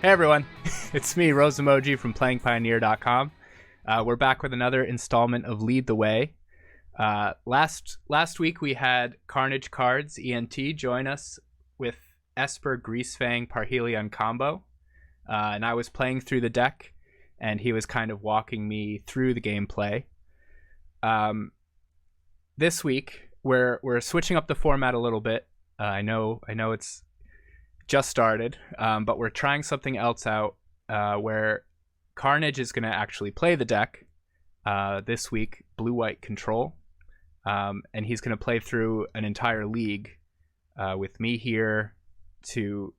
Hey everyone, it's me, rose-emoji from playingpioneer.com. We're back with another installment of Lead the Way. Last week we had KarnageKardsENT join us with Esper, Greasefang, Parhelion combo. And I was playing through the deck, and he was kind of walking me through the gameplay. This week we're switching up the format a little bit. I know it's just started, but we're trying something else out where Karnage is going to actually play the deck this week, blue-white control, and he's going to play through an entire league with me here to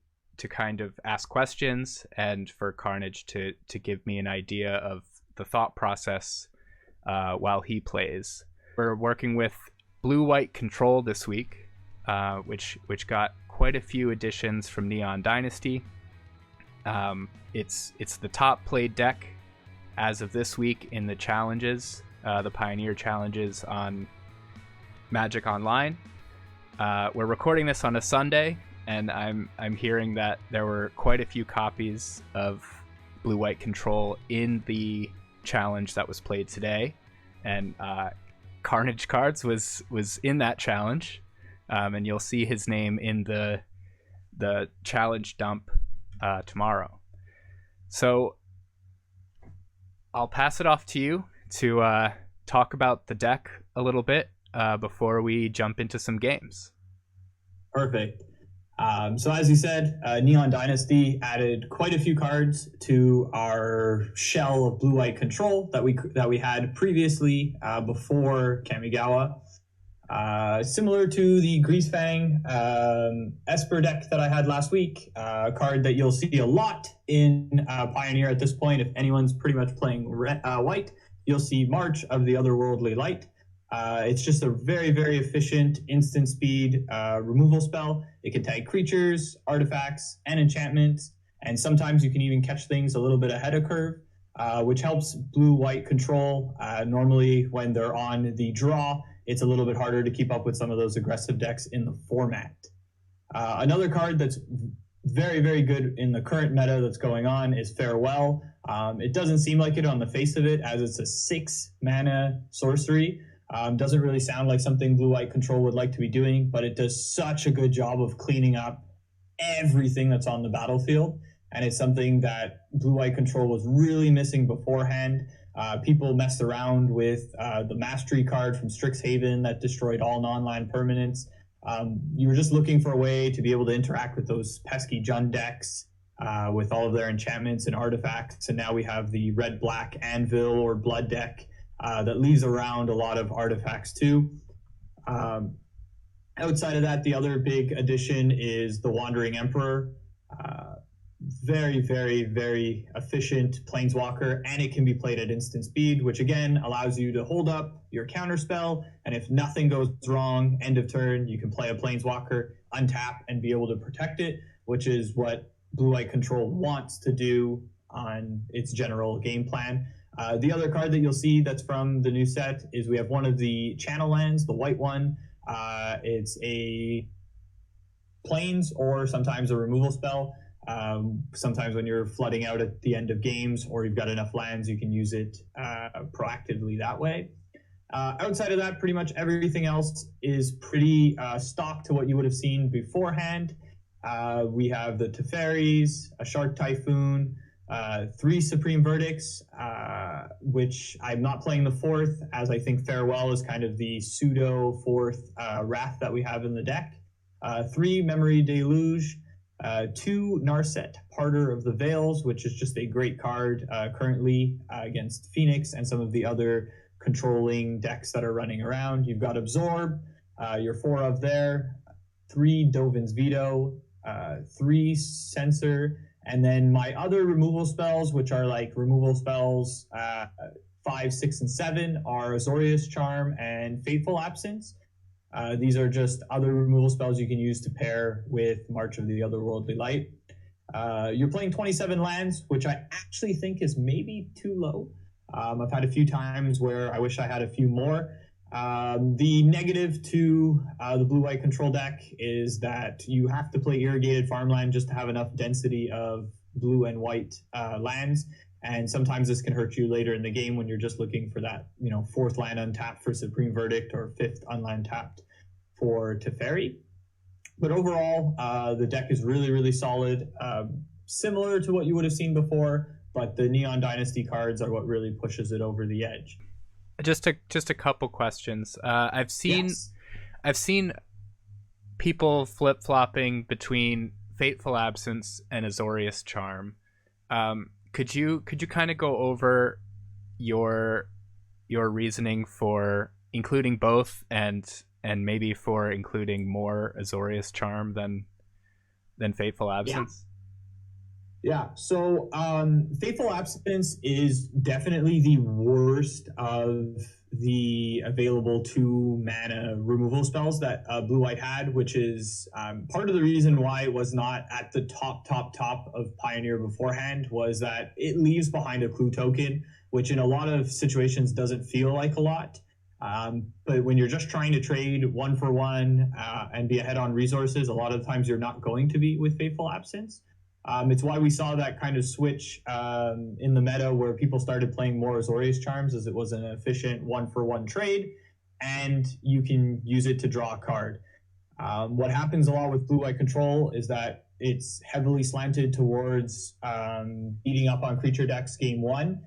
kind of ask questions and for Karnage to give me an idea of the thought process while he plays. We're working with blue-white control this week, which got quite a few additions from Neon Dynasty. It's the top played deck as of this week in the challenges, the Pioneer challenges on Magic Online. We're recording this on a Sunday, and I'm hearing that there were quite a few copies of blue-white control in the challenge that was played today, and Carnage Cards was in that challenge. And you'll see his name in the challenge dump tomorrow. So I'll pass it off to you to talk about the deck a little bit before we jump into some games. Perfect. So as you said, Neon Dynasty added quite a few cards to our shell of blue-white control that we had previously before Kamigawa. Similar to the Greasefang Esper deck that I had last week, a card that you'll see a lot in Pioneer at this point. If anyone's pretty much playing white, you'll see March of the Otherworldly Light. It's just a very, very efficient instant speed removal spell. It can tag creatures, artifacts, and enchantments, and sometimes you can even catch things a little bit ahead of curve, which helps blue-white control. Normally when they're on the draw, it's a little bit harder to keep up with some of those aggressive decks in the format. Another card that's very, very good in the current meta that's going on is Farewell. It doesn't seem like it on the face of it, as it's a 6-mana sorcery. Doesn't really sound like something blue-white control would like to be doing, but it does such a good job of cleaning up everything that's on the battlefield, and it's something that blue-white control was really missing beforehand. People messed around with the Mastery card from Strixhaven that destroyed all non-land permanents. You were just looking for a way to be able to interact with those pesky Jund decks with all of their enchantments and artifacts, and now we have the red-black Anvil or Blood deck that leaves around a lot of artifacts too. Outside of that, the other big addition is the Wandering Emperor. Very, very, very efficient planeswalker, and it can be played at instant speed, which again allows you to hold up your counter spell, and if nothing goes wrong, end of turn, you can play a planeswalker, untap, and be able to protect it, which is what blue-white control wants to do on its general game plan. The other card that you'll see that's from the new set is we have one of the channel lands, the white one. It's a plains or sometimes a removal spell. Sometimes when you're flooding out at the end of games or you've got enough lands, you can use it proactively that way. Outside of that, pretty much everything else is pretty stock to what you would have seen beforehand. We have the Teferis, a Shark Typhoon, 3 Supreme Verdicts, which I'm not playing the 4th, as I think Farewell is kind of the pseudo 4th Wrath that we have in the deck. 3 Memory Deluge, 2 Narset, Parter of the Veils, which is just a great card currently against Phoenix and some of the other controlling decks that are running around. You've got Absorb, your 4 of there, 3 Dovin's Veto, 3 Censor, and then my other removal spells, which are like removal spells 5, 6, and 7, are Azorius Charm and Fateful Absence. These are just other removal spells you can use to pair with March of the Otherworldly Light. You're playing 27 lands, which I actually think is maybe too low. I've had a few times where I wish I had a few more. The negative to the blue-white control deck is that you have to play irrigated farmland just to have enough density of blue and white lands. And sometimes this can hurt you later in the game when you're just looking for that, fourth land untapped for Supreme Verdict or fifth unland tapped for Teferi. But overall, the deck is really, really solid. Similar to what you would have seen before, but the Neon Dynasty cards are what really pushes it over the edge. Just a couple questions. I've seen people flip-flopping between Fateful Absence and Azorius Charm. Could you kind of go over your reasoning for including both and maybe for including more Azorius Charm than Fateful Absence? Yeah. So Fateful Absence is definitely the worst of the available 2 mana removal spells that Blue-White had, which is part of the reason why it was not at the top of Pioneer beforehand, was that it leaves behind a clue token, which in a lot of situations doesn't feel like a lot. But when you're just trying to trade 1-for-1 and be ahead on resources, a lot of times you're not going to be with Fateful Absence. It's why we saw that kind of switch in the meta where people started playing more Azorius Charms, as it was an efficient 1-for-1 trade, and you can use it to draw a card. What happens a lot with Blue-White Control is that it's heavily slanted towards beating up on creature decks game 1,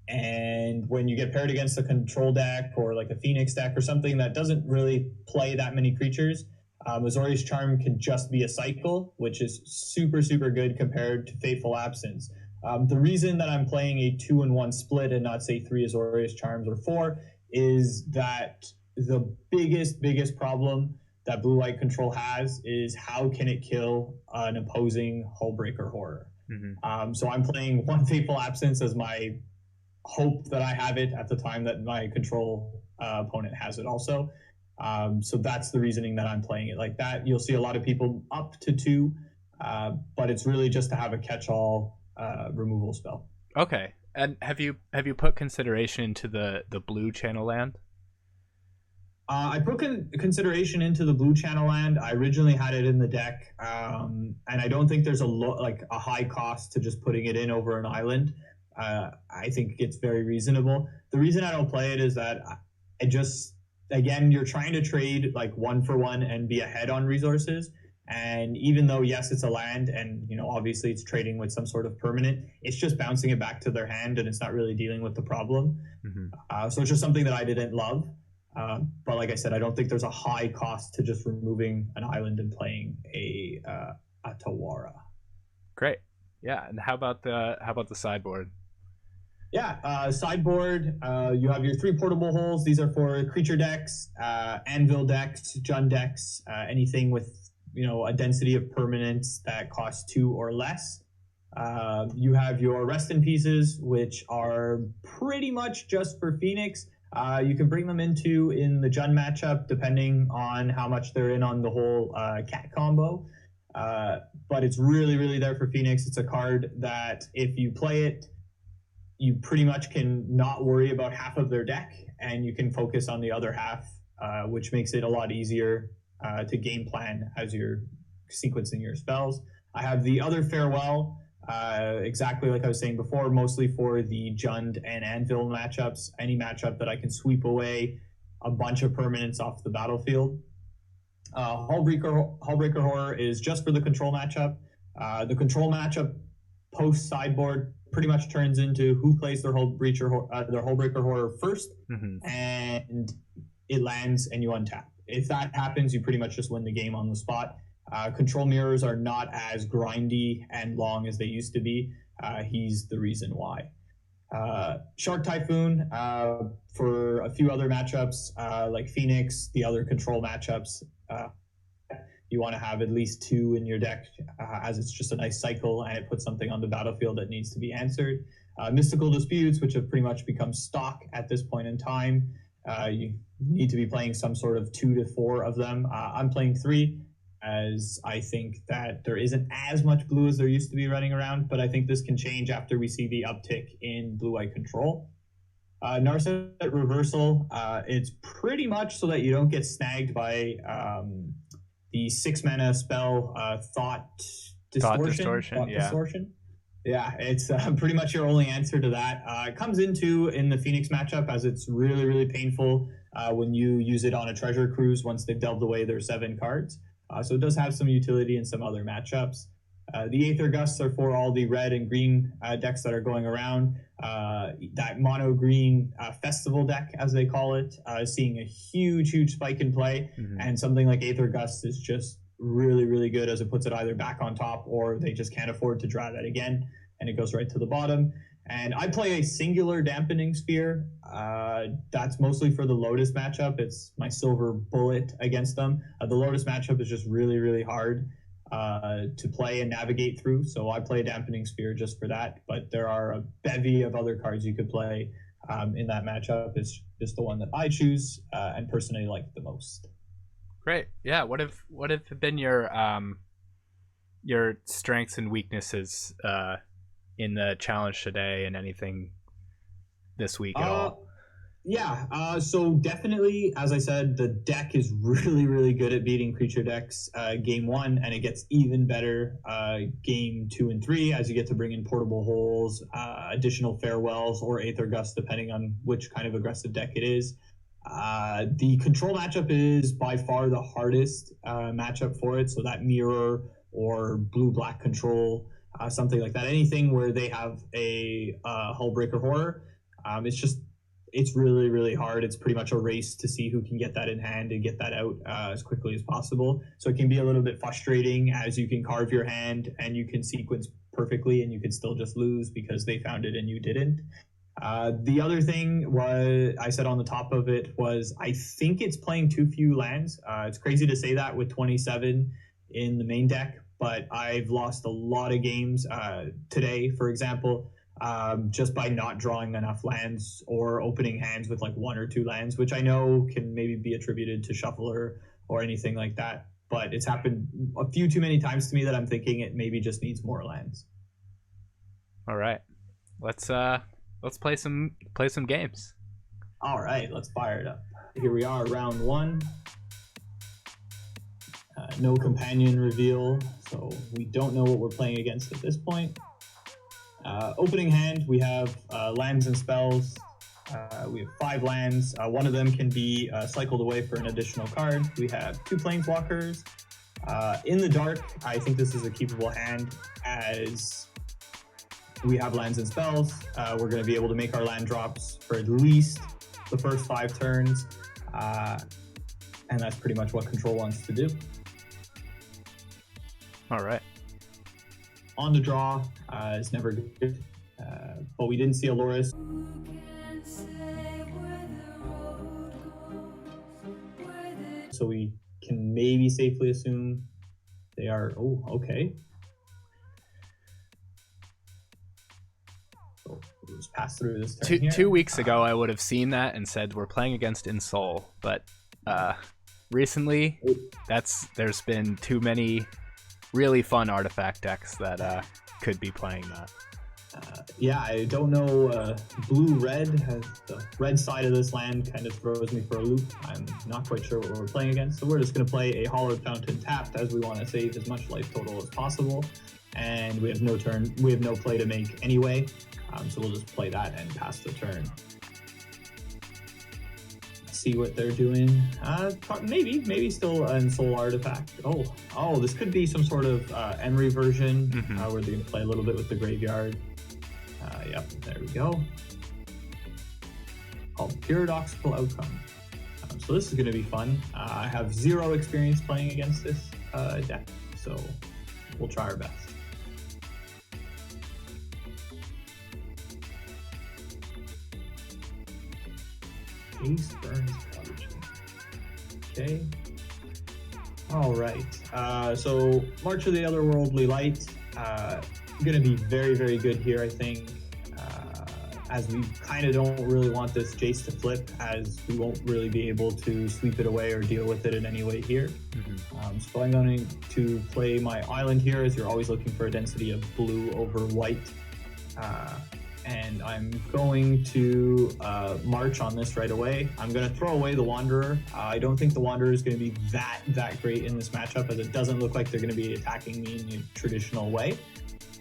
and when you get paired against a control deck or like a Phoenix deck or something that doesn't really play that many creatures, Azorius Charm can just be a cycle, which is super, super good compared to Fateful Absence. The reason that I'm playing a 2-in-1 split and not, say, 3 Azorius Charms or 4 is that the biggest problem that Blue-White Control has is how can it kill an opposing Hullbreaker Horror. Mm-hmm. So I'm playing 1 Fateful Absence as my hope that I have it at the time that my control opponent has it also. So that's the reasoning that I'm playing it like that. You'll see a lot of people up to 2, but it's really just to have a catch-all removal spell. Okay. And have you put consideration into the blue channel land? I put consideration into the blue channel land. I originally had it in the deck, and I don't think there's a high cost to just putting it in over an island. I think it's very reasonable. The reason I don't play it is that again, you're trying to trade like 1-for-1 and be ahead on resources. And even though, yes, it's a land and, obviously it's trading with some sort of permanent, it's just bouncing it back to their hand and it's not really dealing with the problem. Mm-hmm. So it's just something that I didn't love. But like I said, I don't think there's a high cost to just removing an island and playing a Tawara. Great. Yeah. And how about the sideboard? Yeah, sideboard, you have your 3 portable holes. These are for creature decks, anvil decks, Jund decks, anything with, a density of permanents that cost 2 or less. You have your Rest in Pieces, which are pretty much just for Phoenix. You can bring them in the Jund matchup, depending on how much they're in on the whole cat combo. But it's really, really there for Phoenix. It's a card that if you play it, you pretty much can not worry about half of their deck, and you can focus on the other half, which makes it a lot easier to game plan as you're sequencing your spells. I have the other Farewell, exactly like I was saying before, mostly for the Jund and Anvil matchups, any matchup that I can sweep away a bunch of permanents off the battlefield. Hullbreaker Horror is just for the control matchup. The control matchup post-sideboard pretty much turns into who plays their Hullbreaker Horror first, mm-hmm. and it lands and you untap. If that happens, you pretty much just win the game on the spot. Control mirrors are not as grindy and long as they used to be. He's the reason why. Shark Typhoon, for a few other matchups, like Phoenix, the other control matchups, you want to have at least 2 in your deck, as it's just a nice cycle and it puts something on the battlefield that needs to be answered. Mystical Disputes, which have pretty much become stock at this point in time. You need to be playing some sort of 2 to 4 of them. I'm playing 3, as I think that there isn't as much blue as there used to be running around, but I think this can change after we see the uptick in blue-white control. Narset Reversal, it's pretty much so that you don't get snagged by the 6 mana spell Thought Distortion. Yeah, it's pretty much your only answer to that. It comes into in the Phoenix matchup as it's really, really painful when you use it on a treasure cruise once they've delved away their 7 cards. So it does have some utility in some other matchups. The Aether Gusts are for all the red and green decks that are going around. That mono green festival deck, as they call it, is seeing a huge, huge spike in play. And something like Aether Gusts is just really, really good as it puts it either back on top or they just can't afford to draw that again and it goes right to the bottom. And I play a singular Dampening Sphere. That's mostly for the Lotus matchup. It's my silver bullet against them. The Lotus matchup is just really, really hard to play and navigate through. So I play a Dampening Sphere just for that. But there are a bevy of other cards you could play in that matchup. It's just the one that I choose and personally like the most. Great. Yeah. What have been your strengths and weaknesses in the challenge today, and anything this week at all? Yeah. So definitely, as I said, the deck is really, really good at beating creature decks game 1, and it gets even better game 2 and 3 as you get to bring in Portable Holes, additional Farewells, or Aether Gust, depending on which kind of aggressive deck it is. The control matchup is by far the hardest matchup for it. So that mirror or blue-black control, something like that. Anything where they have a Hullbreaker Horror, it's really, really hard. It's pretty much a race to see who can get that in hand and get that out as quickly as possible. So it can be a little bit frustrating as you can carve your hand and you can sequence perfectly and you can still just lose because they found it and you didn't. The other thing was, I said on the top of it, was I think it's playing too few lands. It's crazy to say that with 27 in the main deck, but I've lost a lot of games today, for example, just by not drawing enough lands or opening hands with like 1 or 2 lands, which I know can maybe be attributed to Shuffler or anything like that. But it's happened a few too many times to me that I'm thinking it maybe just needs more lands. All right, let's play some games. All right, let's fire it up. Here we are, round 1. No companion reveal, so we don't know what we're playing against at this point. Opening hand, we have lands and spells. We have 5 lands. One of them can be cycled away for an additional card. We have 2 planeswalkers. In the dark, I think this is a keepable hand as we have lands and spells. We're going to be able to make our land drops for at least the first 5 turns. And that's pretty much what Control wants to do. All right. On the draw is never good. But we didn't see a Loris. So we can maybe safely assume they are... Oh, okay. We'll just pass through this turn here. 2 weeks ago, I would have seen that and said we're playing against Insol, but recently, there's been too many really fun artifact decks that could be playing that. Yeah, I don't know. Blue-red has the red side of this land kind of throws me for a loop. I'm not quite sure what we're playing against, so we're just going to play a Hollowed Fountain tapped as we want to save as much life total as possible. And we have no play to make anyway, so we'll just play that and pass the turn. See what they're doing. Maybe still an Soul Artifact. Oh, this could be some sort of Emry version where they're going to play a little bit with the graveyard. Yep, there we go. Called Paradoxical Outcome. So this is going to be fun. I have 0 experience playing against this deck, so we'll try our best. Ace Burns Prodigy. Okay. All right. So March of the Otherworldly Light. Going to be very, very good here, I think. As we kind of don't really want this Jace to flip, as we won't really be able to sweep it away or deal with it in any way here. So I'm going to play my island here, as you're always looking for a density of blue over white. And I'm going to march on this right away. I'm going to throw away the Wanderer. I don't think the Wanderer is going to be that great in this matchup, as it doesn't look like they're going to be attacking me in the traditional way.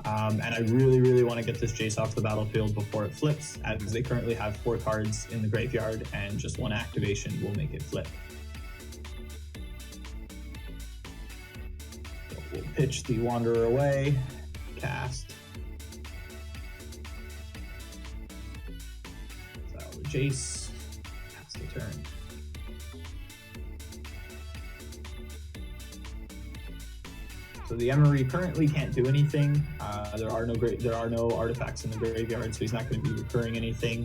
And I really, really want to get this Jace off the battlefield before it flips, as they currently have 4 cards in the graveyard, and just one activation will make it flip. So we'll pitch the Wanderer away, cast. So the Jace, pass the turn. So the Emry currently can't do anything. There are no artifacts in the graveyard, so he's not going to be recurring anything.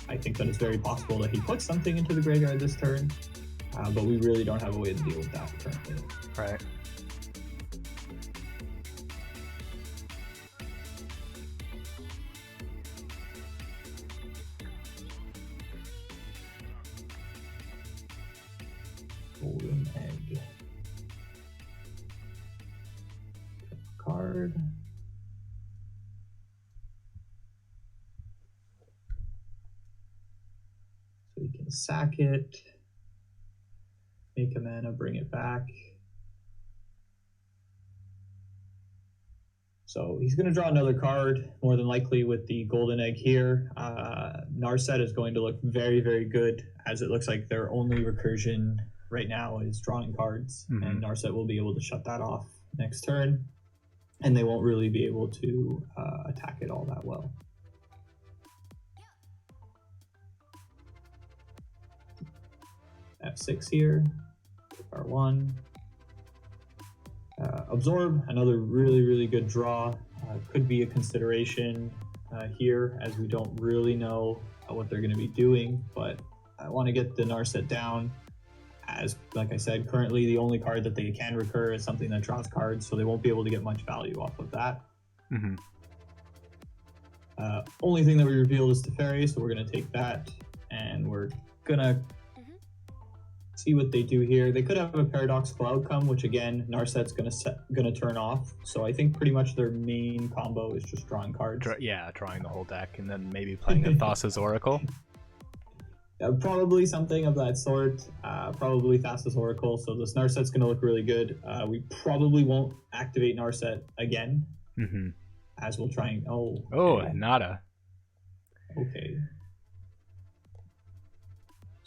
I think that it's very possible that he puts something into the graveyard this turn, but we really don't have a way to deal with that currently. Right. Golden egg. Card. So we can sack it, make a mana, bring it back. So he's going to draw another card, more than likely with the golden egg here. Narset is going to look very, very good, as it looks like their only recursion right now is drawing cards, and Narset will be able to shut that off next turn, and they won't really be able to attack it all that well. F6 here, R1. Absorb, another really, really good draw. Could be a consideration here, as we don't really know what they're going to be doing, but I want to get the Narset down, as, like I said, currently the only card that they can recur is something that draws cards, so they won't be able to get much value off of that. Only thing that we revealed is Teferi, so we're going to take that, and we're going to see what they do here. They could have a paradoxical outcome, which again, Narset's gonna turn off. So I think pretty much their main combo is just drawing cards. Yeah, drawing the whole deck, and then maybe playing a Thassa's Oracle. Probably something of that sort. Probably Thassa's Oracle. So this Narset's gonna look really good. We probably won't activate Narset again, as we'll try and nada. Okay.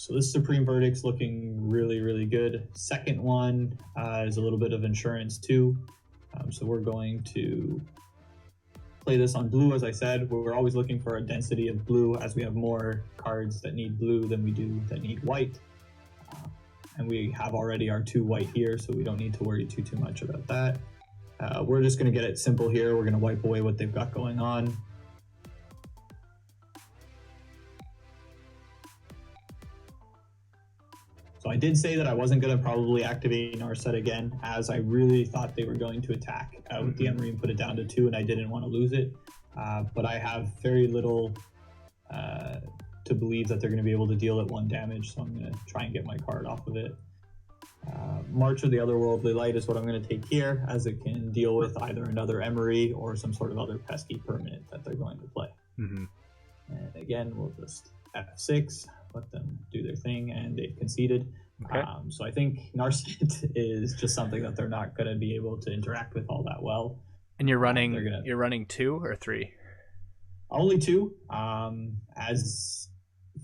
So this Supreme Verdict's looking really, really good. Second one is a little bit of insurance too. So we're going to play this on blue, as I said. We're always looking for a density of blue, as we have more cards that need blue than we do that need white. And we have already our 2 white here, so we don't need to worry too much about that. We're just going to get it simple here. We're going to wipe away what they've got going on. So I did say that I wasn't going to probably activate Narset again, as I really thought they were going to attack with the Emry and put it down to 2, and I didn't want to lose it. But I have very little to believe that they're going to be able to deal it 1 damage, so I'm going to try and get my card off of it. March of the Otherworldly Light is what I'm going to take here, as it can deal with either another Emry or some sort of other pesky permanent that they're going to play. And again, we'll just F6. Let them do their thing, and they've conceded. Okay. So I think Narset is just something that they're not going to be able to interact with all that well. And you're running you're running 2 or 3? Only 2, as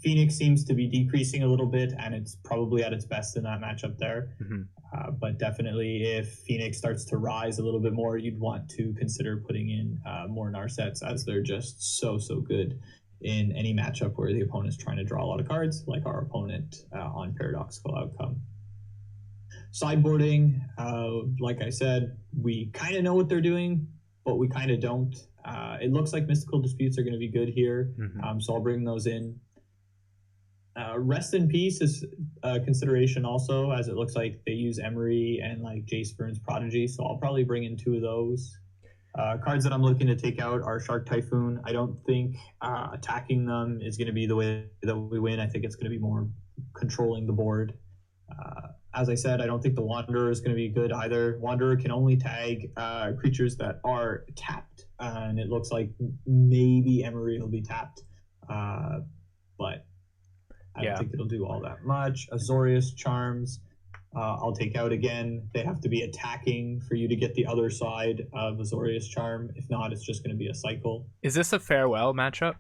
Phoenix seems to be decreasing a little bit, and it's probably at its best in that matchup there. But definitely, if Phoenix starts to rise a little bit more, you'd want to consider putting in more Narsets, as they're just so good in any matchup where the opponent's trying to draw a lot of cards, like our opponent on Paradoxical Outcome. Sideboarding, like I said, we kind of know what they're doing, but we kind of don't. It looks like Mystical Disputes are going to be good here, so I'll bring those in. Rest in Peace is a consideration also, as it looks like they use Emry and like Jace Vern's Prodigy, so I'll probably bring in 2 of those. Cards that I'm looking to take out are Shark Typhoon. I don't think attacking them is going to be the way that we win. I think it's going to be more controlling the board. As I said, I don't think the Wanderer is going to be good either. Wanderer can only tag creatures that are tapped, and it looks like maybe Emry will be tapped, but I don't think it'll do all that much. Azorius Charms. I'll take out again. They have to be attacking for you to get the other side of Azorius Charm. If not, it's just going to be a cycle. Is this a farewell matchup?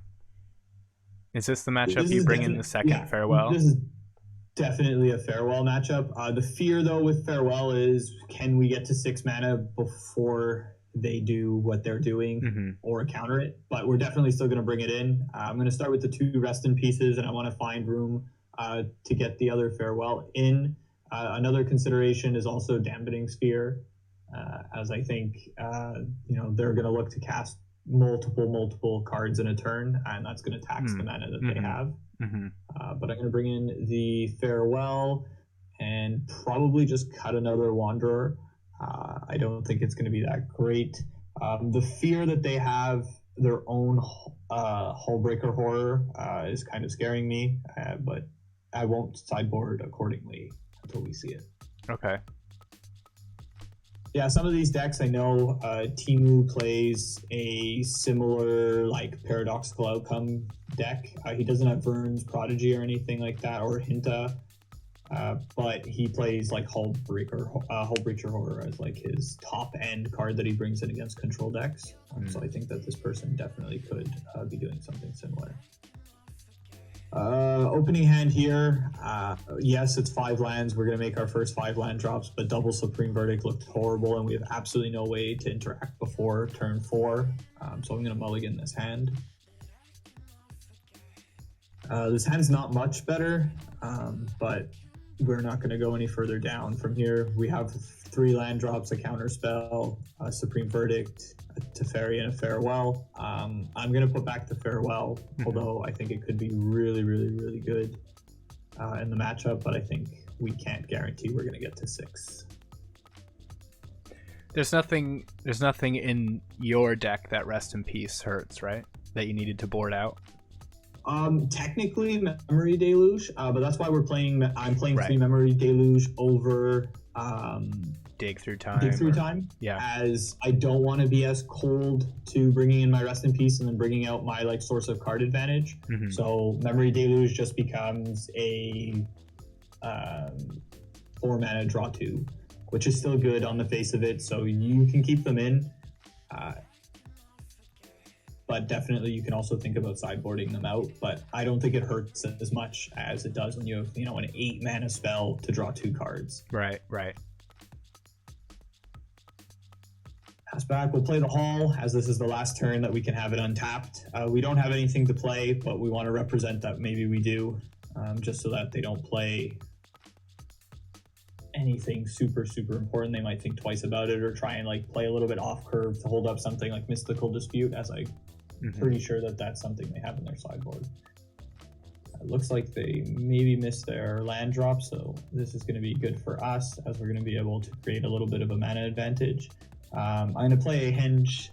Is this the matchup you bring in the second farewell? This is definitely a farewell matchup. The fear, though, with farewell is, can we get to 6 mana before they do what they're doing or counter it? But we're definitely still going to bring it in. I'm going to start with the 2 rest in pieces, and I want to find room to get the other farewell in. Another consideration is also Dampening Sphere, as I think they're going to look to cast multiple cards in a turn, and that's going to tax the mana that they have. But I'm going to bring in the farewell and probably just cut another Wanderer. I don't think it's going to be that great. The fear that they have their own Hullbreaker Horror is kind of scaring me, but I won't sideboard accordingly until we see it. Okay. Yeah, some of these decks I know Timu plays a similar like paradoxical outcome deck. He doesn't have Vern's Prodigy or anything like that, or Hinta, but he plays like Hullbreacher Horror as like his top end card that he brings in against control decks. So I think that this person definitely could be doing something similar. Opening hand here, yes, it's 5 lands. We're going to make our first 5 land drops, but double Supreme Verdict looked horrible, and we have absolutely no way to interact before turn 4. So I'm going to mulligan this hand. This hand's not much better, but we're not going to go any further down from here. We have 3 land drops, a counterspell, a Supreme Verdict, a Teferi, and a Farewell. I'm going to put back the Farewell, although I think it could be really, really, really good in the matchup, but I think we can't guarantee we're going to get to 6. There's nothing in your deck that Rest in Peace hurts, right? That you needed to board out? Technically Memory Deluge, but that's why I'm playing right. 3 Memory Deluge over Dig Through Time. Yeah. As I don't want to be as cold to bringing in my Rest in Peace and then bringing out my like source of card advantage. So Memory Deluge just becomes a 4 mana draw 2, which is still good on the face of it. So you can keep them in. But definitely you can also think about sideboarding them out. But I don't think it hurts as much as it does when you have, an 8 mana spell to draw 2 cards. Right. Pass back. We'll play the Hall, as this is the last turn that we can have it untapped. We don't have anything to play, but we want to represent that maybe we do, just so that they don't play anything super, super important. They might think twice about it or try and like play a little bit off curve to hold up something like Mystical Dispute, as I'm pretty sure that that's something they have in their sideboard. It looks like they maybe missed their land drop, so this is going to be good for us, as we're going to be able to create a little bit of a mana advantage. I'm going to play a Henge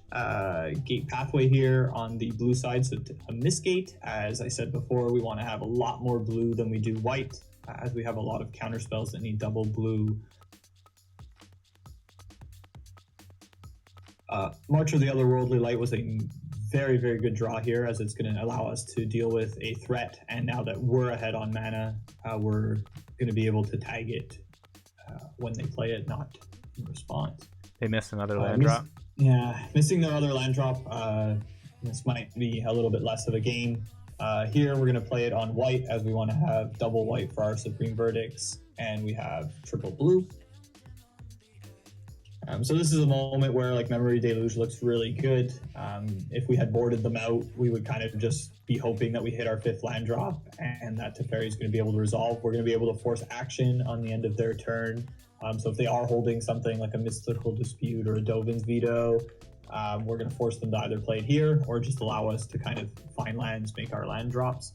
Gate Pathway here on the blue side, so a Mistgate. As I said before, we want to have a lot more blue than we do white, as we have a lot of counter spells that need double blue. March of the Otherworldly Light was a very, very good draw here, as it's going to allow us to deal with a threat, and now that we're ahead on mana, we're going to be able to tag it when they play it, not in response. They missed another land drop? Yeah, missing their other land drop. This might be a little bit less of a game. Here we're going to play it on white, as we want to have double white for our Supreme Verdicts, and we have triple blue. So this is a moment where like Memory Deluge looks really good. If we had boarded them out, we would kind of just be hoping that we hit our 5th land drop and that Teferi is going to be able to resolve. We're going to be able to force action on the end of their turn. So if they are holding something like a Mystical Dispute or a Dovin's Veto, we're going to force them to either play it here or just allow us to kind of find lands, make our land drops.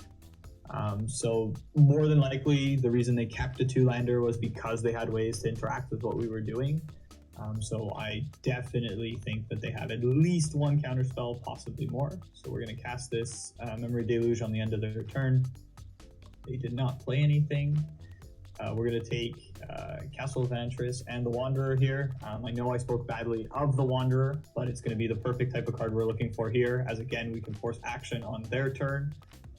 So more than likely, the reason they kept a 2-lander was because they had ways to interact with what we were doing. So I definitely think that they have at least 1 counterspell, possibly more. So we're going to cast this Memory Deluge on the end of their turn. They did not play anything. We're going to take Castle of Antris and the Wanderer here. I know I spoke badly of the Wanderer, but it's going to be the perfect type of card we're looking for here, as again, we can force action on their turn.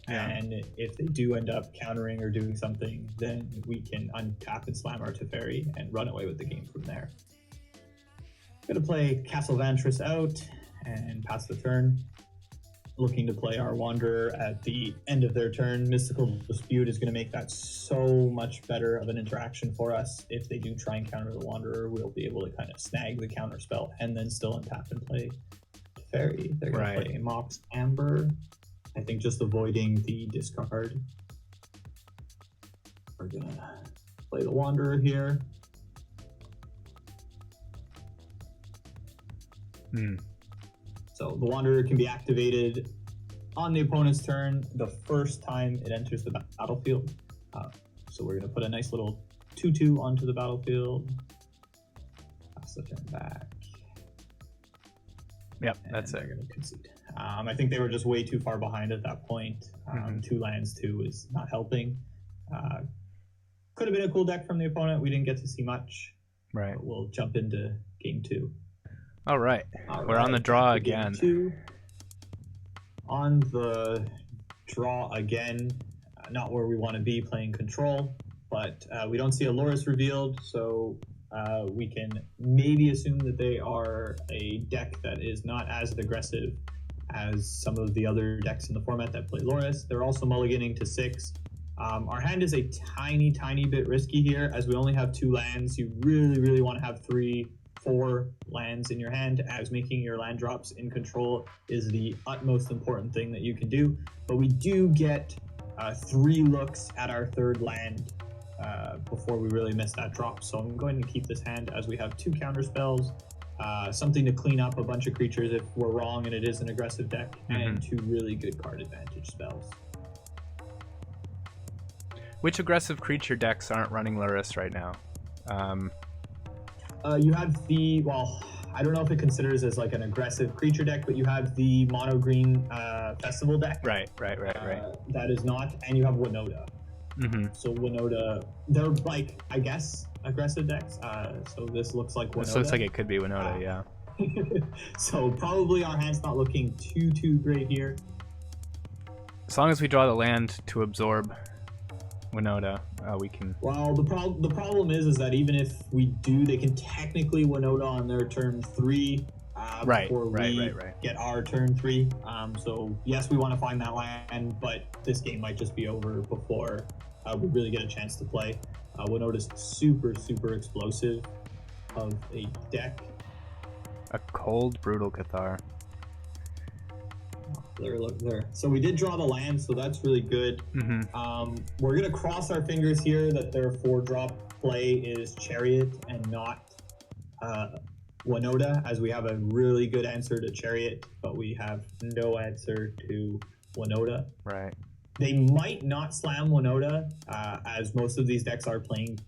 Yeah. And if they do end up countering or doing something, then we can untap and slam our Teferi and run away with the game from there. Gonna play Castle Vantress out and pass the turn. Looking to play our Wanderer at the end of their turn. Mystical Dispute is going to make that so much better of an interaction for us. If they do try and counter the Wanderer, we'll be able to kind of snag the counter spell and then still untap and play Teferi. They're going to play Mox Amber. I think just avoiding the discard. We're going to play the Wanderer here. So the Wanderer can be activated on the opponent's turn the first time it enters the battlefield. So we're going to put a nice little 2/2 onto the battlefield. Pass the turn back. Yep, that's it. They're going to concede. I think they were just way too far behind at that point. 2 lands, 2 is not helping. Could have been a cool deck from the opponent. We didn't get to see much. Right. But we'll jump into game 2. All right. We're on the draw again. On the draw again. Not where we want to be playing control, but we don't see a Loris revealed, so we can maybe assume that they are a deck that is not as aggressive as some of the other decks in the format that play Loris. They're also mulliganing to 6. Our hand is a tiny bit risky here, as we only have 2 lands. You really want to have 3-4 lands in your hand, as making your land drops in control is the utmost important thing that you can do. But we do get 3 looks at our 3rd land before we really miss that drop. So I'm going to keep this hand as we have 2 counter spells, something to clean up a bunch of creatures if we're wrong and it is an aggressive deck, and 2 really good card advantage spells. Which aggressive creature decks aren't running Loris right now? You have the, well, I don't know if it considers as like an aggressive creature deck, but you have the mono green festival deck. Right. That is not, and you have Winota. So Winota, they're like, I guess, aggressive decks. So this looks like Winota. This looks like it could be Winota, yeah. So probably our hand's not looking too great here. As long as we draw the land to absorb Winota, we can. Well, the problem is that even if we do, they can technically Winota on their turn 3 before we get our turn 3. So yes, we want to find that land, but this game might just be over before we really get a chance to play. Winota's super explosive of a deck. A cold, brutal Cathar. Look there. So we did draw the land, so that's really good. We're gonna cross our fingers here that their 4-drop play is Chariot and not Winota, as we have a really good answer to Chariot, but we have no answer to Winota. Right. They might not slam Winota, as most of these decks are playing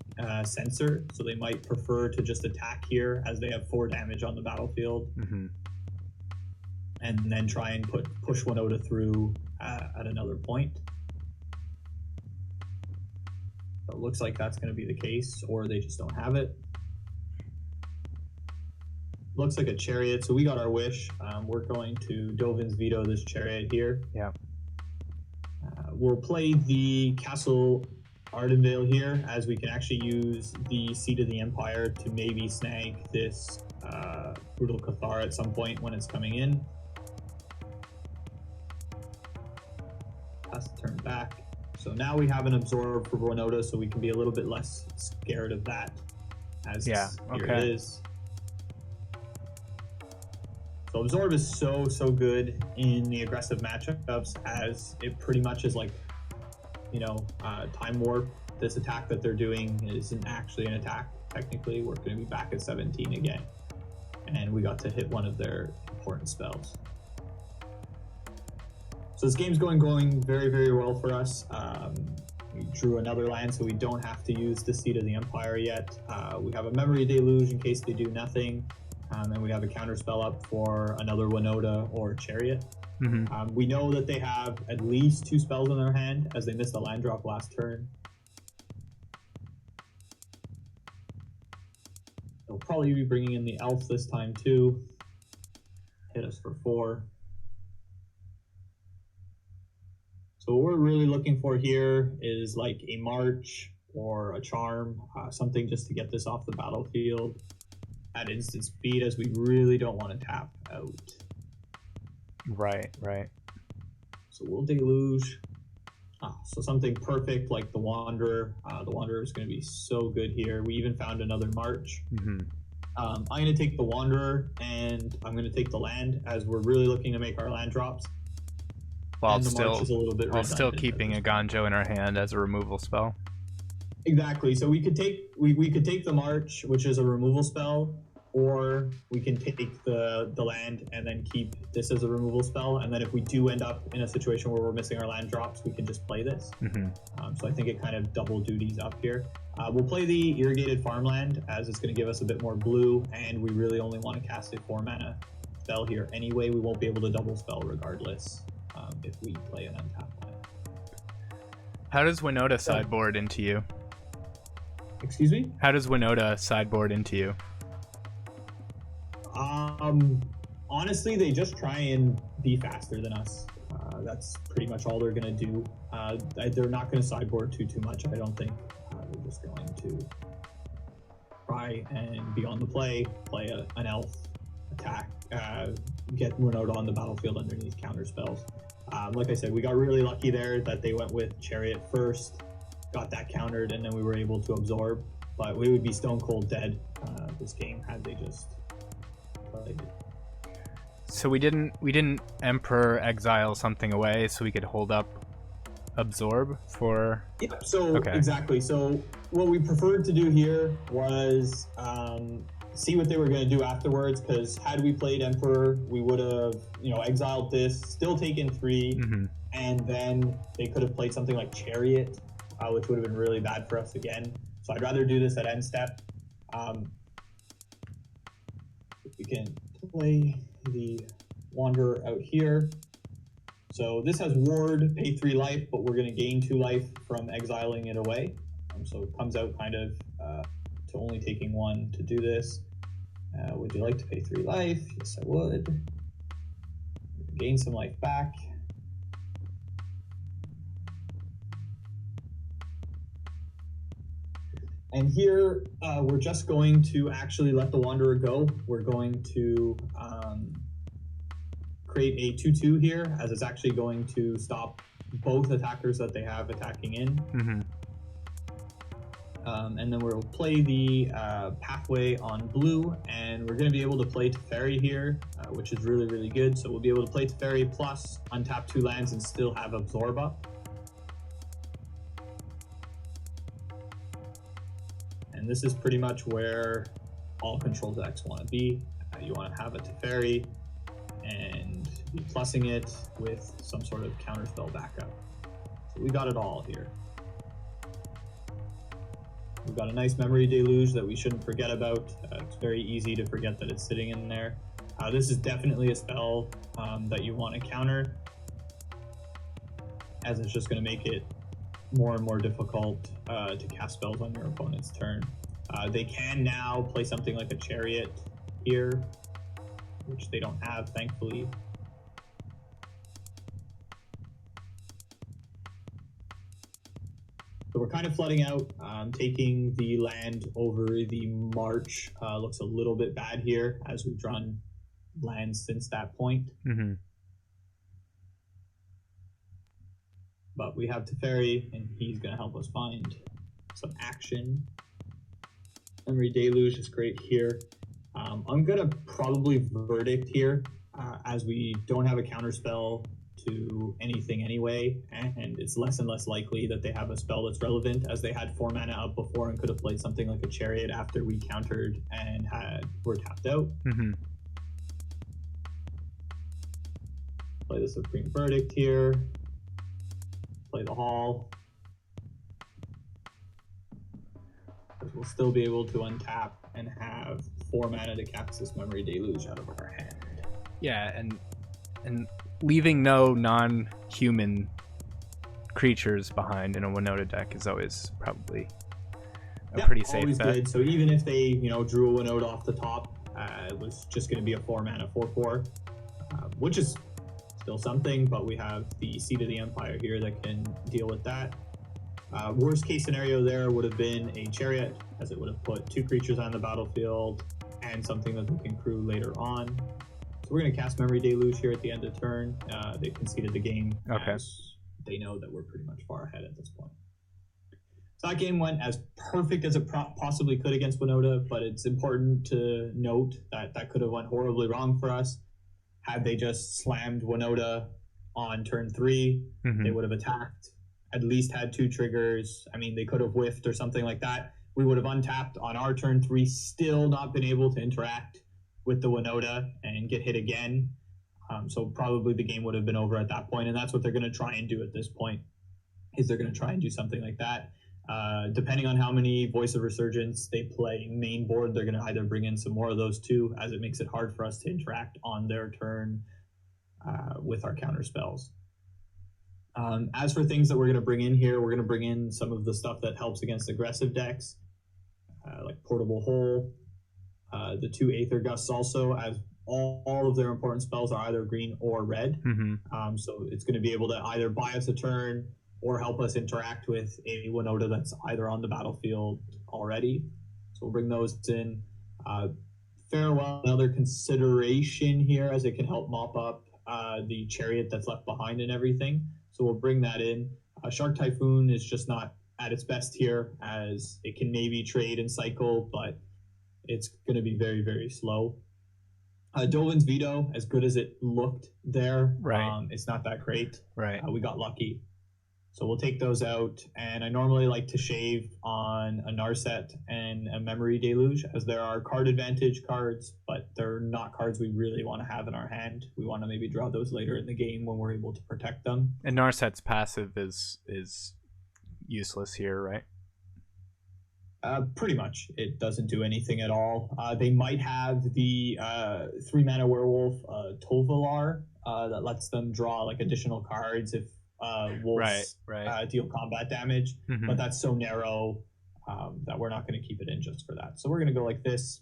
Censor, so they might prefer to just attack here, as they have 4 damage on the battlefield. And then try and push Winota through at another point. So it looks like that's going to be the case, or they just don't have it. Looks like a Chariot, so we got our wish. We're going to Dovin's Veto this Chariot here. Yeah. We'll play the Castle Ardenvale here, as we can actually use the Seat of the Empire to maybe snag this Brutal Cathar at some point when it's coming in. Pass the turn back. So now we have an absorb for Winota, so we can be a little bit less scared of that. As here it is. So absorb is so good in the aggressive matchups, as it pretty much is like, time warp. This attack that they're doing isn't actually an attack. Technically, we're going to be back at 17 again, and we got to hit one of their important spells. So this game's going very well for us. We drew another land, so we don't have to use the Seat of the Empire yet. We have a Memory Deluge in case they do nothing, and we have a counter spell up for another Winota or Chariot. We know that they have at least 2 spells in their hand, as they missed a land drop last turn. They'll probably be bringing in the Elf this time too. Hit us for 4. So So what we're really looking for here is like a March or a Charm, something just to get this off the battlefield at instant speed, as we really don't want to tap out. Right, right. So we'll Deluge. So something perfect like the Wanderer. The Wanderer is going to be so good here. We even found another March. I'm going to take the Wanderer, and I'm going to take the land, as we're really looking to make our land drops. While still keeping a Ganjo in our hand as a removal spell. Exactly. So we could take we could take the March, which is a removal spell, or we can take the land and then keep this as a removal spell. And then if we do end up in a situation where we're missing our land drops, we can just play this. So I think it kind of double duties up here. We'll play the Irrigated Farmland, as it's going to give us a bit more blue, and we really only want to cast a 4 mana spell here anyway. We won't be able to double spell regardless if we play an untapped land. How does Winota sideboard into you? Excuse me? How does Winota sideboard into you? Honestly, they just try and be faster than us. That's pretty much all they're going to do. They're not going to sideboard too much, I don't think. They're just going to try and be on the play an elf, attack, get Winota on the battlefield underneath counter spells. Like I said, we got really lucky there that they went with Chariot first, got that countered, and then we were able to absorb. But we would be stone cold dead this game had they just played it. So we didn't Emperor exile something away so we could hold up absorb for. Yeah. So exactly. So what we preferred to do here was see what they were going to do afterwards, because had we played Emperor, we would have exiled this, still taken 3, and then they could have played something like Chariot, which would have been really bad for us again. So I'd rather do this at end step. We can play the Wanderer out here. So this has Ward, pay 3 life, but we're going to gain 2 life from exiling it away. So it comes out kind of to only taking 1 to do this. Would you like to pay 3 life? Yes, I would. Gain some life back. And here, we're just going to actually let the Wanderer go. We're going to create a 2/2 here, as it's actually going to stop both attackers that they have attacking in. And then we'll play the pathway on blue, and we're going to be able to play Teferi here, which is really, really good. So we'll be able to play Teferi plus untap 2 lands and still have Absorb up. And this is pretty much where all control decks want to be. You want to have a Teferi and be plussing it with some sort of counterspell backup. So we got it all here. We've got a nice Memory Deluge that we shouldn't forget about. It's very easy to forget that it's sitting in there. This is definitely a spell that you want to counter, as it's just going to make it more and more difficult to cast spells on your opponent's turn. They can now play something like a Chariot here, which they don't have, thankfully. So we're kind of flooding out, taking the land over the March. Looks a little bit bad here, as we've drawn lands since that point. But we have Teferi, and he's going to help us find some action. Emry Deluge is great here. I'm going to probably Verdict here, as we don't have a counterspell to anything anyway, and it's less and less likely that they have a spell that's relevant, as they had 4 mana up before and could have played something like a Chariot after we countered and were tapped out. Play the Supreme Verdict here. Play the Hall. We'll still be able to untap and have 4 mana to cast this Memory Deluge out of our hand. Yeah, and leaving no non-human creatures behind in a Winota deck is always probably a pretty safe always bet. Good. So even if they, drew a Winota off the top, it was just going to be a 4 mana 4/4, which is still something, but we have the Seat of the Empire here that can deal with that. Worst case scenario there would have been a Chariot, as it would have put 2 creatures on the battlefield and something that they can crew later on. So we're going to cast Memory Deluge here at the end of turn. They've conceded the game, as they know that we're pretty much far ahead at this point. So that game went as perfect as it possibly could against Winota, but it's important to note that that could have went horribly wrong for us. Had they just slammed Winota on turn 3, they would have attacked, at least had 2 triggers. I mean, they could have whiffed or something like that. We would have untapped on our turn 3, still not been able to interact with the Winota and get hit again. So probably the game would have been over at that point, and that's what they're going to try and do at this point, is they're going to try and do something like that. Depending on how many Voice of Resurgence they play main board, they're going to either bring in some more of those too, as it makes it hard for us to interact on their turn with our counter spells. As for things that we're going to bring in here, we're going to bring in some of the stuff that helps against aggressive decks, like Portable Hole, the 2 Aether Gusts also, as all of their important spells are either green or red. So it's going to be able to either buy us a turn or help us interact with a Winota that's either on the battlefield already. So we'll bring those in. Farewell, another consideration here, as it can help mop up the Chariot that's left behind and everything. So we'll bring that in. Shark Typhoon is just not at its best here, as it can maybe trade and cycle, but it's going to be very, very slow. Dolan's Veto, as good as it looked there, it's not that great. We got lucky. So we'll take those out, and I normally like to shave on a Narset and a Memory Deluge, as there are card advantage cards, but they're not cards we really want to have in our hand. We want to maybe draw those later in the game when we're able to protect them. And Narset's passive is useless here, right? Pretty much. It doesn't do anything at all. They might have the 3-mana werewolf Tovalar that lets them draw like additional cards if wolves deal combat damage, but that's so narrow that we're not going to keep it in just for that. So we're going to go like this.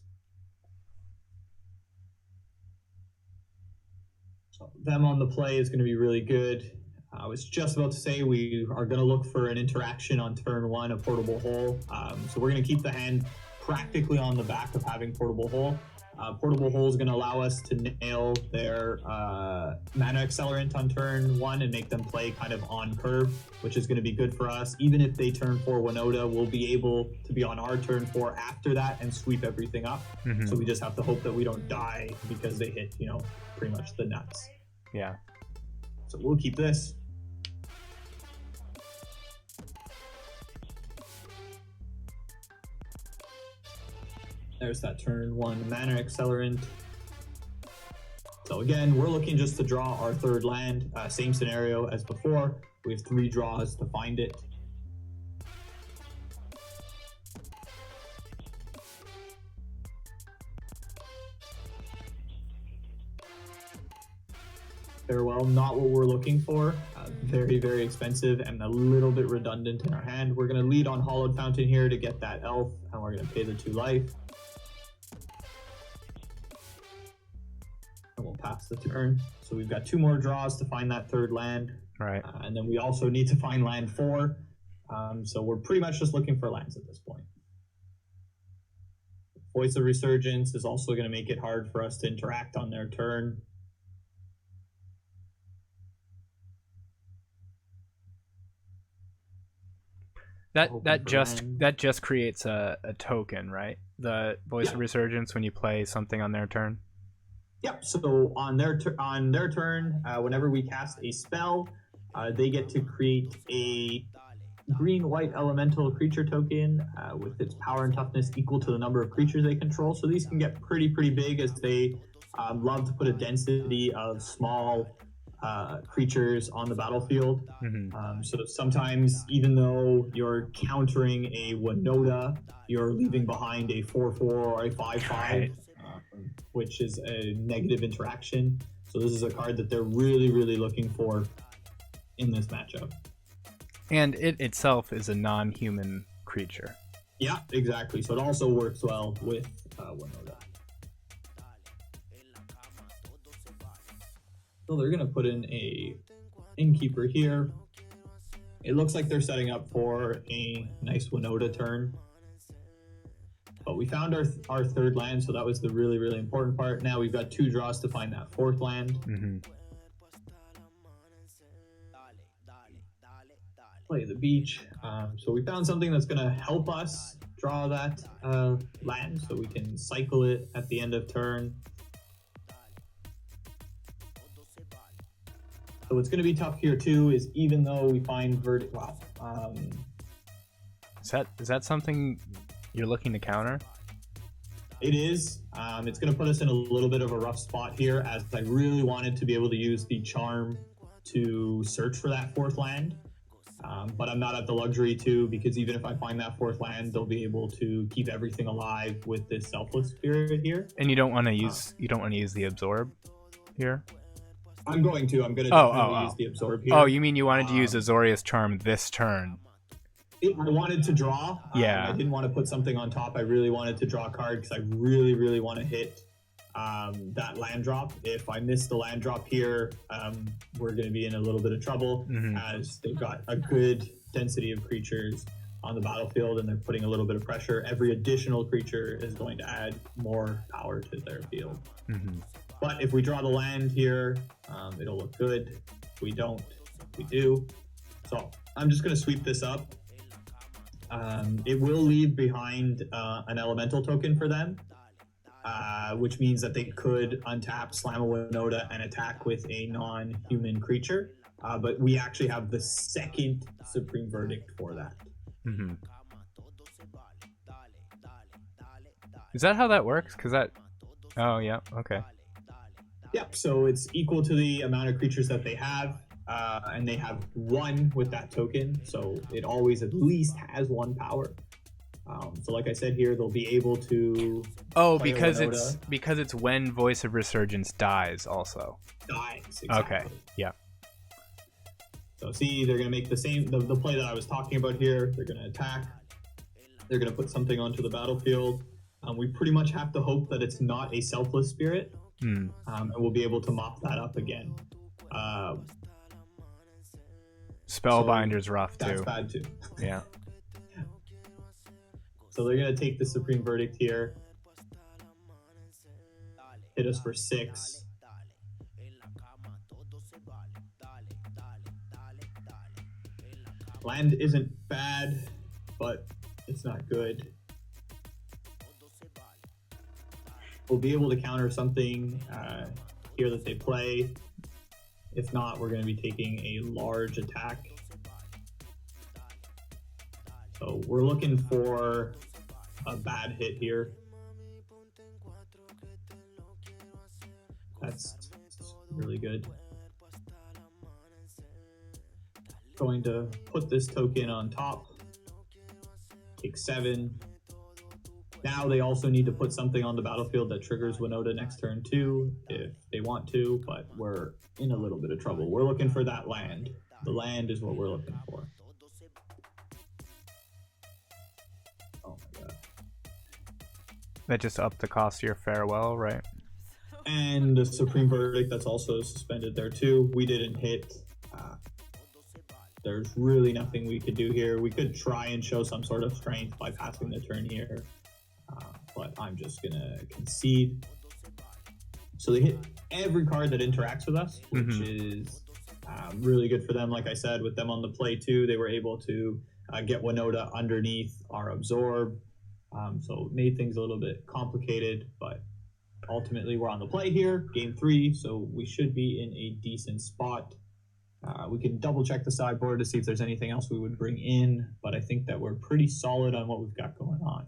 So them on the play is going to be really good. I was just about to say we are going to look for an interaction on turn 1, a Portable Hole. So we're going to keep the hand practically on the back of having Portable Hole. Portable Hole is going to allow us to nail their mana accelerant on turn 1 and make them play kind of on curve, which is going to be good for us. Even if they turn 4 Winota, we'll be able to be on our turn 4 after that and sweep everything up. So we just have to hope that we don't die because they hit, pretty much the nuts. Yeah. So we'll keep this. There's that turn 1 mana accelerant. So again, we're looking just to draw our 3rd land. Same scenario as before. We have 3 draws to find it. Farewell, not what we're looking for. Very, very expensive and a little bit redundant in our hand. We're going to lead on Hollowed Fountain here to get that elf, and we're going to pay the 2 life. And we'll pass the turn. So we've got 2 more draws to find that 3rd land. And then we also need to find land 4. So we're pretty much just looking for lands at this point. Voice of Resurgence is also going to make it hard for us to interact on their turn. That just creates a token, right? The Voice of Resurgence when you play something on their turn. Yep. So on their turn, whenever we cast a spell, they get to create a green-white elemental creature token with its power and toughness equal to the number of creatures they control. So these can get pretty big, as they love to put a density of small creatures on the battlefield. So sometimes, even though you're countering a Winota, you're leaving behind a 4/4 or a 5/5, which is a negative interaction. So this is a card that they're really looking for in this matchup. And it itself is a non-human creature. Yeah, exactly. So it also works well with Winota. So they're going to put in a innkeeper here. It looks like they're setting up for a nice Winota turn. But we found our third land, so that was the really, really important part. Now we've got 2 draws to find that 4th land. Play the beach. So we found something that's going to help us draw that land, so we can cycle it at the end of turn. So what's going to be tough here too is, even though we find verdict, Is that something you're looking to counter? It is. It's going to put us in a little bit of a rough spot here, as I really wanted to be able to use the charm to search for that 4th land. But I'm not at the luxury to, because even if I find that 4th land, they'll be able to keep everything alive with this selfless spirit here. And you don't want to use the absorb here? I'm going to definitely use the absorb here. Oh, you mean you wanted to use Azorius Charm this turn? I wanted to draw. Yeah. I didn't want to put something on top. I really wanted to draw a card because I really, really want to hit that land drop. If I miss the land drop here, we're going to be in a little bit of trouble, as they've got a good density of creatures on the battlefield and they're putting a little bit of pressure. Every additional creature is going to add more power to their field. But if we draw the land here, it'll look good. If we don't, we do. So I'm just going to sweep this up. It will leave behind an elemental token for them, which means that they could untap, slam a Winota, and attack with a non-human creature. But we actually have the 2nd Supreme Verdict for that. Is that how that works? Because that... Oh, yeah, okay. Yep, so it's equal to the amount of creatures that they have, and they have 1 with that token, so it always at least has 1 power. So like I said here, they'll be able to... Oh, because it's when Voice of Resurgence dies also. Dies, exactly. Okay, yeah. So see, they're going to make the same, the play that I was talking about here. They're going to attack. They're going to put something onto the battlefield. We pretty much have to hope that it's not a selfless spirit, and we'll be able to mop that up again. Spellbinder's rough too. That's bad too. Yeah. So they're going to take the Supreme Verdict here. Hit us for 6. Land isn't bad, but it's not good. We'll be able to counter something here that they play. If not, we're going to be taking a large attack. So we're looking for a bad hit here. That's really good. Going to put this token on top. Take 7. Now they also need to put something on the battlefield that triggers Winota next turn too, if they want to, but we're in a little bit of trouble. We're looking for that land. The land is what we're looking for. Oh my god. That just upped the cost of your farewell, right? And the Supreme Verdict, that's also suspended there too. We didn't hit. There's really nothing we could do here. We could try and show some sort of strength by passing the turn here. But I'm just going to concede. So they hit every card that interacts with us, which is really good for them. Like I said, with them on the play too, they were able to get Winota underneath our absorb. So it made things a little bit complicated, but ultimately we're on the play here, game 3, so we should be in a decent spot. We can double check the sideboard to see if there's anything else we would bring in, but I think that we're pretty solid on what we've got going on.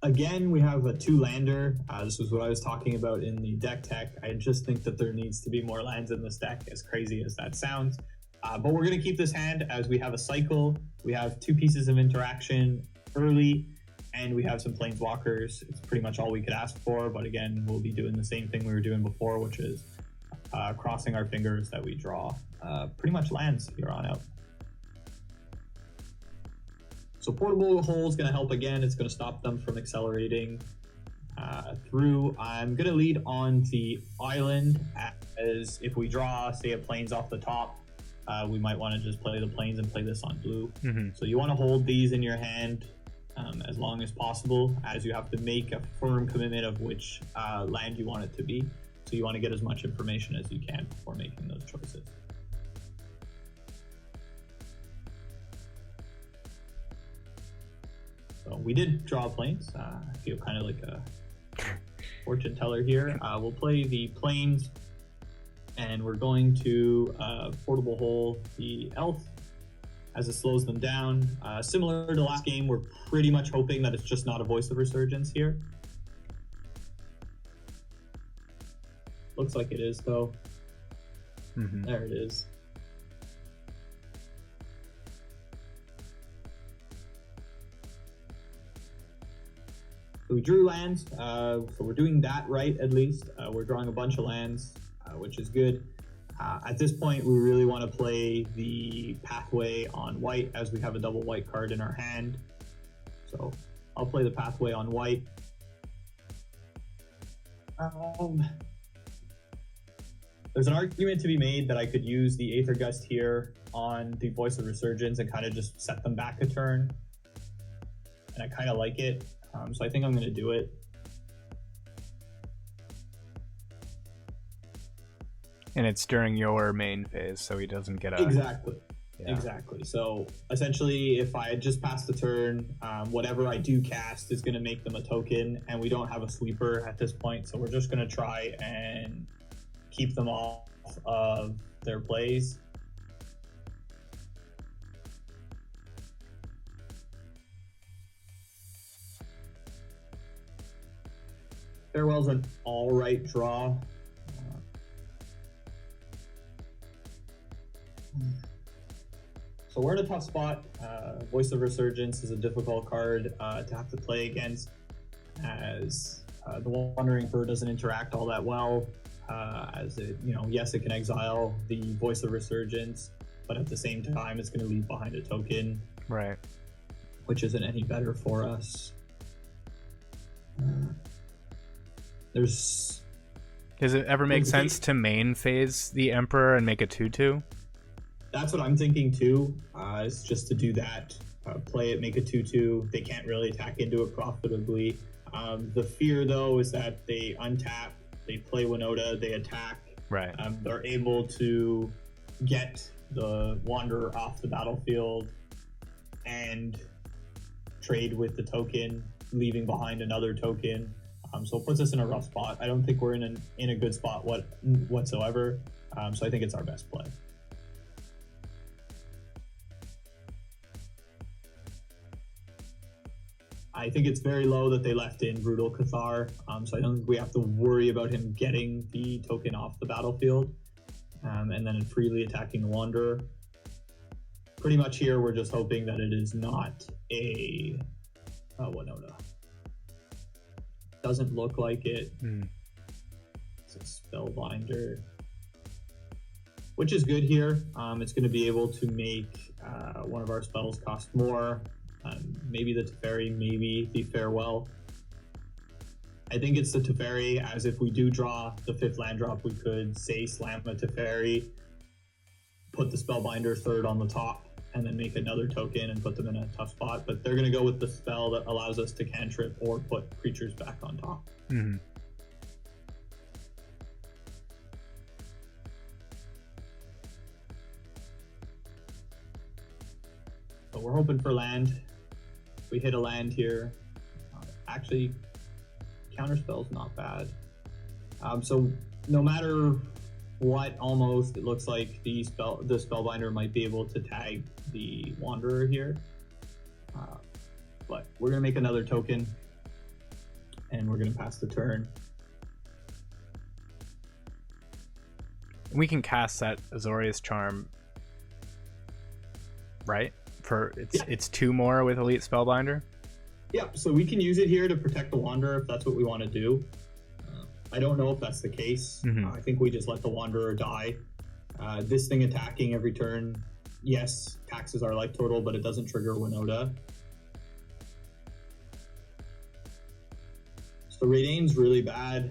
Again, we have a 2-lander. This was what I was talking about in the deck tech. I just think that there needs to be more lands in this deck, as crazy as that sounds. But we're going to keep this hand as we have a cycle. We have 2 pieces of interaction early, and we have some planeswalkers. It's pretty much all we could ask for, but again, we'll be doing the same thing we were doing before, which is crossing our fingers that we draw pretty much lands here on out. So Portable Hole is going to help again. It's going to stop them from accelerating. through. I'm going to lead on the island, as if we draw, say, a plains off the top, we might want to just play the plains and play this on blue. So you want to hold these in your hand as long as possible, as you have to make a firm commitment of which land you want it to be. So you want to get as much information as you can before making those choices. So we did draw plains. I feel kind of like a fortune teller here. We'll play the plains, and we're going to portable hole the elf as it slows them down. Similar to last game, we're pretty much hoping that it's just not a Voice of Resurgence here. Looks like it is, though. There it is. So we drew lands, so we're doing that right, at least. We're drawing a bunch of lands, which is good. At this point, we really want to play the pathway on white, as we have a double white card in our hand. So I'll play the pathway on white. There's an argument to be made that I could use the Aether Gust here on the Voice of Resurgence and kind of just set them back a turn. And I kind of like it. So I think I'm going to do it. And it's during your main phase, so he doesn't get a... Exactly. Yeah. Exactly. So essentially, if I had just passed the turn, whatever I do cast is going to make them a token, and we don't have a sweeper at this point, so we're just going to try and keep them off of their plays. Farewell's an all-right draw. So we're in a tough spot. Voice of Resurgence is a difficult card to have to play against, as the Wandering Bird doesn't interact all that well. As it, yes, it can exile the Voice of Resurgence, but at the same time, it's going to leave behind a token, right? Which isn't any better for us. Does it ever make sense to main phase the Emperor and make a 2/2? That's what I'm thinking too. Is just to do that, play it, make a 2/2. They can't really attack into it profitably. The fear though is that they untap, they play Winota, they attack. Right. They're able to get the Wanderer off the battlefield and trade with the token, leaving behind another token. So it puts us in a rough spot. I don't think we're in a good spot whatsoever. So I think it's our best play. I think it's very low that they left in Brutal Cathar, so I don't think we have to worry about him getting the token off the battlefield, and then freely attacking the Wanderer. Pretty much here, we're just hoping that it is not a Winota. Doesn't look like it. It's a Spellbinder, which is good here. It's going to be able to make one of our spells cost more. Maybe the Teferi, maybe the Farewell. I think it's the Teferi, as if we do draw the 5th land drop, we could say slam a Teferi, put the Spellbinder 3rd on the top, and then make another token and put them in a tough spot. But they're going to go with the spell that allows us to cantrip or put creatures back on top. So we're hoping for land. We hit a land here. Actually, counterspell's not bad. So no matter what, almost, it looks like the Spellbinder might be able to tag the Wanderer here. But we're going to make another token, and we're going to pass the turn. We can cast that Azorius Charm, right? It's 2 more with Elite Spellbinder? Yeah, so we can use it here to protect the Wanderer if that's what we want to do. I don't know if that's the case. I think we just let the Wanderer die. This thing attacking every turn, yes, taxes our life total, but it doesn't trigger Winota. The Radane's really bad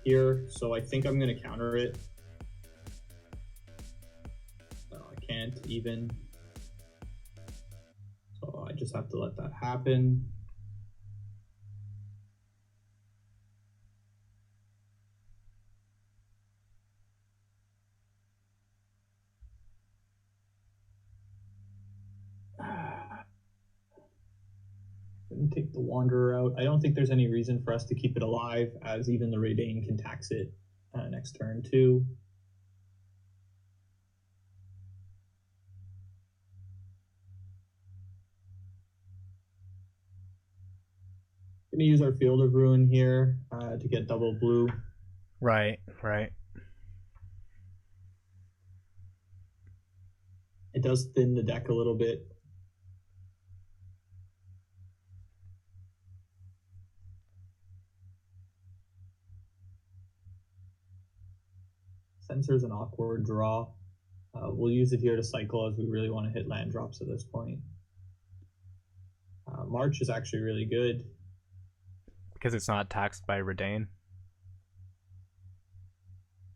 here, so I think I'm going to counter it. I can't even. So I just have to let that happen. Take the Wanderer out. I don't think there's any reason for us to keep it alive, as even the Radane can tax it next turn too. Going to use our Field of Ruin here to get double blue. Right, right. It does thin the deck a little bit. Censor's an awkward draw. We'll use it here to cycle as we really want to hit land drops at this point. March is actually really good. Because it's not taxed by Redane?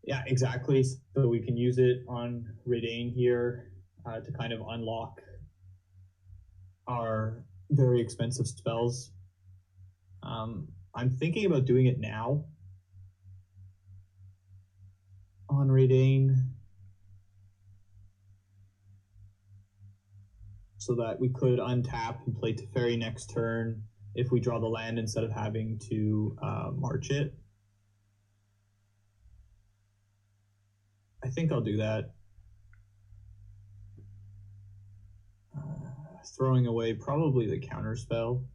Yeah, exactly. So we can use it on Redane here to kind of unlock our very expensive spells. I'm thinking about doing it now on Redane, so that we could untap and play Teferi next turn if we draw the land instead of having to march it. I think I'll do that. Throwing away probably the counter spell.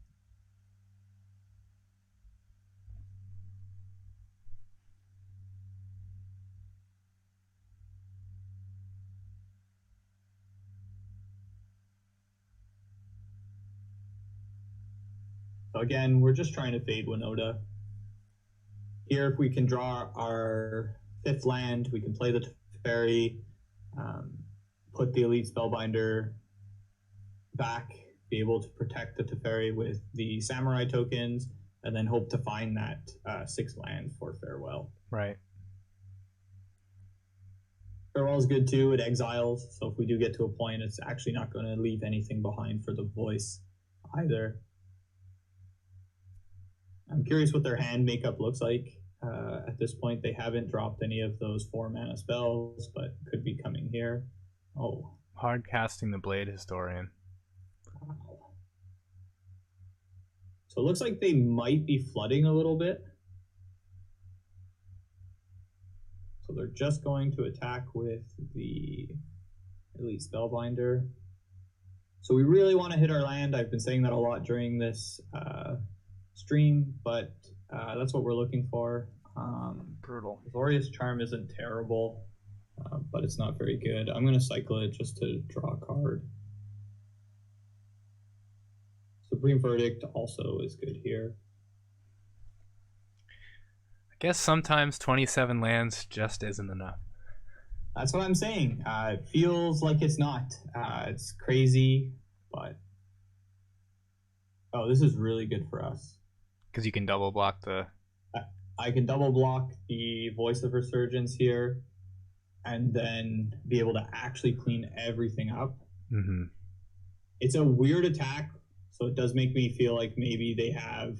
So again, we're just trying to fade Winota. Here, if we can draw our 5th land, we can play the Teferi, put the Elite Spellbinder back, be able to protect the Teferi with the Samurai tokens, and then hope to find that 6th land for Farewell. Right. Farewell is good too, it exiles, so if we do get to a point, it's actually not going to leave anything behind for the voice either. I'm curious what their hand makeup looks like. At this point, they haven't dropped any of those 4-mana spells, but could be coming here. Oh. Hard casting the Blade Historian. Wow. So it looks like they might be flooding a little bit. So they're just going to attack with the Elite Spellbinder. So we really want to hit our land. I've been saying that a lot during this stream, but that's what we're looking for. Brutal. Glorious Charm isn't terrible, but it's not very good. I'm going to cycle it just to draw a card. Supreme Verdict also is good here. I guess sometimes 27 lands just isn't enough. That's what I'm saying. It feels like it's not. It's crazy, but... Oh, this is really good for us. Because you can double block the... I can double block the Voice of Resurgence here, and then be able to actually clean everything up. Mm-hmm. It's a weird attack, so it does make me feel like maybe they have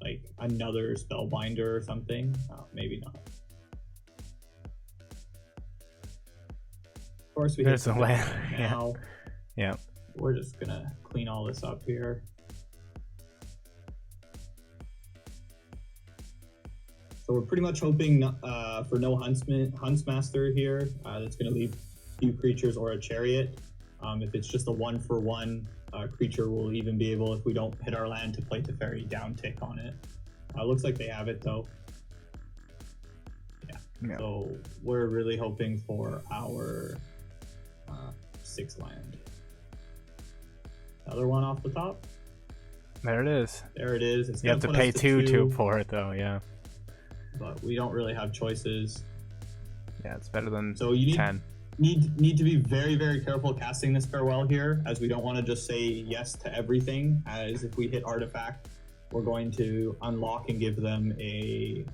like another Spellbinder or something. Maybe not. Of course, we There's the land now. Yeah. We're just gonna clean all this up here. So we're pretty much hoping for no Huntsmaster here. That's going to leave a few creatures or a Chariot. If it's just a 1-for-1 creature, we'll even be able, if we don't hit our land, to play Teferi down tick on it. Looks like they have it though. Yeah. So we're really hoping for our 6th land. Another one off the top. There it is. There it is. It's you have to pay 2 for it though, yeah. But we don't really have choices. Yeah, it's better than so you 10. Need to be very, very careful casting this Farewell here, as we don't want to just say yes to everything, as if we hit Artifact, we're going to unlock and give them a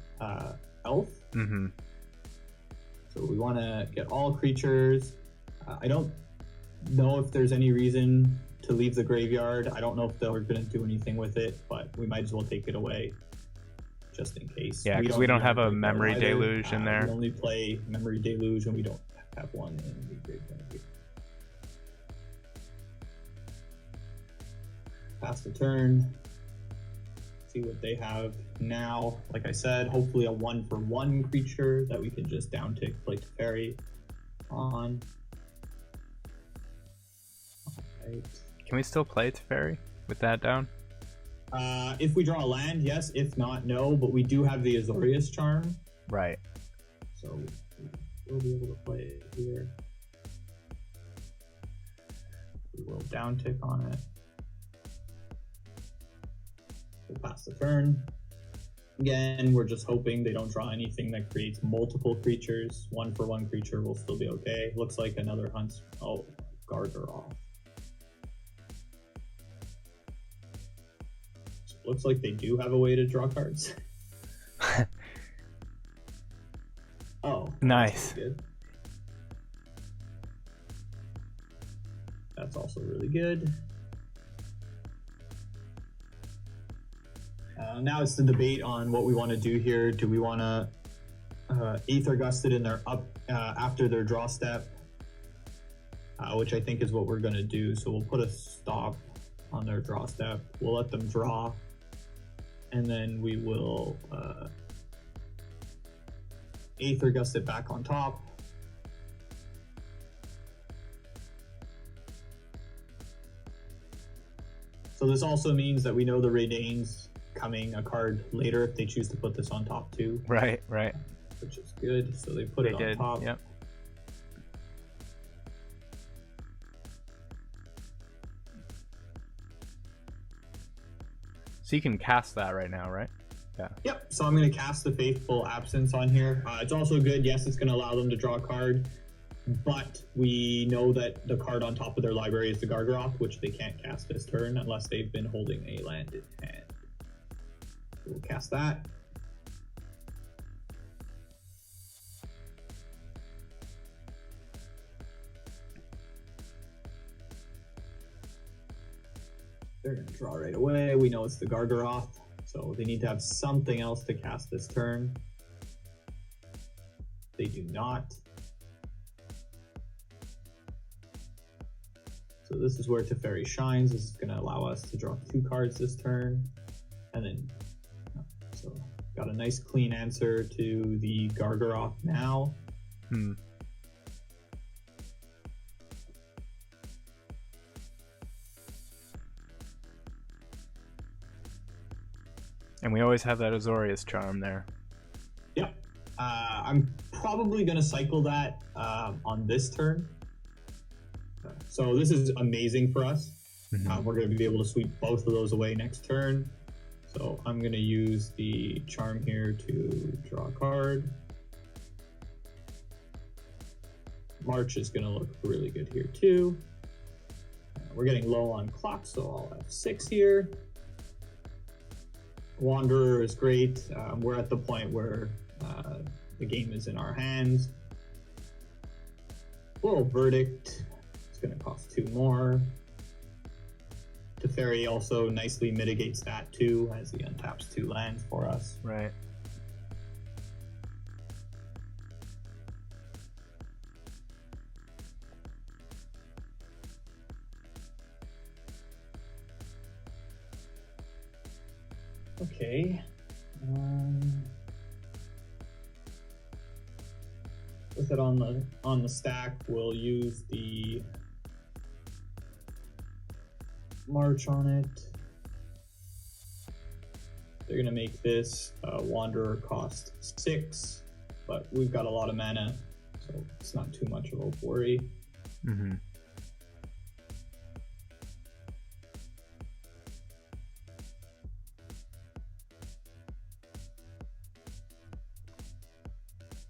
elf. Mm-hmm. So we want to get all creatures. I don't know if there's any reason to leave the graveyard. I don't know if they're going to do anything with it, but we might as well take it away just in case. Yeah, because we don't have a memory deluge in there. We only play memory deluge, and we don't have one in the graveyard. Pass the turn. See what they have now. Like I said, hopefully a 1-for-1 creature that we can just down tick, play Teferi on. Alright. Can we still play Teferi with that down? If we draw a land, yes. If not, no. But we do have the Azorius Charm. Right. So we'll be able to play it here. We will down tick on it. We'll pass the turn. Again, we're just hoping they don't draw anything that creates multiple creatures. 1-for-1 creature will still be okay. Looks like another hunt. Oh, Gargaroth. Looks like they do have a way to draw cards. Oh, nice. Good. That's also really good. Now it's the debate on what we want to do here. Do we want to Aether Gust it in their after their draw step, which I think is what we're going to do. So we'll put a stop on their draw step. We'll let them draw, and then we will Aether Gust it back on top. So this also means that we know the Radane's coming a card later if they choose to put this on top too. Right, right. Which is good. So they put it on top. Yep. So you can cast that right now, right? Yeah. Yep. So I'm going to cast the Faithful Absence on here. It's also good. Yes, it's going to allow them to draw a card, but we know that the card on top of their library is the Gargaroth, which they can't cast this turn unless they've been holding a land in hand. We'll cast that. They're going to draw right away. We know it's the Gargaroth, so they need to have something else to cast this turn. They do not. So this is where Teferi shines. This is going to allow us to draw 2 cards this turn. And then, so got a nice clean answer to the Gargaroth now. And we always have that Azorius Charm there. Yep. I'm probably going to cycle that on this turn. So this is amazing for us. Mm-hmm. We're going to be able to sweep both of those away next turn. So I'm going to use the charm here to draw a card. March is going to look really good here too. We're getting low on clock, so I'll have 6 here. Wanderer is great. We're at the point where the game is in our hands. Little Verdict. It's going to cost 2 more. Teferi also nicely mitigates that too, as he untaps 2 lands for us. Right. Okay. With it on the stack, we'll use the March on it. They're gonna make this Wanderer cost 6, but we've got a lot of mana, so it's not too much of a worry. Mm-hmm.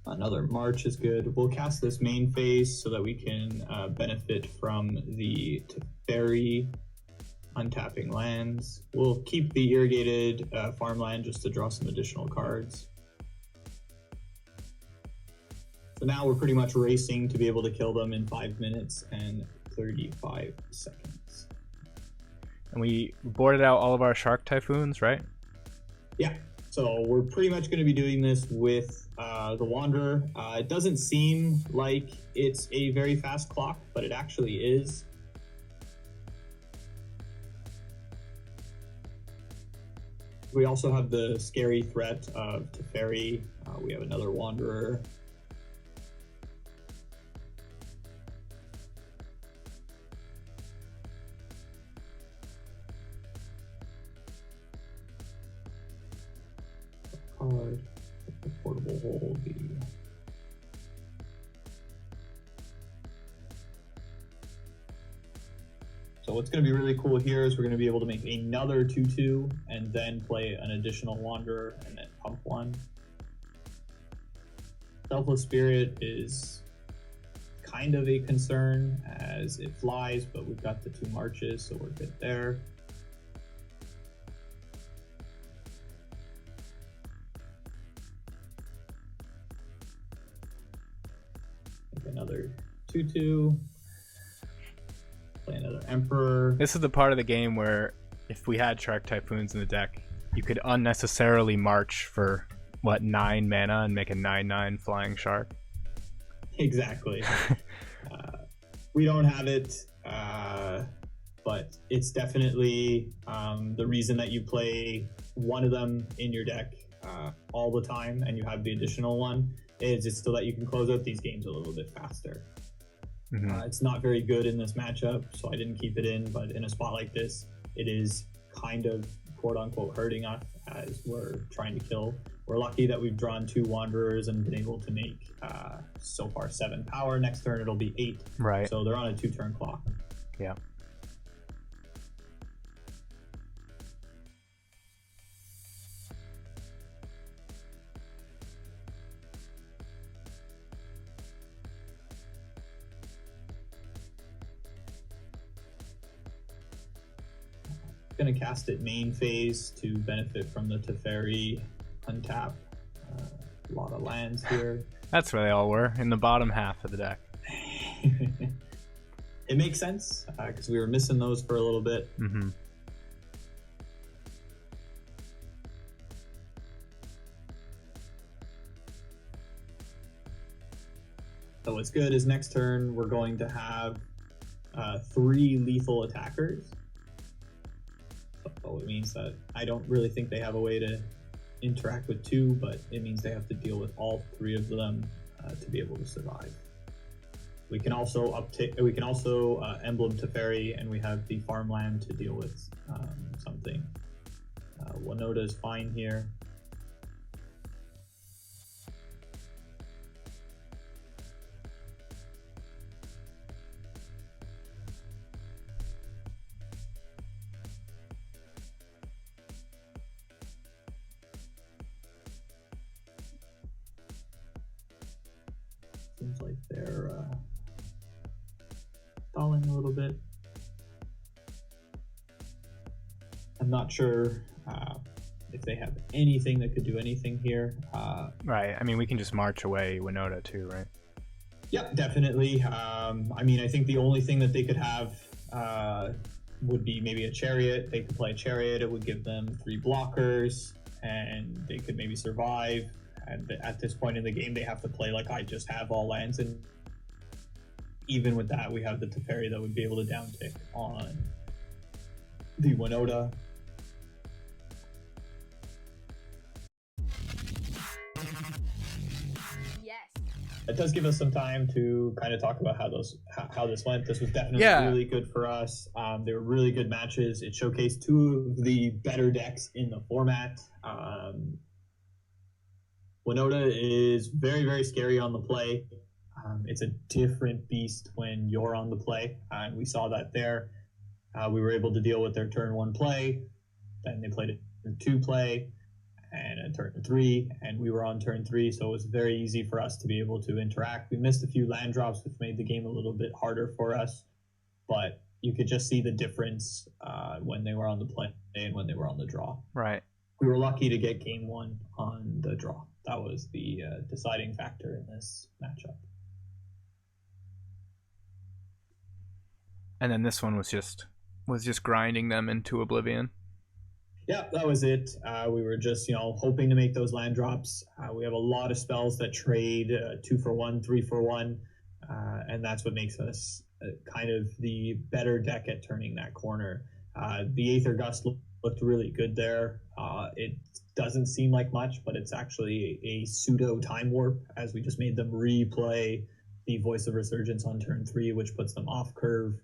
Another March is good. We'll cast this main phase so that we can benefit from the Teferi untapping lands. We'll keep the irrigated farmland just to draw some additional cards. So now we're pretty much racing to be able to kill them in 5 minutes and 35 seconds. And we boarded out all of our Shark Typhoons, right? Yeah, so we're pretty much going to be doing this with the Wanderer. It doesn't seem like it's a very fast clock, but it actually is. We also have the scary threat of Teferi. We have another Wanderer. Card, the portable hole, the So what's going to be really cool here is we're going to be able to make another 2/2 and then play an additional Wanderer and then pump one. Selfless Spirit is kind of a concern as it flies, but we've got the 2 marches, so we're good there. Make another 2/2. Play another Emperor. This is the part of the game where if we had Shark Typhoons in the deck, you could unnecessarily march for, what, 9 mana and make a 9/9 flying shark? Exactly. We don't have it, but it's definitely the reason that you play one of them in your deck all the time and you have the additional one is it's so that you can close out these games a little bit faster. It's not very good in this matchup, so I didn't keep it in, but in a spot like this, it is kind of quote-unquote hurting us as we're trying to kill. We're lucky that we've drawn 2 Wanderers and been able to make, so far, 7 power. Next turn, it'll be 8. Right. So they're on a 2-turn clock. Yeah. Going to cast it main phase to benefit from the Teferi untap. A lot of lands here. That's where they all were, in the bottom half of the deck. It makes sense, because we were missing those for a little bit. So what's good is next turn we're going to have 3 lethal attackers. So it means that I don't really think they have a way to interact with 2, but it means they have to deal with all 3 of them to be able to survive. We can also emblem Teferi, and we have the farmland to deal with something. Winota is fine here. Seems like they're stalling a little bit. I'm not sure if they have anything that could do anything here. Right. I mean, we can just march away Winota too, right? Yep, definitely. I mean, I think the only thing that they could have would be maybe a Chariot. They could play a Chariot. It would give them 3 blockers, and they could maybe survive. And at this point in the game, they have to play like I just have all lands, and even with that, we have the Teferi that would be able to downtick on the Winota. It does give us some time to kind of talk about how this went. This was definitely really good for us. They were really good matches. It showcased 2 of the better decks in the format. Winota is very, very scary on the play. It's a different beast when you're on the play, and we saw that there. We were able to deal with their turn 1 play, then they played a turn 2 play, and a turn 3, and we were on turn 3, so it was very easy for us to be able to interact. We missed a few land drops, which made the game a little bit harder for us, but you could just see the difference when they were on the play and when they were on the draw. Right. We were lucky to get game one on the draw. That was the deciding factor in this matchup. And then this one was just grinding them into oblivion. Yeah, that was it. We were just, hoping to make those land drops. We have a lot of spells that trade 2 for 1, 3 for 1, and that's what makes us kind of the better deck at turning that corner. The Aether Gust looked really good there. It doesn't seem like much, but it's actually a pseudo time warp, as we just made them replay the Voice of Resurgence on turn 3, which puts them off curve.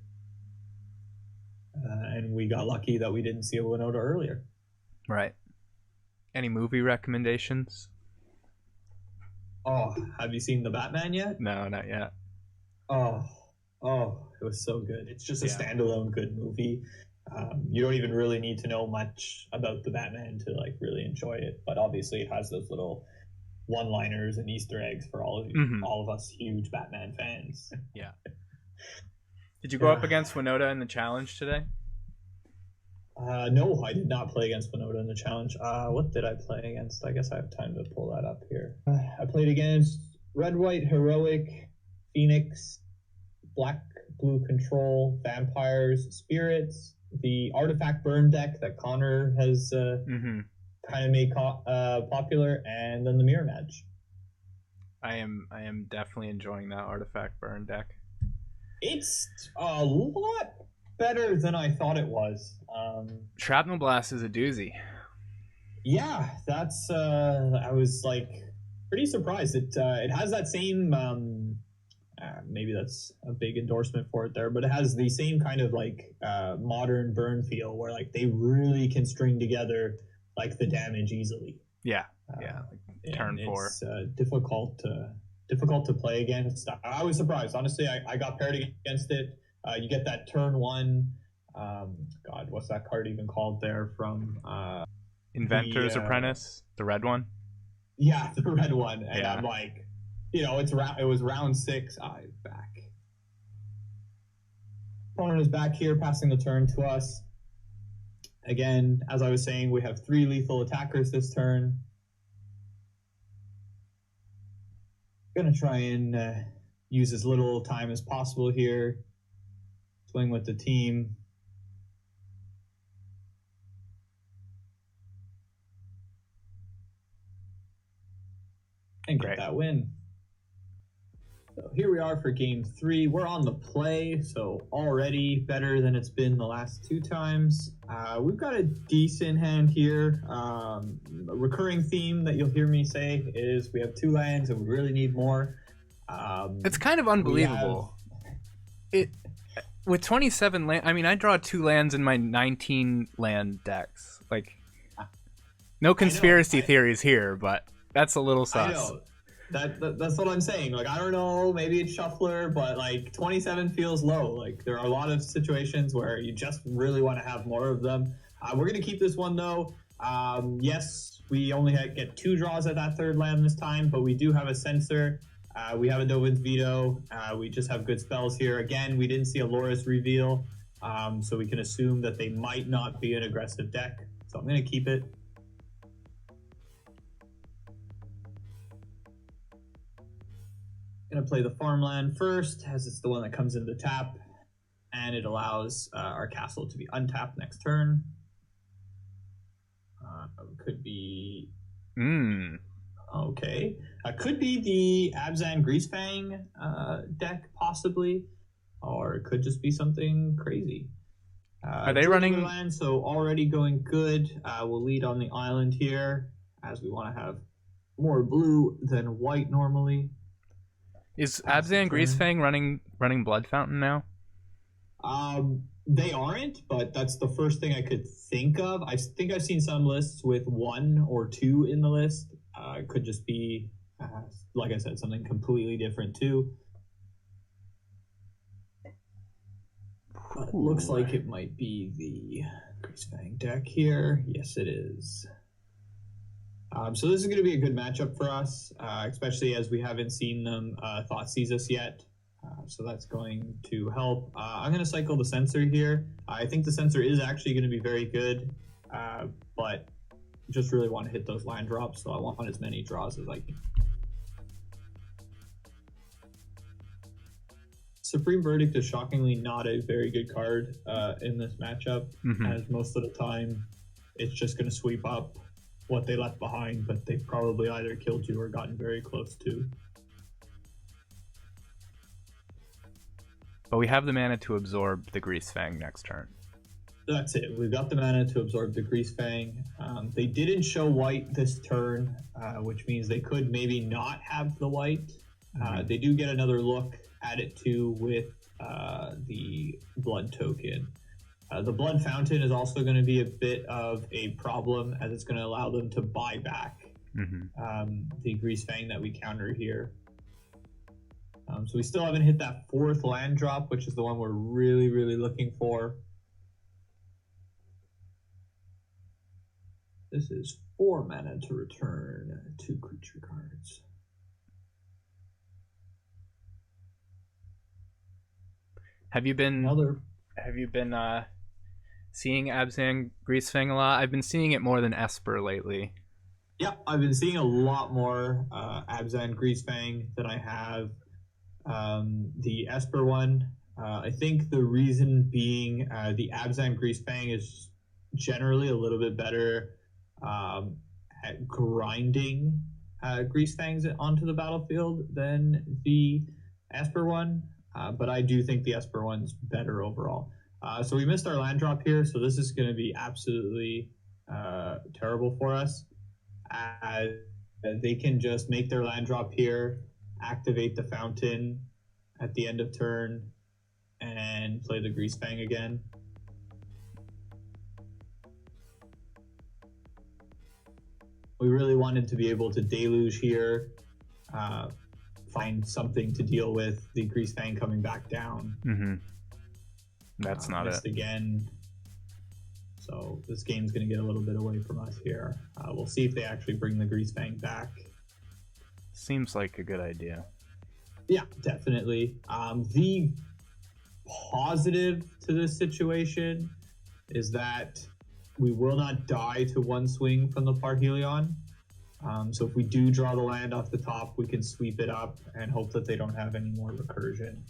And we got lucky that we didn't see a Winota earlier. Right. Any movie recommendations? Oh, have you seen The Batman yet? No, not yet. Oh, it was so good. It's just a standalone good movie. You don't even really need to know much about the Batman to like really enjoy it. But obviously, it has those little one-liners and Easter eggs for all of us huge Batman fans. Yeah. Did you go up against Winota in the challenge today? No, I did not play against Winota in the challenge. What did I play against? I guess I have time to pull that up here. I played against Red, White, Heroic, Phoenix, Black, Blue Control, Vampires, Spirits, the Artifact Burn deck that Connor has kind of made popular, and then the Mirror Match. I am definitely enjoying that Artifact Burn deck. It's a lot better than I thought it was. Shrapnel Blast is a doozy. Yeah, that's I was like pretty surprised. It has that same maybe that's a big endorsement for it there, but it has the same kind of like modern burn feel where like they really can string together like the damage easily. Yeah. Turn 4. It's difficult to play against. I was surprised. Honestly, I got paired against it. You get that turn 1. God, what's that card even called there from? Inventor's Apprentice, the red one? Yeah, the red one. And I'm like, it was round 6. I'm back. Opponent is back here, passing the turn to us. Again, as I was saying, we have 3 lethal attackers this turn. Gonna try and use as little time as possible here. Swing with the team. And get that win. So here we are for game 3. We're on the play, so already better than it's been the last 2 times. We've got a decent hand here. A recurring theme that you'll hear me say is we have 2 lands and we really need more. It's kind of unbelievable. With 27 land, I mean, I draw 2 lands in my 19 land decks. Like, no conspiracy theories here, but that's a little sus. I know. That's what I'm saying. Like, I don't know, maybe it's shuffler, but like 27 feels low. Like, there are a lot of situations where you just really want to have more of them. We're going to keep this one though. Yes, we only get 2 draws at that 3rd land this time, but we do have a Censor. We have a Dovin's Veto. We just have good spells here. Again, we didn't see a Loris reveal, so we can assume that they might not be an aggressive deck. So I'm going to keep it. Going to play the farmland first, as it's the one that comes into the tap, and it allows our castle to be untapped next turn. Could be... Okay. Could be the Abzan Greasefang deck, possibly. Or it could just be something crazy. Are they running... Land, so already going good. We'll lead on the island here, as we want to have more blue than white normally. Is Abzan Greasefang running Blood Fountain now? They aren't, but that's the first thing I could think of. I think I've seen some lists with 1 or 2 in the list. It could just be, like I said, something completely different too. But it looks like it might be the Greasefang deck here. Yes, it is. So this is going to be a good matchup for us, especially as we haven't seen them Thoughtseize us yet. So that's going to help. I'm going to cycle the Censor here. I think the Censor is actually going to be very good, but just really want to hit those land drops, so I want as many draws as I can. Supreme Verdict is shockingly not a very good card in this matchup, as most of the time it's just going to sweep up what they left behind, but they've probably either killed you or gotten very close to. But we have the mana to absorb the Greasefang next turn. That's it. We've got the mana to absorb the Greasefang. They didn't show white this turn, which means they could maybe not have the white. They do get another look at it too with the blood token. The blood fountain is also going to be a bit of a problem, as it's going to allow them to buy back the Greasefang that we counter here. So we still haven't hit that fourth land drop, which is the one we're really, really looking for. This is 4 mana to return 2 creature cards. Have you been seeing Abzan Greasefang a lot? I've been seeing it more than Esper lately. Yeah, I've been seeing a lot more Abzan Greasefang than I have the Esper one. I think the reason being the Abzan Greasefang is generally a little bit better at grinding Greasefangs onto the battlefield than the Esper one, but I do think the Esper one's better overall. So we missed our land drop here, so this is going to be absolutely terrible for us. They can just make their land drop here, activate the fountain at the end of turn, and play the Greasefang again. We really wanted to be able to deluge here, find something to deal with the Greasefang coming back down. That's not it. Again. So this game's going to get a little bit away from us here. We'll see if they actually bring the Greasefang back. Seems like a good idea. Yeah, definitely. The positive to this situation is that we will not die to one swing from the Parhelion. So if we do draw the land off the top, we can sweep it up and hope that they don't have any more recursion.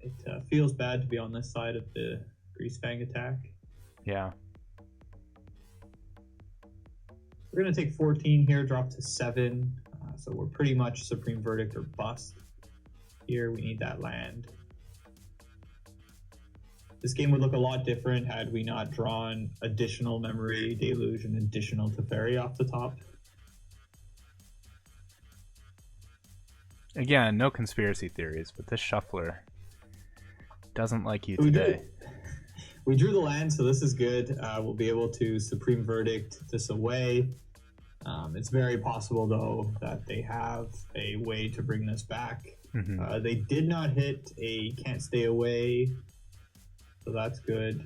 It feels bad to be on this side of the Greasefang attack. Yeah. We're going to take 14 here, drop to 7. So we're pretty much Supreme Verdict or bust. Here we need that land. This game would look a lot different had we not drawn additional Memory, Deluge, and additional Teferi off the top. Again, no conspiracy theories, but this shuffler doesn't like you today. We drew the land, so this is good. We'll be able to Supreme Verdict this away. It's very possible, though, that they have a way to bring this back. They did not hit a Can't Stay Away, so that's good.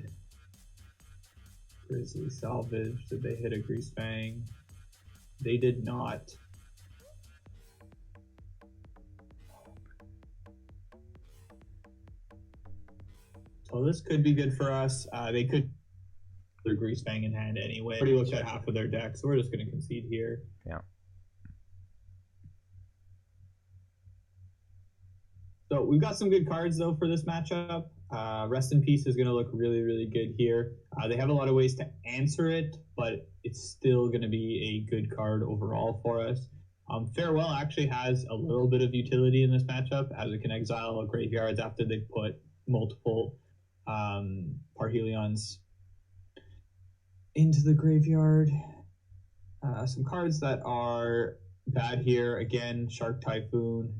Grizzly Salvage. Did they hit a Greasefang? They did not. So this could be good for us. They could their Greasefang in hand anyway. Already looked at half of their deck, so we're just going to concede here. Yeah. So we've got some good cards, though, for this matchup. Rest in Peace is going to look really, really good here. They have a lot of ways to answer it, but it's still going to be a good card overall for us. Farewell actually has a little bit of utility in this matchup, as it can exile graveyards after they put multiple Parhelions into the graveyard. Some cards that are bad here, again, Shark Typhoon.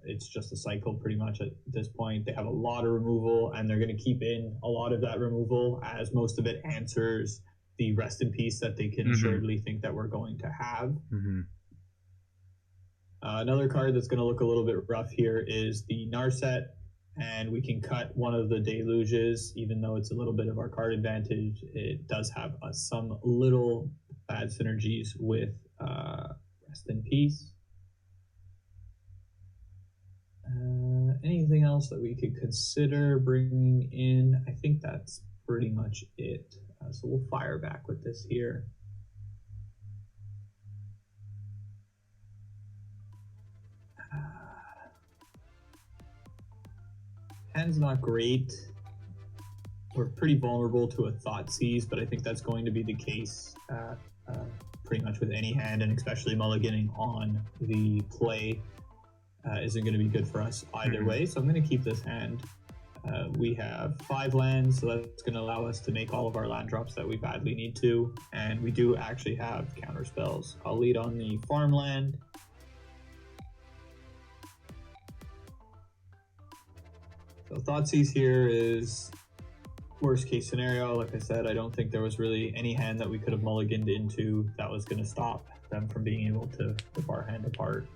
It's just a cycle pretty much at this point. They have a lot of removal, and they're going to keep in a lot of that removal, as most of it answers the Rest in Peace that they can assuredly think that we're going to have. Another card that's going to look a little bit rough here is the Narset, and we can cut one of the deluges, even though it's a little bit of our card advantage. It does have some little bad synergies with Rest in Peace. Anything else that we could consider bringing in? I think that's pretty much it. So we'll fire back with this here. Hand's not great. We're pretty vulnerable to a Thoughtseize, but I think that's going to be the case pretty much with any hand, and especially mulliganing on the play isn't going to be good for us either way. So I'm going to keep this hand. We have 5 lands, so that's going to allow us to make all of our land drops that we badly need to, and we do actually have counter spells. I'll lead on the farmland. So Thoughtseize here is worst case scenario. Like I said, I don't think there was really any hand that we could have mulliganed into that was going to stop them from being able to rip our hand apart.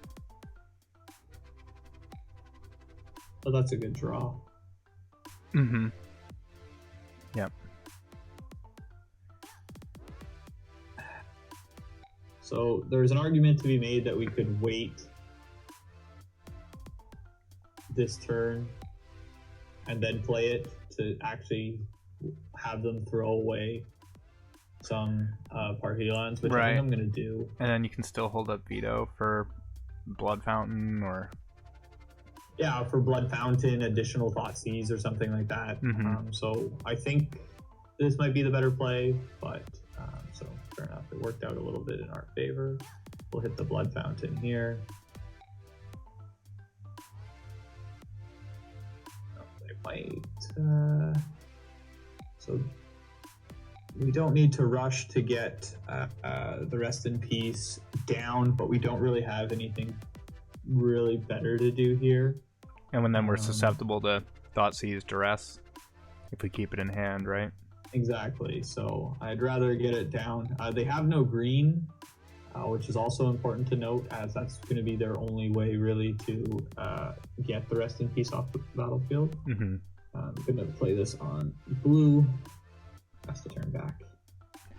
So that's a good draw. Mm-hmm. Yep. So there's an argument to be made that we could wait this turn and then play it to actually have them throw away some Parhelans, which I think I'm going to do. And then you can still hold up veto for Blood Fountain or... Yeah, for Blood Fountain, additional Thoughtseize or something like that. So I think this might be the better play, but so fair enough. It worked out a little bit in our favor. We'll hit the Blood Fountain here. So we don't need to rush to get the Rest in Peace down, but we don't really have anything really better to do here. And then we're susceptible to Thoughtseize Duress if we keep it in hand, right? Exactly. So I'd rather get it down. They have no green, which is also important to note, as that's going to be their only way really to get the Rest in Peace off the battlefield. I'm going to play this on blue. Has to turn back.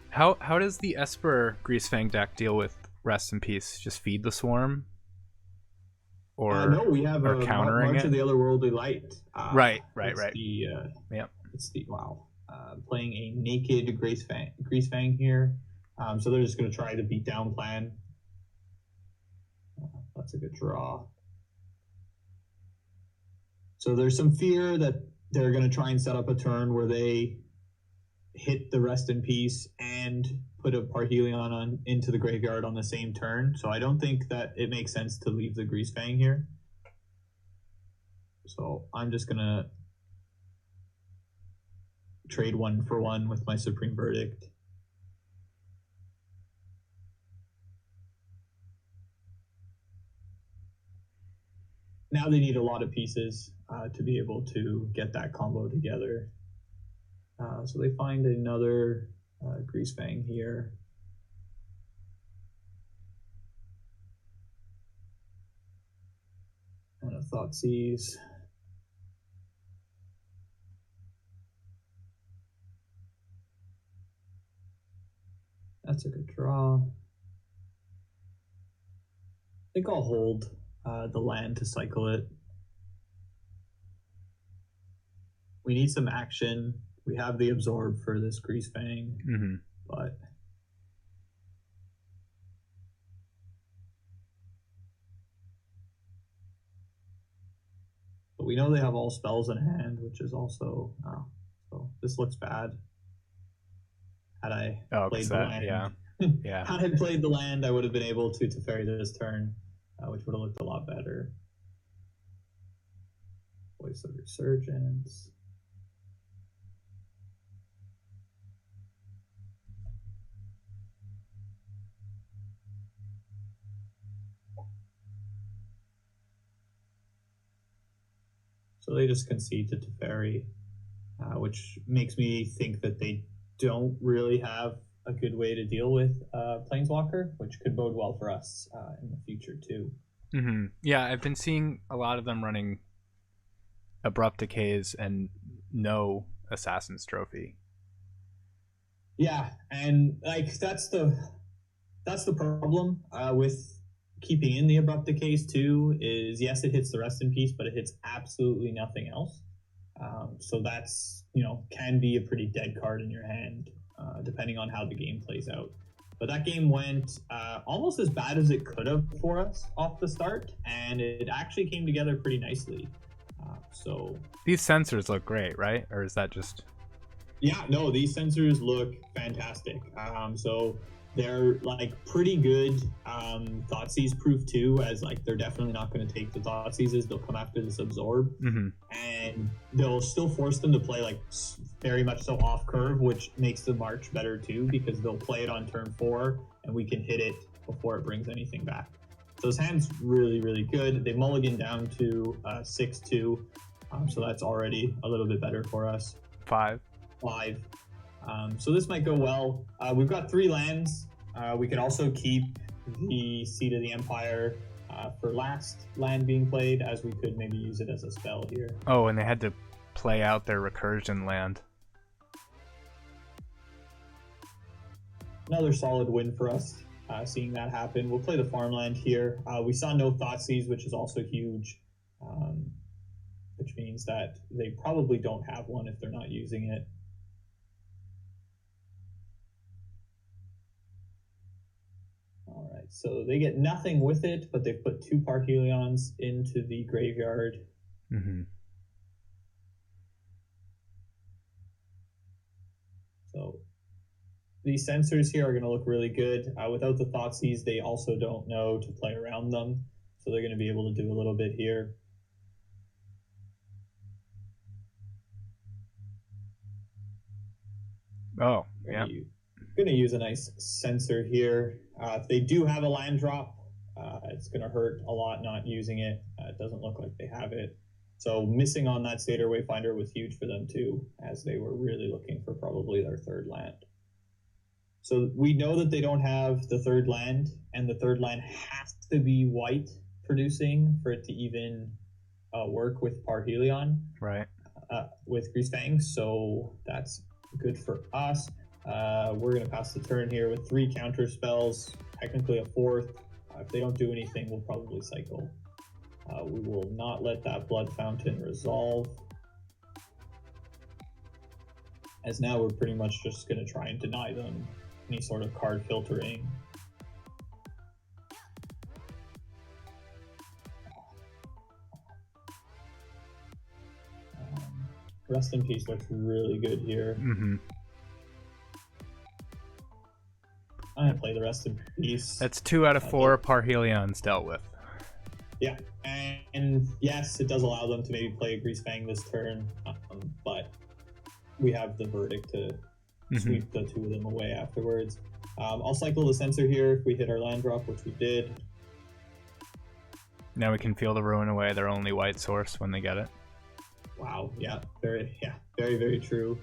How does the Esper Greasefang deck deal with Rest in Peace? Just feed the swarm? Or no, we have a countering March of the Otherworldly Light. Right. It's the playing a naked Greasefang here. So they're just going to try the beatdown plan. That's a good draw. So there's some fear that they're going to try and set up a turn where they hit the Rest in Peace and put a Parhelion into the graveyard on the same turn. So I don't think that it makes sense to leave the Greasefang here. So I'm just going to trade 1 for 1 with my Supreme Verdict. Now they need a lot of pieces to be able to get that combo together. So they find another Greasefang here. And a Thoughtseize. That's a good draw. I think I'll hold the land to cycle it. We need some action. We have the Absorb for this Greasefang, but we know they have all spells in hand, which is also so this looks bad. Had I played the land, had I played the land, I would have been able to Teferi this turn, which would have looked a lot better. Voice of Resurgence. So they just concede to Teferi, which makes me think that they don't really have a good way to deal with Planeswalker, which could bode well for us in the future too. Yeah, I've been seeing a lot of them running Abrupt Decays and no Assassin's Trophy. Yeah, and like that's the problem with keeping in the Abrupt Decays too. Is yes, it hits the Rest in Peace, but it hits absolutely nothing else. So that's, can be a pretty dead card in your hand, depending on how the game plays out. But that game went almost as bad as it could have for us off the start, and it actually came together pretty nicely. So these sensors look great, right? Or is that just... Yeah, no, these sensors look fantastic. So they're like pretty good Thoughtseize proof too, as like they're definitely not going to take the Thoughtseizes. They'll come after this Absorb, and they'll still force them to play like very much so off curve, which makes the March better too, because they'll play it on turn 4 and we can hit it before it brings anything back. So this hand's really, really good. They mulligan down to 6-2, so that's already a little bit better for us. 5. So this might go well. We've got 3 lands. We could also keep the Seat of the Empire for last land being played, as we could maybe use it as a spell here. Oh, and they had to play out their recursion land. Another solid win for us, seeing that happen. We'll play the farmland here. We saw no Thoughtseize, which is also huge, which means that they probably don't have one if they're not using it. All right, so they get nothing with it, but they put 2 Parhelions into the graveyard. So these sensors here are going to look really good. Without the Thoughtseize, they also don't know to play around them, so they're going to be able to do a little bit here. Oh, yeah. Going to use a nice sensor here. If they do have a land drop, it's going to hurt a lot not using it. It doesn't look like they have it. So missing on that Satyr Wayfinder was huge for them too, as they were really looking for probably their 3rd land. So we know that they don't have the 3rd land, and the 3rd land has to be white producing for it to even work with Parhelion. Right. With Greasefang, so that's good for us. We're going to pass the turn here with 3 counter spells, technically a 4th. If they don't do anything, we'll probably cycle. We will not let that Blood Fountain resolve, as now we're pretty much just going to try and deny them any sort of card filtering. Rest in Peace looks really good here. I'm going to play the Rest in Peace. That's 2 out of 4 Parhelions dealt with. Yeah, and yes, it does allow them to maybe play Greasefang this turn, but we have the verdict to sweep the 2 of them away afterwards. I'll cycle the sensor here if we hit our land drop, which we did. Now we can feel the ruin away their only white source when they get it. Wow, yeah, very, very true.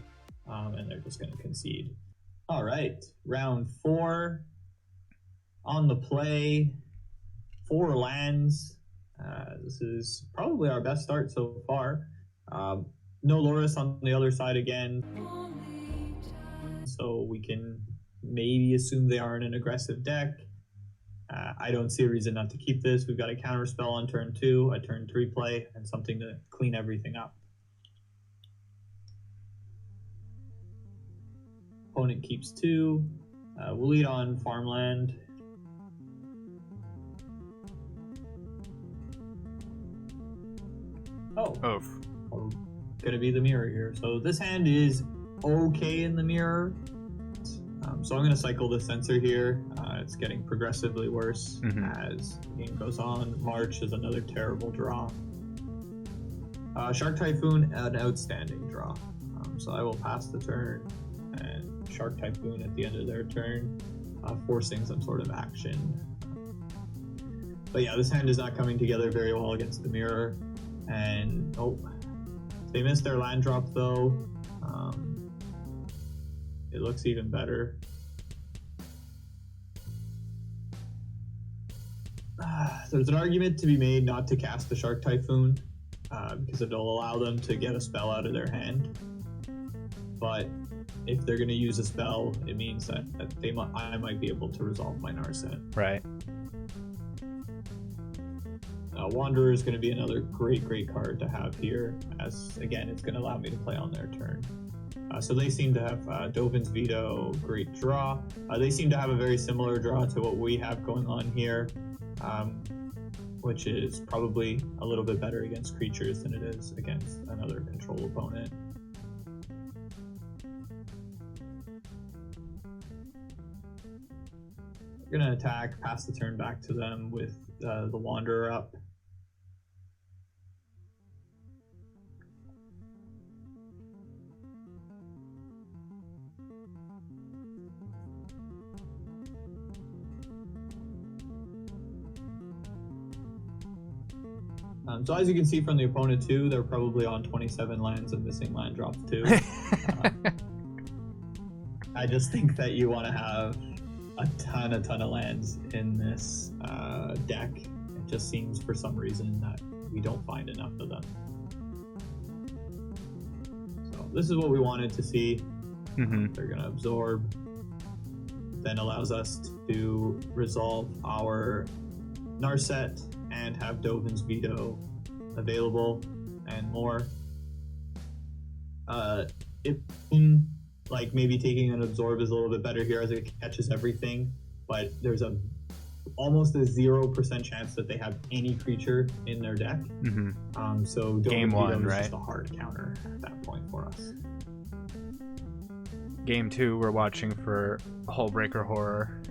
And they're just going to concede. All right, round 4 on the play. 4 lands. This is probably our best start so far. No Loris on the other side again, so we can maybe assume they aren't an aggressive deck. I don't see a reason not to keep this. We've got a counter spell on turn 2, a turn 3 play, and something to clean everything up. Opponent keeps 2. We'll lead on farmland. Oof. Gonna be the mirror here. So this hand is okay in the mirror. So I'm gonna cycle the sensor here. It's getting progressively worse as the game goes on. March is another terrible draw. Shark Typhoon, an outstanding draw. So I will pass the turn, and Shark Typhoon at the end of their turn, forcing some sort of action. But yeah, this hand is not coming together very well against the mirror. And they missed their land drop though. It looks even better. There's an argument to be made not to cast the Shark Typhoon. because it'll allow them to get a spell out of their hand. But if they're going to use a spell, it means that I might be able to resolve my Narset. Right. Wanderer is going to be another great card to have here, as again, it's going to allow me to play on their turn. So they seem to have Dovin's Veto, great draw. They seem to have a very similar draw to what we have going on here, which is probably a little bit better against creatures than it is against another control opponent. We're going to attack, pass the turn back to them with the Wanderer up. So as you can see from the opponent too, they're probably on 27 lands and missing land drops too. I just think that you want to have a ton of lands in this deck. It just seems for some reason that we don't find enough of them. So this is what we wanted to see. Mm-hmm. They're going to absorb, then allows us to resolve our Narset and have Dovin's Veto available and more. If like maybe taking an absorb is a little bit better here as it catches everything, but there's almost a 0% chance that they have any creature in their deck. Mm-hmm. So Game Dovin's Veto one, is right? just a hard counter at that point for us. Game 2, we're watching for Hullbreaker Horror.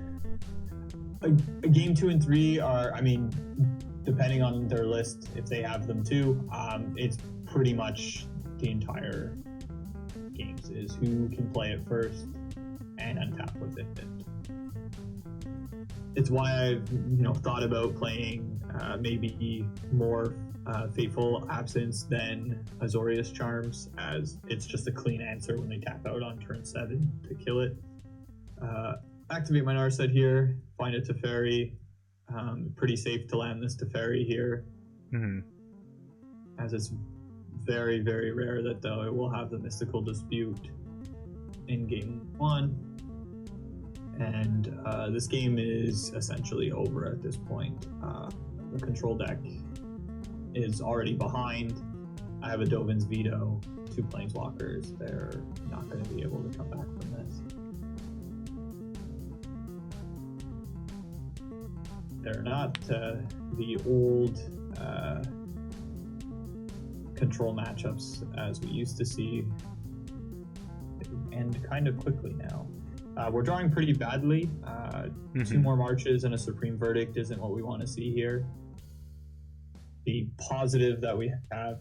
Game 2 and 3 are, I mean, depending on their list, if they have them too, it's pretty much the entire games is who can play it first and untap with it. It's why I've thought about playing maybe more Fateful Absence than Azorius Charms, as it's just a clean answer when they tap out on turn 7 to kill it. Activate my Narset here, find a Teferi. Pretty safe to land this Teferi here, as it's very rare that though it will have the Mystical Dispute in game 1, and this game is essentially over at this point. The control deck is already behind. I have a Dovin's Veto, 2 Planeswalkers. They're not going to be able to come back from this. They're not the old control matchups as we used to see, and kind of quickly now. We're drawing pretty badly. 2 more marches and a Supreme Verdict isn't what we want to see here. The positive that we have,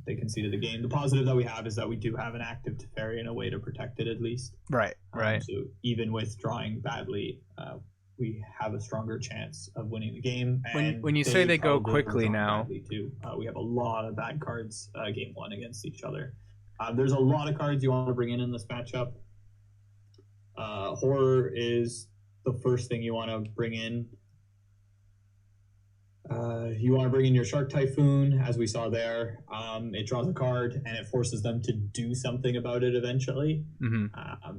they conceded the game. The positive that we have is that we do have an active Teferi and a way to protect it at least. Right. So even with drawing badly, we have a stronger chance of winning the game. And when you say they go quickly now, too. We have a lot of bad cards game 1 against each other. There's a lot of cards you want to bring in this matchup. Horror is the first thing you want to bring in. You want to bring in your Shark Typhoon, as we saw there. It draws a card, and it forces them to do something about it eventually.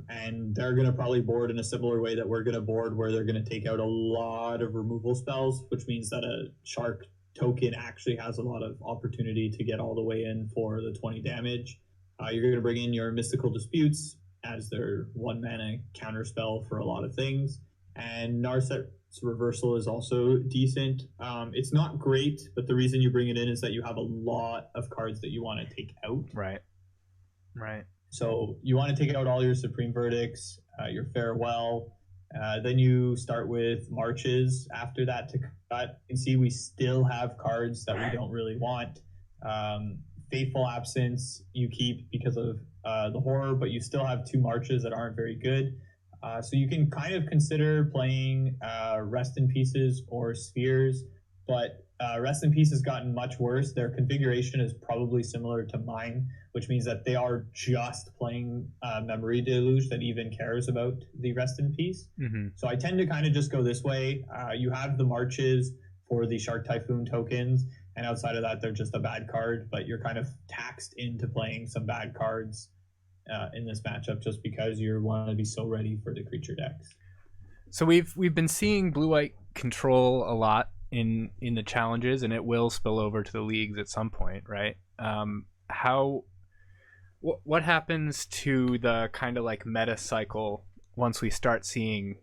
And they're going to probably board in a similar way that we're going to board, where they're going to take out a lot of removal spells, which means that a Shark token actually has a lot of opportunity to get all the way in for the 20 damage. You're going to bring in your Mystical Disputes as their 1 mana counter spell for a lot of things. And Narset's Reversal is also decent. It's not great, but the reason you bring it in is that you have a lot of cards that you want to take out. Right. So you want to take out all your Supreme Verdicts, your Farewell. Then you start with Marches after that to cut. You can see we still have cards that we don't really want. Fateful Absence you keep because of the Horror, but you still have 2 Marches that aren't very good. So you can kind of consider playing Rest in Pieces or Spheres, but Rest in Peace has gotten much worse. Their configuration is probably similar to mine, which means that they are just playing Memory Deluge that even cares about the Rest in Peace. So I tend to kind of just go this way. You have the Marches for the Shark Typhoon tokens. And outside of that, they're just a bad card, but you're kind of taxed into playing some bad cards in this matchup just because you want to be so ready for the creature decks. So we've been seeing blue-white control a lot in the challenges, and it will spill over to the leagues at some point, right? What happens to the kind of like meta cycle once we start seeing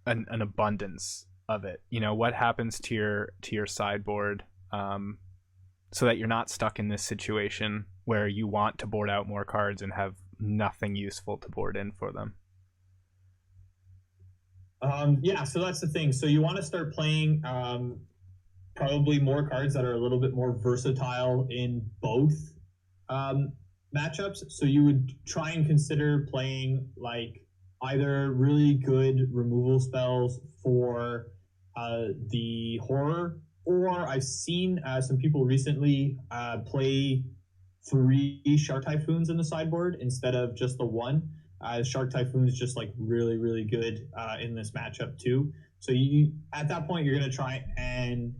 an abundance of it? You know, what happens to your sideboard so that you're not stuck in this situation where you want to board out more cards and have nothing useful to board in for them? Yeah, so that's the thing. So you want to start playing probably more cards that are a little bit more versatile in both matchups. So you would try and consider playing like either really good removal spells for the horror, or I've seen some people recently play 3 Shark Typhoons in the sideboard instead of just the 1. Shark Typhoon is just like really, really good in this matchup too. So you at that point you're going to try and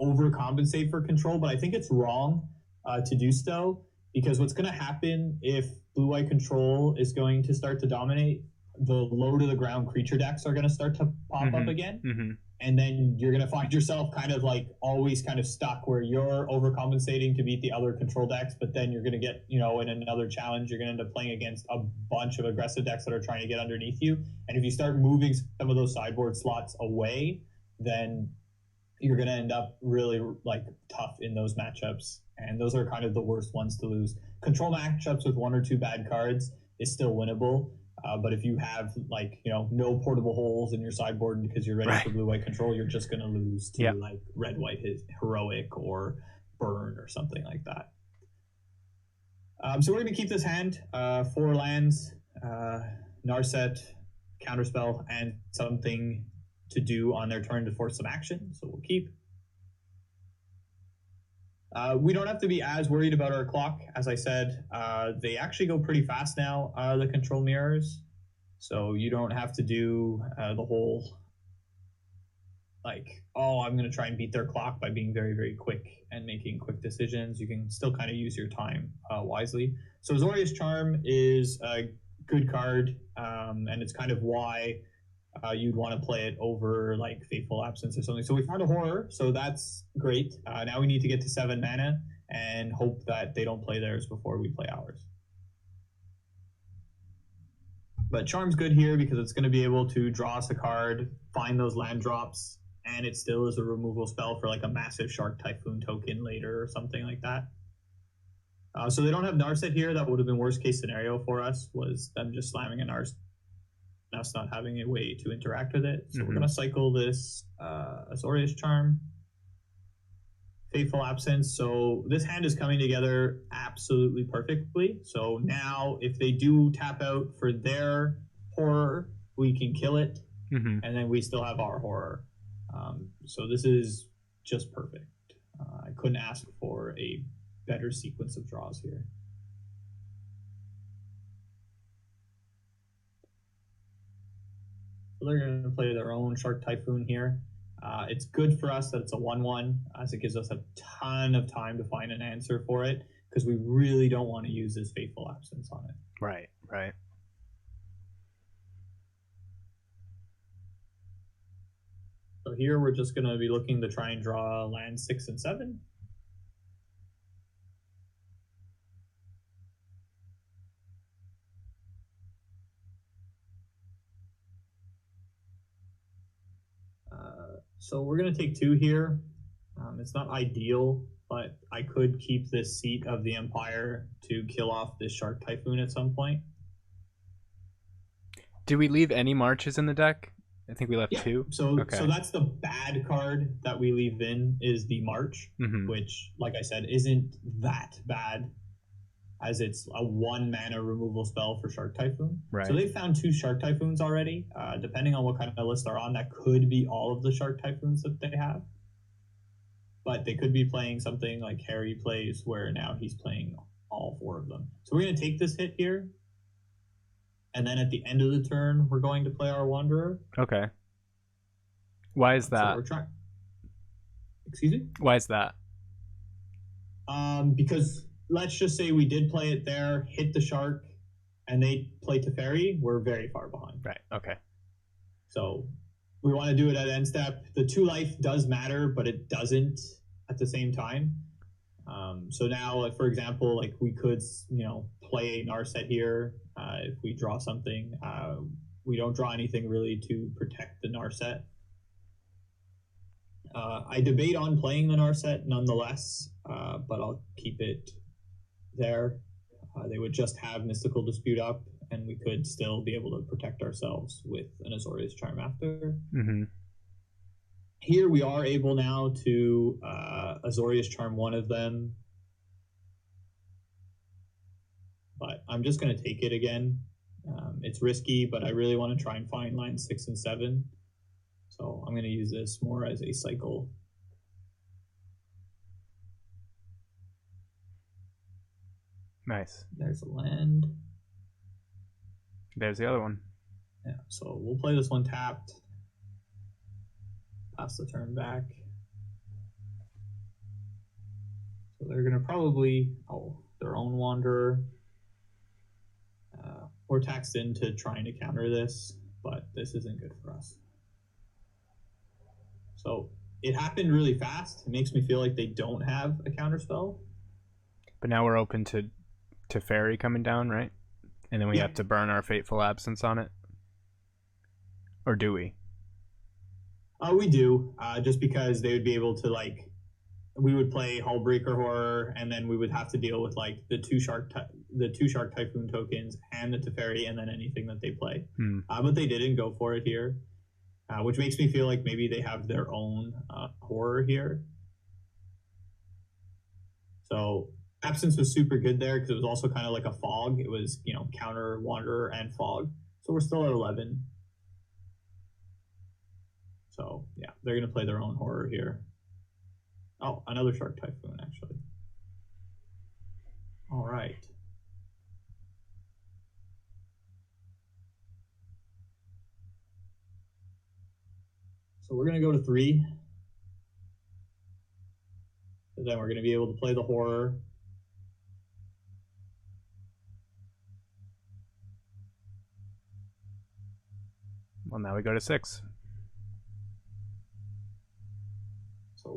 overcompensate for control, but I think it's wrong to do so, because what's going to happen if blue-white control is going to start to dominate, the low to the ground creature decks are going to start to pop up again. And then you're going to find yourself kind of like always kind of stuck where you're overcompensating to beat the other control decks, but then you're going to get, you know, in another challenge, you're going to end up playing against a bunch of aggressive decks that are trying to get underneath you. And if you start moving some of those sideboard slots away, then you're going to end up really like tough in those matchups. And those are kind of the worst ones to lose. Control matchups with 1 or 2 bad cards is still winnable. But if you have like, you know, no portable holes in your sideboard because you're ready for blue-white control, you're just going to lose to like red-white heroic or burn or something like that. So we're going to keep this hand, 4 lands, Narset, Counterspell, and something to do on their turn to force some action. So we'll keep. We don't have to be as worried about our clock. As I said, they actually go pretty fast now, the control mirrors. So you don't have to do the whole, like, oh, I'm going to try and beat their clock by being very, very quick and making quick decisions. You can still kind of use your time wisely. So Azorius Charm is a good card, and it's kind of why you'd want to play it over like Fateful Absence or something. So we found a horror, so that's great. Now we need to get to 7 mana and hope that they don't play theirs before we play ours. But Charm's good here because it's going to be able to draw us a card, find those land drops, and it still is a removal spell for like a massive Shark Typhoon token later or something like that. So they don't have Narset here. That would have been worst case scenario for us, was them just slamming a Narset, us not having a way to interact with it. So we're going to cycle this Azorius Charm, Fateful Absence. So this hand is coming together absolutely perfectly. So now if they do tap out for their horror, we can kill it, and then we still have our horror. So this is just perfect. I couldn't ask for a better sequence of draws here. They're going to play their own Shark Typhoon here. It's good for us that it's a 1/1, as it gives us a ton of time to find an answer for it, because we really don't want to use this Fateful Absence on it. Right, right. So here we're just going to be looking to try and draw land 6 and 7. So we're going to take 2 here. It's not ideal, but I could keep this Seat of the Empire to kill off this Shark Typhoon at some point. Did we leave any marches in the deck? I think we left 2. So that's the bad card that we leave in, is the March, which, like I said, isn't that bad, as it's a 1 mana removal spell for Shark Typhoon. Right. So they found 2 Shark Typhoons already. Depending on what kind of list they're on, that could be all of the Shark Typhoons that they have. But they could be playing something like Harry plays, where now he's playing all 4 of them. So we're going to take this hit here. And then at the end of the turn, we're going to play our Wanderer. Okay. Why is that? So we're trying... Excuse me? Why is that? Because let's just say we did play it there, hit the shark, and they play Teferi, we're very far behind. Right. Okay. So we want to do it at end step. The 2 life does matter, but it doesn't at the same time. So now, like, for example, like we could, play a Narset here. If we draw something, we don't draw anything really to protect the Narset. I debate on playing the Narset nonetheless, but I'll keep it there. They would just have Mystical Dispute up, and we could still be able to protect ourselves with an Azorius Charm after. Mm-hmm. Here we are able now to Azorius Charm one of them. But I'm just going to take it again. It's risky, but I really want to try and find lines 6 and 7. So I'm going to use this more as a cycle. Nice. There's a land. There's the other one. Yeah, so we'll play this one tapped. Pass the turn back. So they're going to probably, their own Wanderer. We're taxed into trying to counter this, but this isn't good for us. So it happened really fast. It makes me feel like they don't have a counter spell. But now we're open to Fairy coming down, right? And then we have to burn our Fateful Absence on it? Or do we? We do, just because they would be able to, we would play Hullbreaker Horror, and then we would have to deal with the two Shark Typhoon tokens and the Teferi, and then anything that they play. But they didn't go for it here, which makes me feel like maybe they have their own horror here. So Absence was super good there because it was also kind of like a fog. It was counter Wanderer and fog. So we're still at 11. So yeah, they're gonna play their own horror here. Oh, another Shark Typhoon, actually. All right. So we're going to go to 3. So then we're going to be able to play the horror. Well, now we go to 6.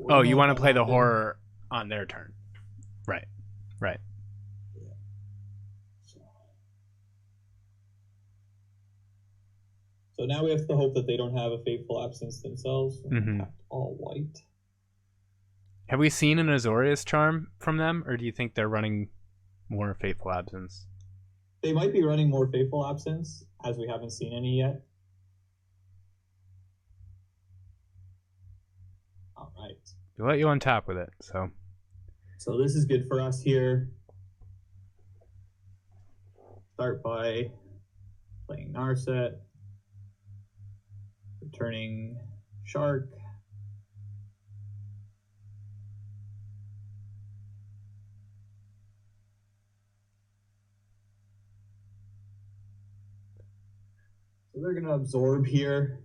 So you want to play the horror on their turn. Right. Right. Yeah. So now we have to hope that they don't have a Fateful Absence themselves. Mm-hmm. All white. Have we seen an Azorius Charm from them, or do you think they're running more Fateful Absence? They might be running more Fateful Absence, as we haven't seen any yet. All right. They'll let you untap with it, so. So this is good for us here. Start by playing Narset, returning Shark. So they're going to absorb here.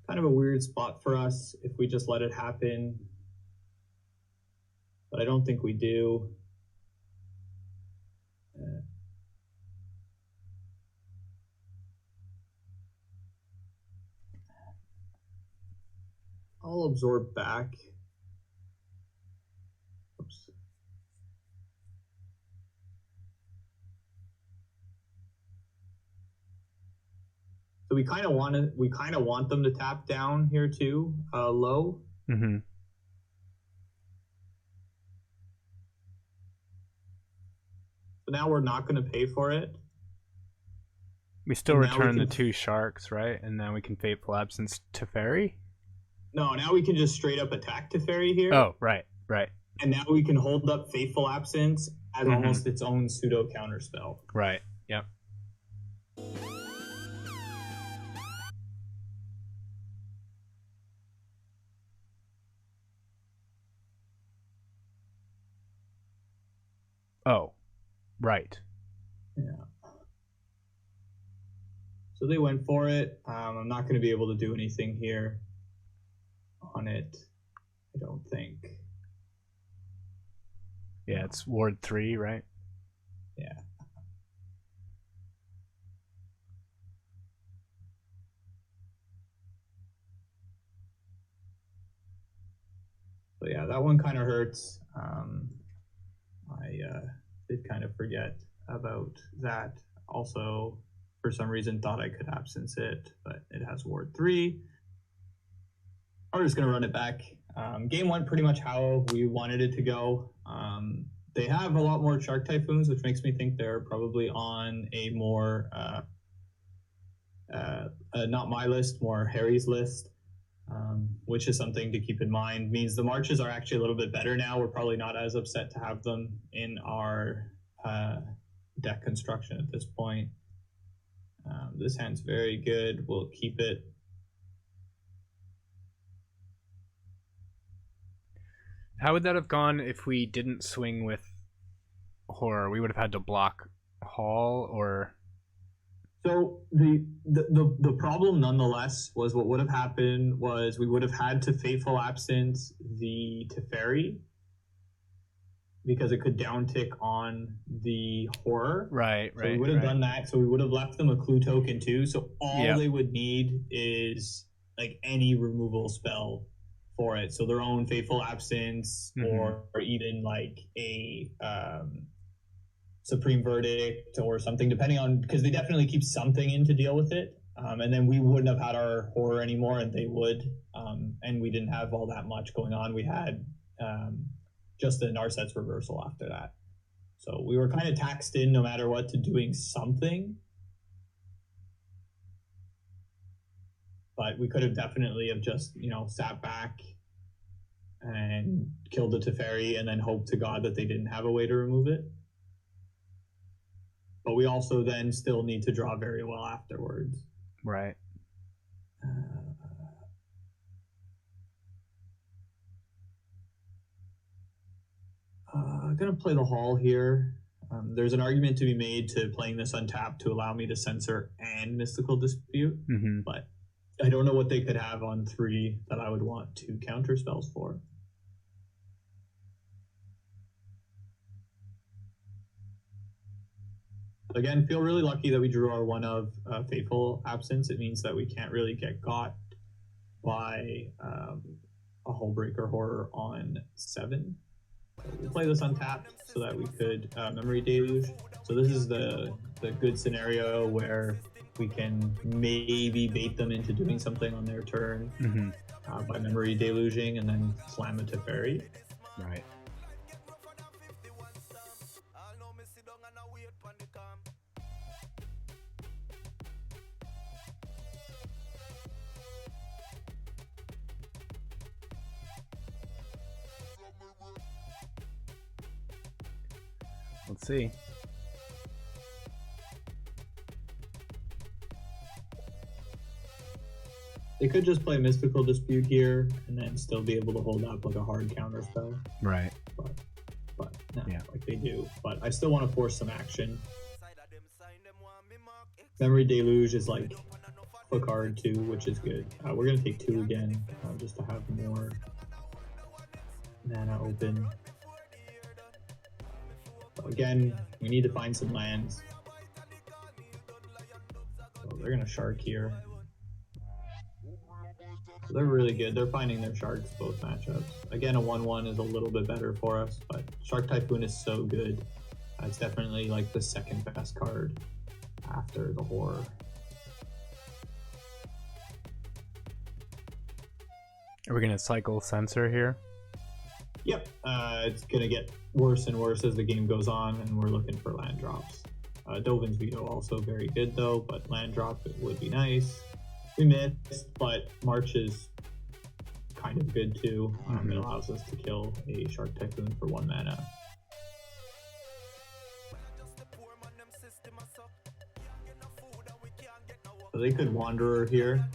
Kind of a weird spot for us if we just let it happen, but I don't think we do. I'll absorb back. Oops. So we kind of want them to tap down here too, low. Mm-hmm. So now we're not going to pay for it. We still return the 2 sharks, right? And now we can Fateful Absence to Fairy? No, now we can just straight up attack to Fairy here. Oh, right, right. And now we can hold up Fateful Absence as almost its own pseudo counter spell. Right, yep. Oh, right. Yeah. So they went for it. I'm not going to be able to do anything here. on it, I don't think. Yeah, it's Ward 3, right? Yeah. So yeah, that one kind of hurts. I did kind of forget about that. Also, for some reason, thought I could absence it, but it has Ward 3. I'm just going to run it back. Game went pretty much how we wanted it to go. They have a lot more Shark Typhoons, which makes me think they're probably on a more, not my list, more Harry's list. Which is something to keep in mind. Means the marches are actually a little bit better now. We're probably not as upset to have them in our deck construction at this point. This hand's very good. We'll keep it. How would that have gone if we didn't swing with horror? We would have had to block Hall, or... So the problem nonetheless was what would have happened was we would have had to Fateful Absence the Teferi because it could downtick on the horror. Right. So we would have done that. So we would have left them a clue token too. So all they would need is like any removal spell for it. So their own Fateful Absence or even like a Supreme Verdict or something, depending on, because they definitely keep something in to deal with it. And then we wouldn't have had our horror anymore, and they would. And we didn't have all that much going on. We had just the Narset's reversal after that. So we were kind of taxed in no matter what to doing something. But we could have definitely have just, sat back and killed the Teferi and then hoped to God that they didn't have a way to remove it. But we also then still need to draw very well afterwards. Right. I'm going to play the Hall here. There's an argument to be made to playing this untapped to allow me to censor and Mystical Dispute, but I don't know what they could have on 3 that I would want to counter spells for. Again, feel really lucky that we drew our one of Fateful Absence. It means that we can't really get got by a Hullbreaker Horror on 7. So we'll play this untapped so that we could Memory Deluge. So this is the good scenario where we can maybe bait them into doing something on their turn by Memory Deluging and then slam a Teferi. Right. Let's see. They could just play Mystical Dispute here and then still be able to hold up like a hard counter spell. Right. But no, like they do. But I still want to force some action. Memory Deluge is like a card too, which is good. We're going to take 2 again just to have more mana open. So again, we need to find some lands. So they're going to Shark here. So they're really good. They're finding their Sharks both matchups. Again, a 1-1 is a little bit better for us, but Shark Typhoon is so good. It's definitely like the second best card after the Horror. Are we going to cycle Censor here? Yep. It's going to get worse and worse as the game goes on, and we're looking for land drops. Dovin's Veto also very good, though, but land drop it would be nice. We missed, but March is kind of good, too. It allows us to kill a Shark Typhoon for 1 mana. So they could Wanderer here.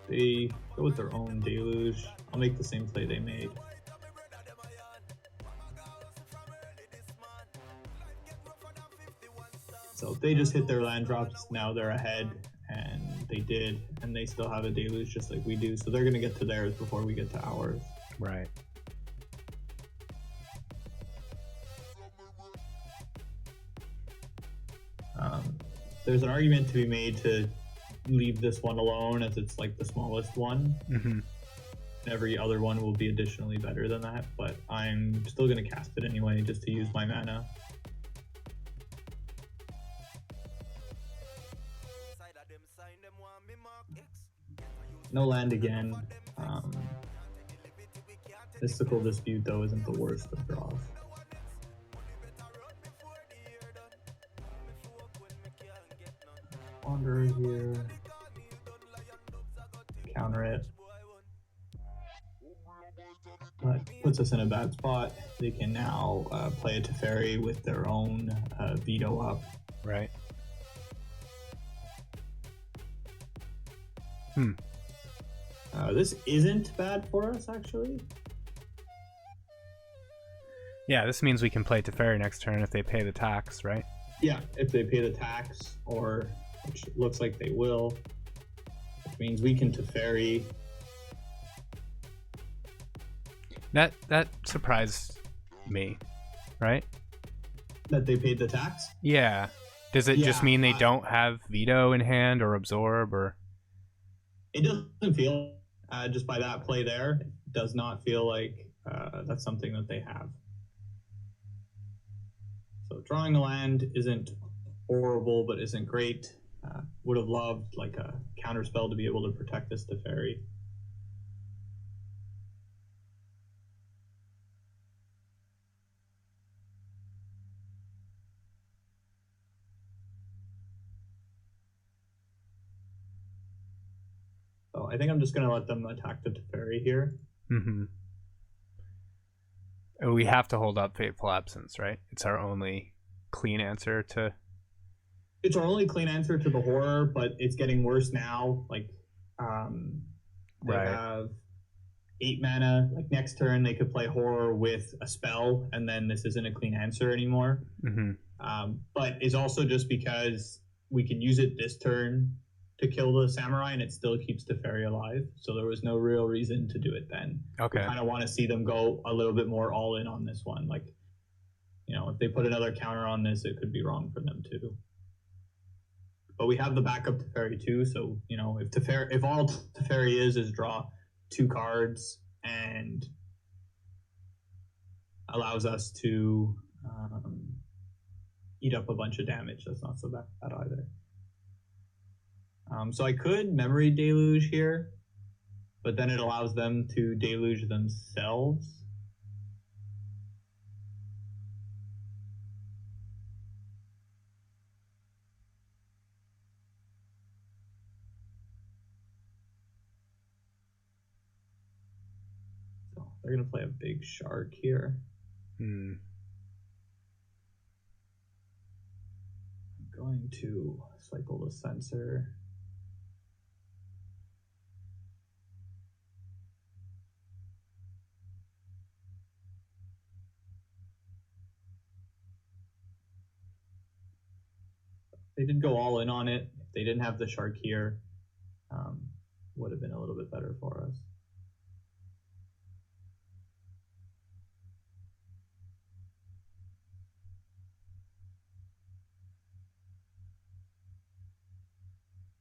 They go with their own Deluge. I'll make the same play they made. So if they just hit their land drops, now they're ahead, and they did, and they still have a deluge just like we do, so they're going to get to theirs before we get to ours. Right. There's an argument to be made to leave this one alone as it's like the smallest one. Mm-hmm. Every other one will be additionally better than that, but I'm still going to cast it anyway just to use my mana. No land again. Mystical Dispute, though, isn't the worst of draws. Wanderer here. Counter it. But puts us in a bad spot. They can now play a Teferi with their own veto up. Right. This isn't bad for us, actually. Yeah, this means we can play Teferi next turn if they pay the tax, right? Yeah, if they pay the tax, or which looks like they will, which means we can Teferi. That surprised me, right? That they paid the tax? Yeah. Does it just mean they don't have veto in hand or absorb, or? It doesn't feel, just by that play there, it does not feel like that's something that they have. So drawing the land isn't horrible, but isn't great. Would have loved like a counter spell to be able to protect this Teferi. So I think I'm just going to let them attack the Teferi here. Mm-hmm. We have to hold up Fateful Absence, right? It's our only clean answer to... It's our only clean answer to the horror, but it's getting worse now. Like, they have 8 mana. Like, next turn they could play horror with a spell, and then this isn't a clean answer anymore. Mm-hmm. But it's also just because we can use it this turn to kill the samurai, and it still keeps Teferi alive. So there was no real reason to do it then. Okay. I kind of want to see them go a little bit more all in on this one. Like, you know, if they put another counter on this, it could be wrong for them too. But we have the backup Teferi too, so, you know, if all Teferi is draw 2 cards and allows us to eat up a bunch of damage, that's not so bad either. So I could Memory Deluge here, but then it allows them to deluge themselves. So they're going to play a big shark here. I'm going to cycle the Censor. They did go all in on it. If they didn't have the shark here, would have been a little bit better for us.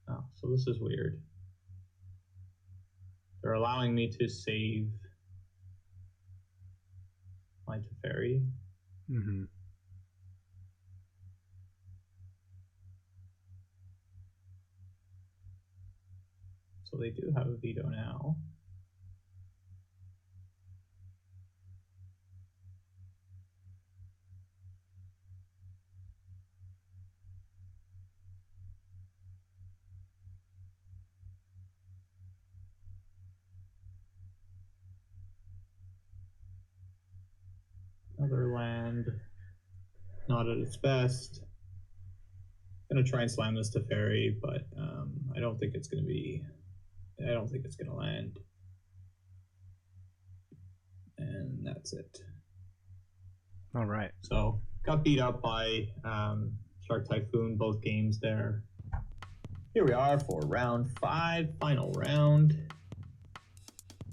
Oh, so this is weird. They're allowing me to save my Teferi. Mm-hmm. So they do have a veto now. Another land, not at its best. Gonna try and slam this Teferi, but I don't think it's gonna land. And that's it. All right. So got beat up by Shark Typhoon both games there. Here we are for round 5, final round.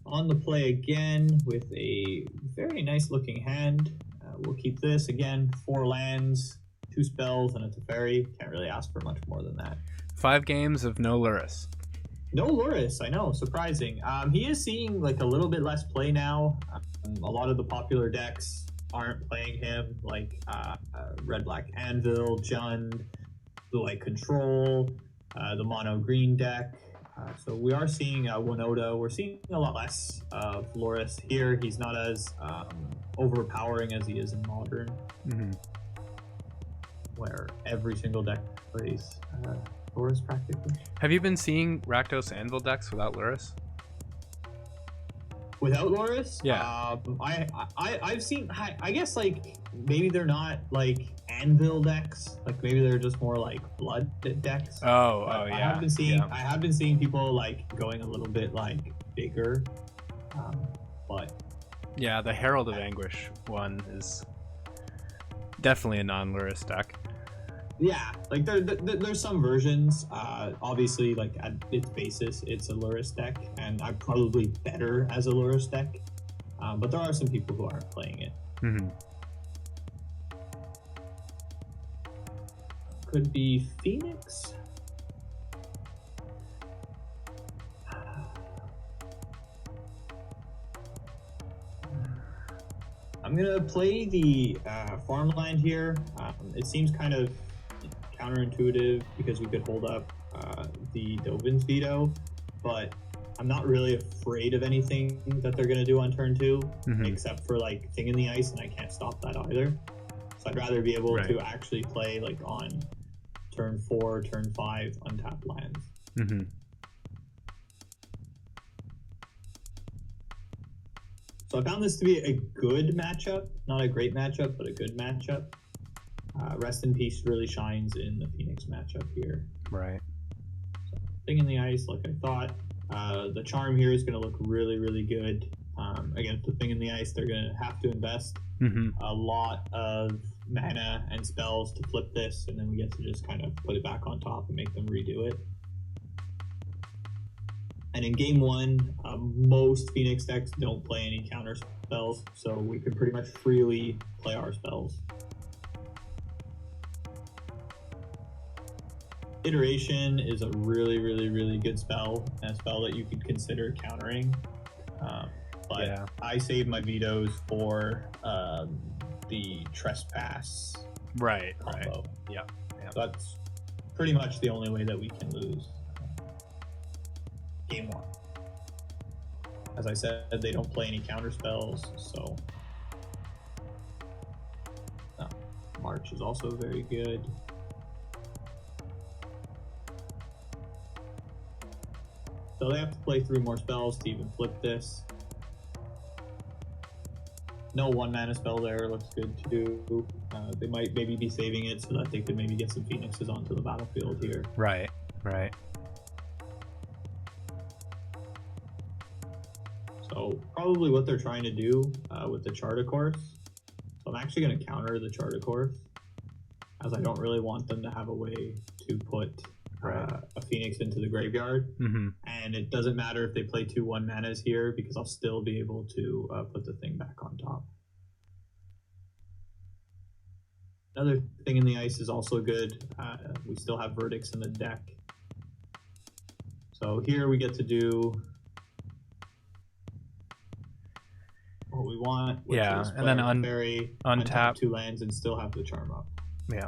On the play again with a very nice looking hand. We'll keep this again, 4 lands, 2 spells, and a Teferi. Can't really ask for much more than that. 5 games of no Luris. No Luris, I know, surprising. He is seeing like a little bit less play now. A lot of the popular decks aren't playing him, like Red Black Anvil, Jund, Blue White Control, the mono green deck. So we are seeing Winota. We're seeing a lot less of Luris here. He's not as overpowering as he is in Modern, where every single deck plays Luris practically. Have you been seeing Rakdos Anvil decks without Luris? Without Luris? Yeah. I've seen, I guess, like, maybe they're not, like, Anvil decks. Like, maybe they're just more, like, Blood decks. Oh, yeah. I have been seeing people, like, going a little bit, like, bigger. But... yeah, the Herald of Anguish one is definitely a non-Luris deck. Yeah, like there's some versions. Obviously, like at its basis, it's a Luris deck, and I'm probably better as a Luris deck. But there are some people who aren't playing it. Could be Phoenix. I'm gonna play the farmland here. It seems kind of counterintuitive because we could hold up the Dovin's veto, but I'm not really afraid of anything that they're gonna do on turn 2, except for like Thing in the Ice, and I can't stop that either. So I'd rather be able to actually play like on turn 4, turn 5 untapped lands. So I found this to be a good matchup, not a great matchup, but a good matchup. Rest in Peace really shines in the Phoenix matchup here. Right. So, Thing in the Ice, like I thought. The Charm here is going to look really, really good. Against the Thing in the Ice, they're going to have to invest a lot of mana and spells to flip this, and then we get to just kind of put it back on top and make them redo it. And in game 1, most Phoenix decks don't play any counter spells, so we can pretty much freely play our spells. Iteration is a really, really, really good spell, and a spell that you could consider countering. But I save my vetoes for the Trespass combo. Yeah. So that's pretty much the only way that we can lose game 1. As I said, they don't play any counter spells, so March is also very good. So they have to play 3 more spells to even flip this. No 1 mana spell there, looks good too. They might maybe be saving it so that they could maybe get some Phoenixes onto the battlefield here. Right. So probably what they're trying to do with the Charter Course. So I'm actually going to counter the Charter Course, as I don't really want them to have a way to put a Phoenix into the graveyard. And it doesn't matter if they play 2 1 manas here, because I'll still be able to put the thing back on top. Another Thing in the Ice is also good. We still have Verdicts in the deck. So here we get to do what we want, which is and then untap 2 lands and still have the Charm up. Yeah.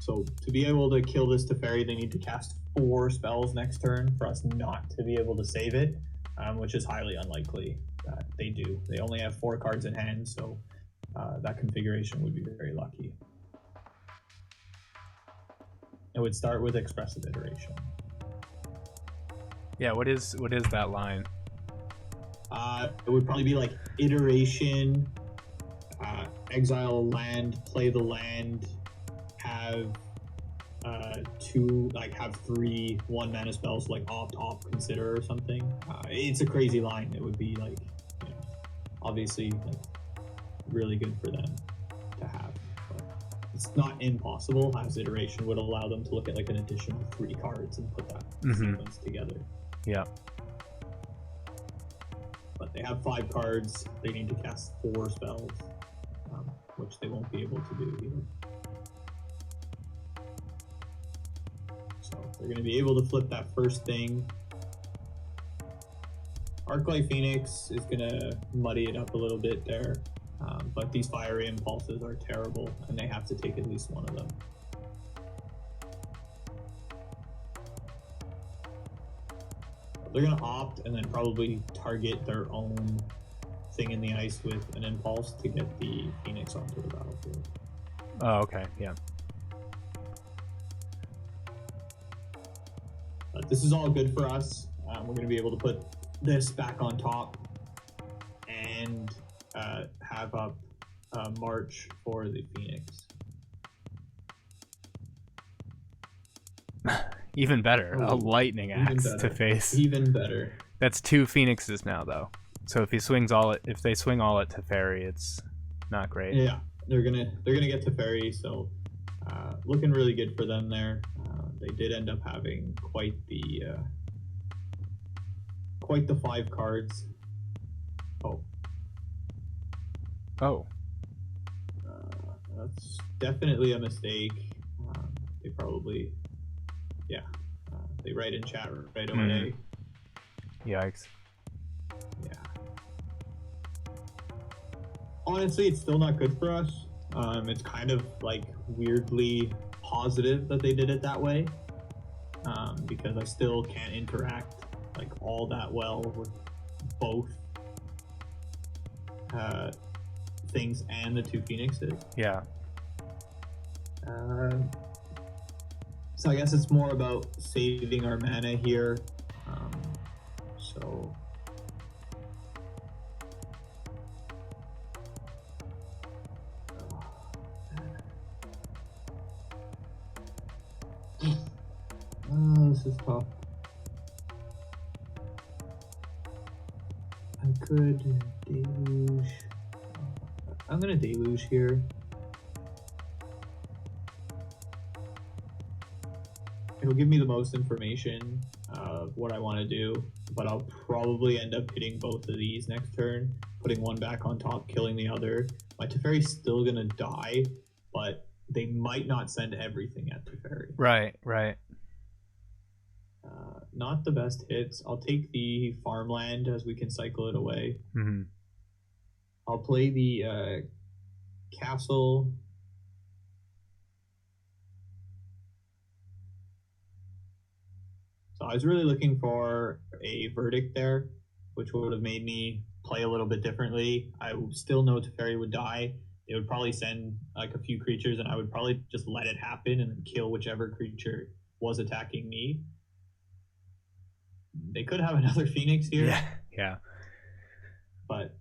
So to be able to kill this Teferi, they need to cast 4 spells next turn for us not to be able to save it, which is highly unlikely that they do. They only have 4 cards in hand, so that configuration would be very lucky. It would start with Expressive Iteration. Yeah, what is that line? It would probably be like Iteration, exile a land, play the land, have 3 1 mana spells like opt, consider, or something. It's a crazy line. It would be like, obviously, like really good for them to have. But it's not impossible. As iteration would allow them to look at like an additional 3 cards and put that sequence together. Yeah. But they have 5 cards. They need to cast 4 spells, which they won't be able to do either. So they're going to be able to flip that first thing. Arclight Phoenix is going to muddy it up a little bit there, but these Fiery Impulses are terrible, and they have to take at least one of them. They're going to opt and then probably target their own thing in the ice with an Impulse to get the Phoenix onto the battlefield. Oh, okay, yeah. But this is all good for us. We're going to be able to put this back on top and have up March for the Phoenix. Even better, a lightning axe to face. Even better. That's 2 Phoenixes now, though. So if he swings all it, if they swing all it Teferi, it's not great. Yeah, they're gonna get Teferi, so looking really good for them there. They did end up having quite the 5 cards. Oh. That's definitely a mistake. They probably, they write in chat right away. Yikes. Yeah. Honestly, it's still not good for us. It's kind of like weirdly positive that they did it that way, because I still can't interact like all that well with both things and the 2 Phoenixes. Yeah. So I guess it's more about saving our mana here. So this is tough. I could deluge. I'm gonna deluge here. It'll give me the most information of what I want to do, but I'll probably end up hitting both of these next turn, putting one back on top, killing the other. My Teferi's still gonna die, but they might not send everything at Teferi. Right. Not the best hits. I'll take the farmland as we can cycle it away. I'll play the castle. So I was really looking for a verdict there, which would have made me play a little bit differently. I still know Teferi would die. They would probably send like a few creatures, and I would probably just let it happen and then kill whichever creature was attacking me. They could have another Phoenix here. Yeah. But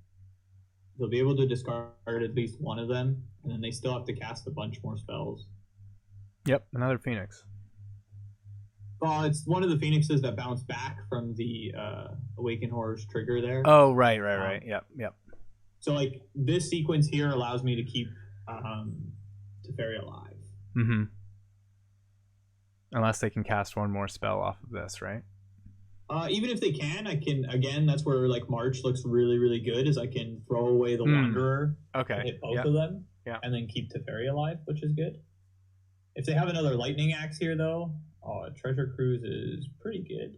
they'll be able to discard at least one of them, and then they still have to cast a bunch more spells. Yep, another Phoenix. Well, it's one of the Phoenixes that bounce back from the Awaken Horrors trigger there. Oh, right. Yep. So, like, this sequence here allows me to keep Teferi alive. Unless they can cast one more spell off of this, right? Even if they can, I can, again, that's where, like, March looks really, really good, is I can throw away the Wanderer, okay, hit both of them, and then keep Teferi alive, which is good. If they have another Lightning Axe here, though, Treasure Cruise is pretty good.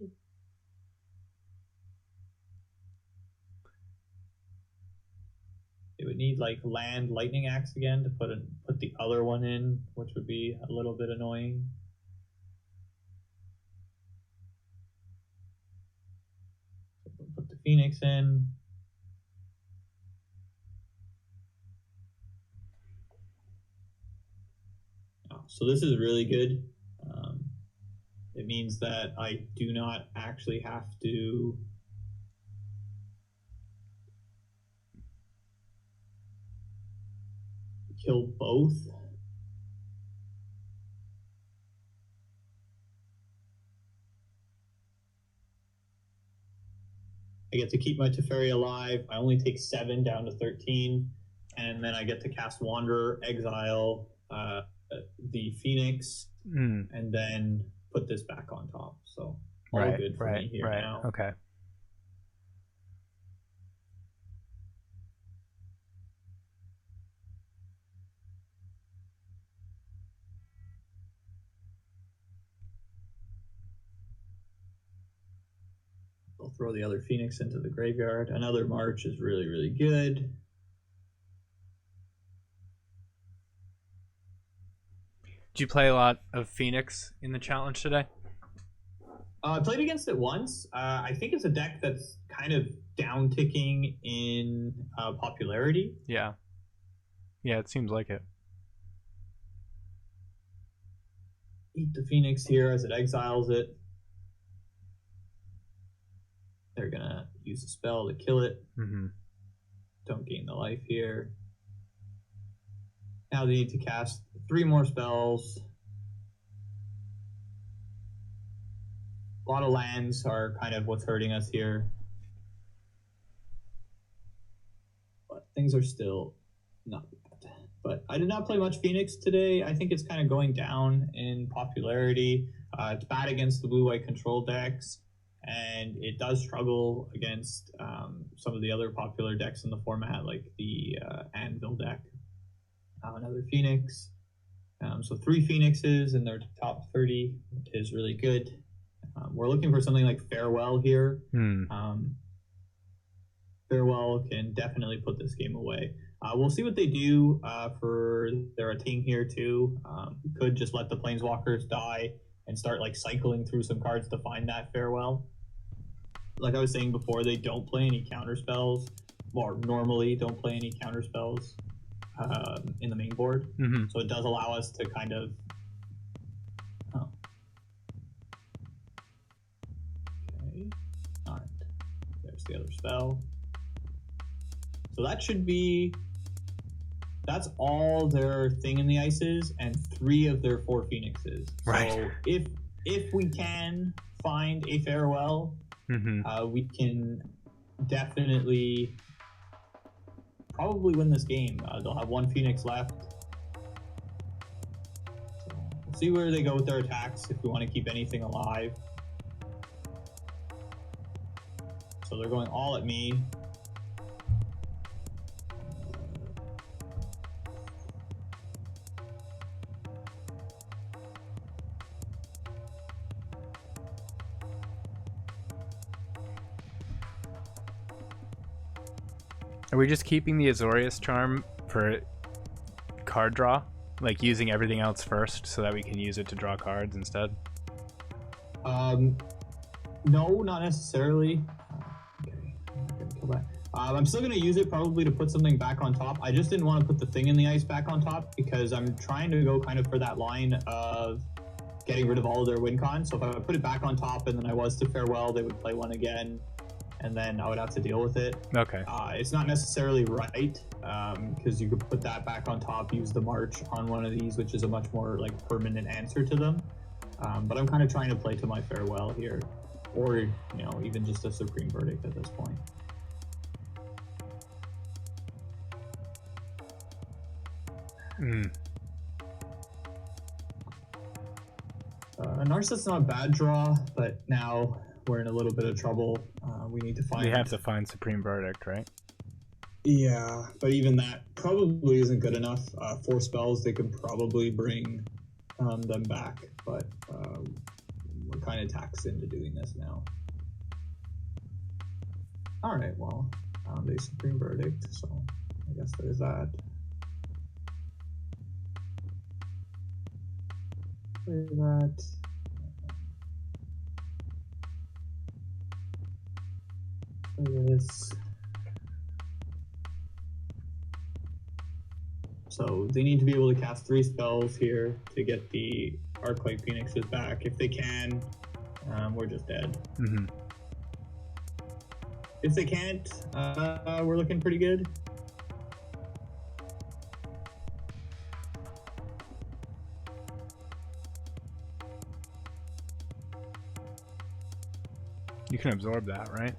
They would need like land Lightning Axe again to put the other one in, which would be a little bit annoying. So put the Phoenix in. So this is really good. It means that I do not actually have to kill both. I get to keep my Teferi alive. I only take 7 down to 13, and then I get to cast Wanderer, exile the Phoenix and then put this back on top. So all good for me here now. Okay. I'll throw the other Phoenix into the graveyard. Another March is really, really good. Did you play a lot of Phoenix in the challenge today? I played against it once. I think it's a deck that's kind of down-ticking in popularity. Yeah. Yeah, it seems like it. Eat the Phoenix here as it exiles it. They're going to use a spell to kill it. Don't gain the life here. Now they need to cast 3 more spells. A lot of lands are kind of what's hurting us here. But things are still not bad. But I did not play much Phoenix today. I think it's kind of going down in popularity. It's bad against the blue-white control decks. And it does struggle against some of the other popular decks in the format, like the Anvil deck. Another Phoenix. So 3 Phoenixes in their top 30 is really good. We're looking for something like Farewell here. Farewell can definitely put this game away. We'll see what they do for their Ating here too. We could just let the Planeswalkers die and start like cycling through some cards to find that Farewell. Like I was saying before, they don't play any counter spells, or normally don't play any counter spells in the main board. So it does allow us to kind of okay. All right, there's the other spell. So that should be, that's all their thing in the ices and 3 of their 4 Phoenixes. Right. So if we can find a Farewell, we can definitely probably win this game. They'll have 1 Phoenix left. So we'll see where they go with their attacks if we want to keep anything alive. So they're going all at me. Are we just keeping the Azorius charm for card draw? Like using everything else first so that we can use it to draw cards instead? No, not necessarily. Okay, I'm not gonna kill that. I'm still going to use it probably to put something back on top. I just didn't want to put the thing in the ice back on top because I'm trying to go kind of for that line of getting rid of all of their win cons. So if I put it back on top and then I was to Farewell, they would play one again. And then I would have to deal with it. Okay. It's not necessarily right because you could put that back on top, use the March on one of these, which is a much more like permanent answer to them. But I'm kind of trying to play to my Farewell here, or even just a Supreme Verdict at this point. Narcissus not a bad draw, but now we're in a little bit of trouble. We need to find. We have to find Supreme Verdict, right? Yeah, but even that probably isn't good enough. 4 spells, they could probably bring them back, but we're kind of taxed into doing this now. All right, well, found a Supreme Verdict, so I guess there's that. There's that. This. So they need to be able to cast 3 spells here to get the Arclight Phoenixes back. If they can, we're just dead. If they can't, we're looking pretty good. You can absorb that, right?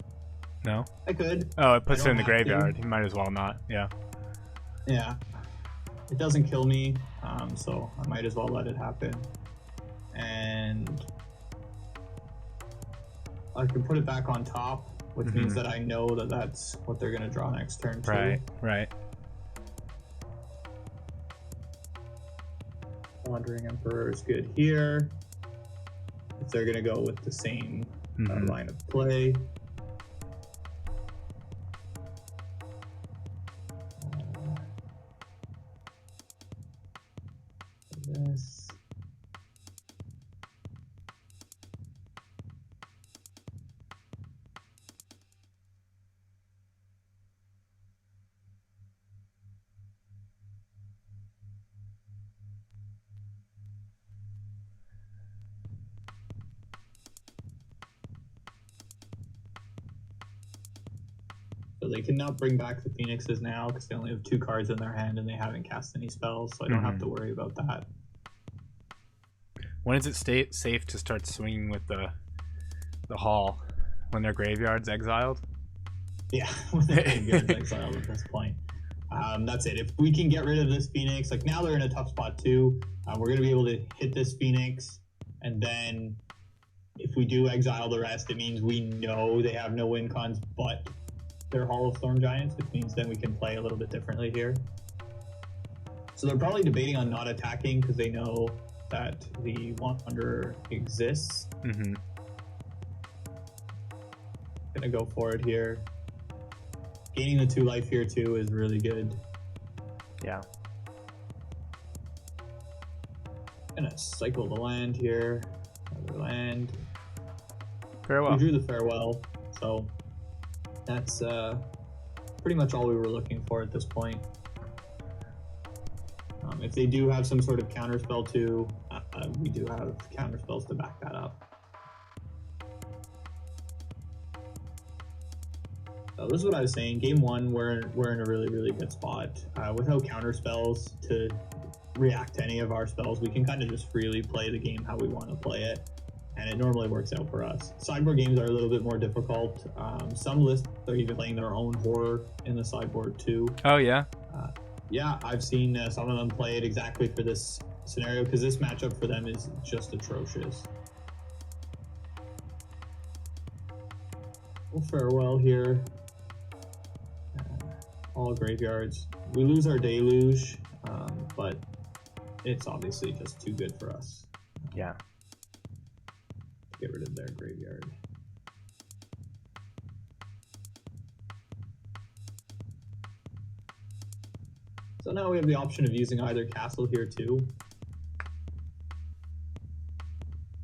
No? I could. Oh, it puts it in the graveyard. You might as well not. Yeah. Yeah. It doesn't kill me. so I might as well let it happen. And I can put it back on top, which means that I know that that's what they're going to draw next turn too. Right. Wandering Emperor is good here. If they're going to go with the same line of play. This. So they cannot bring back the Phoenixes now because they only have 2 cards in their hand and they haven't cast any spells, so I don't have to worry about that. When is it safe to start swinging with the Hall? When their graveyard's exiled? Yeah, when their graveyard's exiled at this point. That's it. If we can get rid of this Phoenix, like now they're in a tough spot too. We're going to be able to hit this Phoenix, and then if we do exile the rest, it means we know they have no win cons but their Hall of Storm Giants, which means then we can play a little bit differently here. So they're probably debating on not attacking because they know that the Wanderer exists. Gonna go for it here. Gaining the 2 life here too is really good. Yeah. Gonna cycle the land here. Another land. Farewell. We drew the Farewell, so that's pretty much all we were looking for at this point. If they do have some sort of counterspell too, we do have counterspells to back that up. So this is what I was saying. Game 1, we're in a really, really good spot. Without counterspells to react to any of our spells, we can kind of just freely play the game how we want to play it. And it normally works out for us. Sideboard games are a little bit more difficult. Some lists are even playing their own horror in the sideboard too. Oh yeah? Yeah, I've seen some of them play it exactly for this scenario because this matchup for them is just atrocious. We'll Farewell here. All graveyards. We lose our Deluge, but it's obviously just too good for us. Yeah. Get rid of their graveyard. So now we have the option of using either castle here too.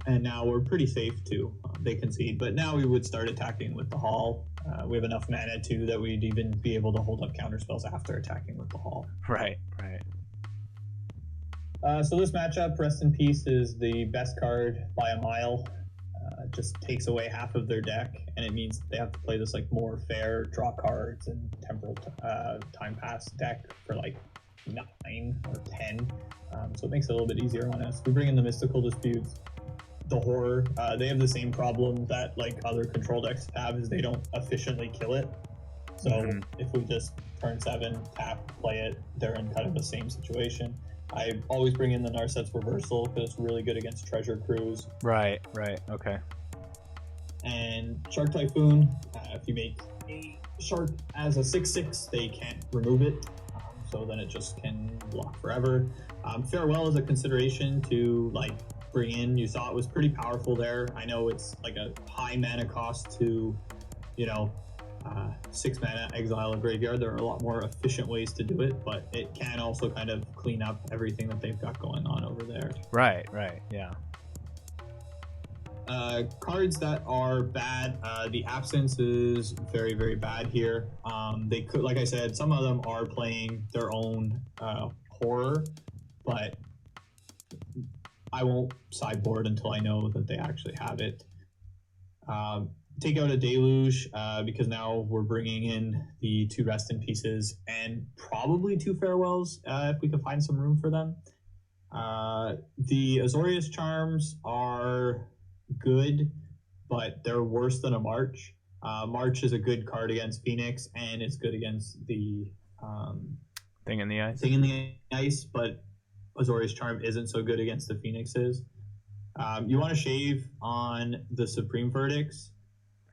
And now we're pretty safe too. They concede, but now we would start attacking with the Hall. We have enough mana too that we'd even be able to hold up counterspells after attacking with the Hall. Right. So this matchup, Rest in Peace, is the best card by a mile. Just takes away half of their deck, and it means they have to play this like more fair draw cards and temporal time pass deck for like 9 or 10. So it makes it a little bit easier on us. We bring in the Mystical Disputes, the Horror. They have the same problem that like other control decks have, is they don't efficiently kill it. So if we just turn 7, tap, play it, they're in kind of the same situation. I always bring in the Narset's Reversal because it's really good against Treasure Cruise. Right, okay. And Shark Typhoon, if you make a shark as a 6/6, they can't remove it. So then it just can block forever. Farewell is a consideration to like bring in. You saw it was pretty powerful there. I know it's like a high mana cost to, 6 mana exile a graveyard. There are a lot more efficient ways to do it, but it can also kind of clean up everything that they've got going on over there. Right, yeah. Cards that are bad, the Absence is very, very bad here. They could, like I said, some of them are playing their own horror, but I won't sideboard until I know that they actually have it. Take out a Deluge because now we're bringing in the 2 Rest in Pieces and probably 2 Farewells if we can find some room for them. The Azorius Charms are good, but they're worse than a March. March is a good card against Phoenix, and it's good against the Thing in the Ice. Thing in the Ice, but Azorius Charm isn't so good against the Phoenixes. You want to shave on the Supreme Verdicts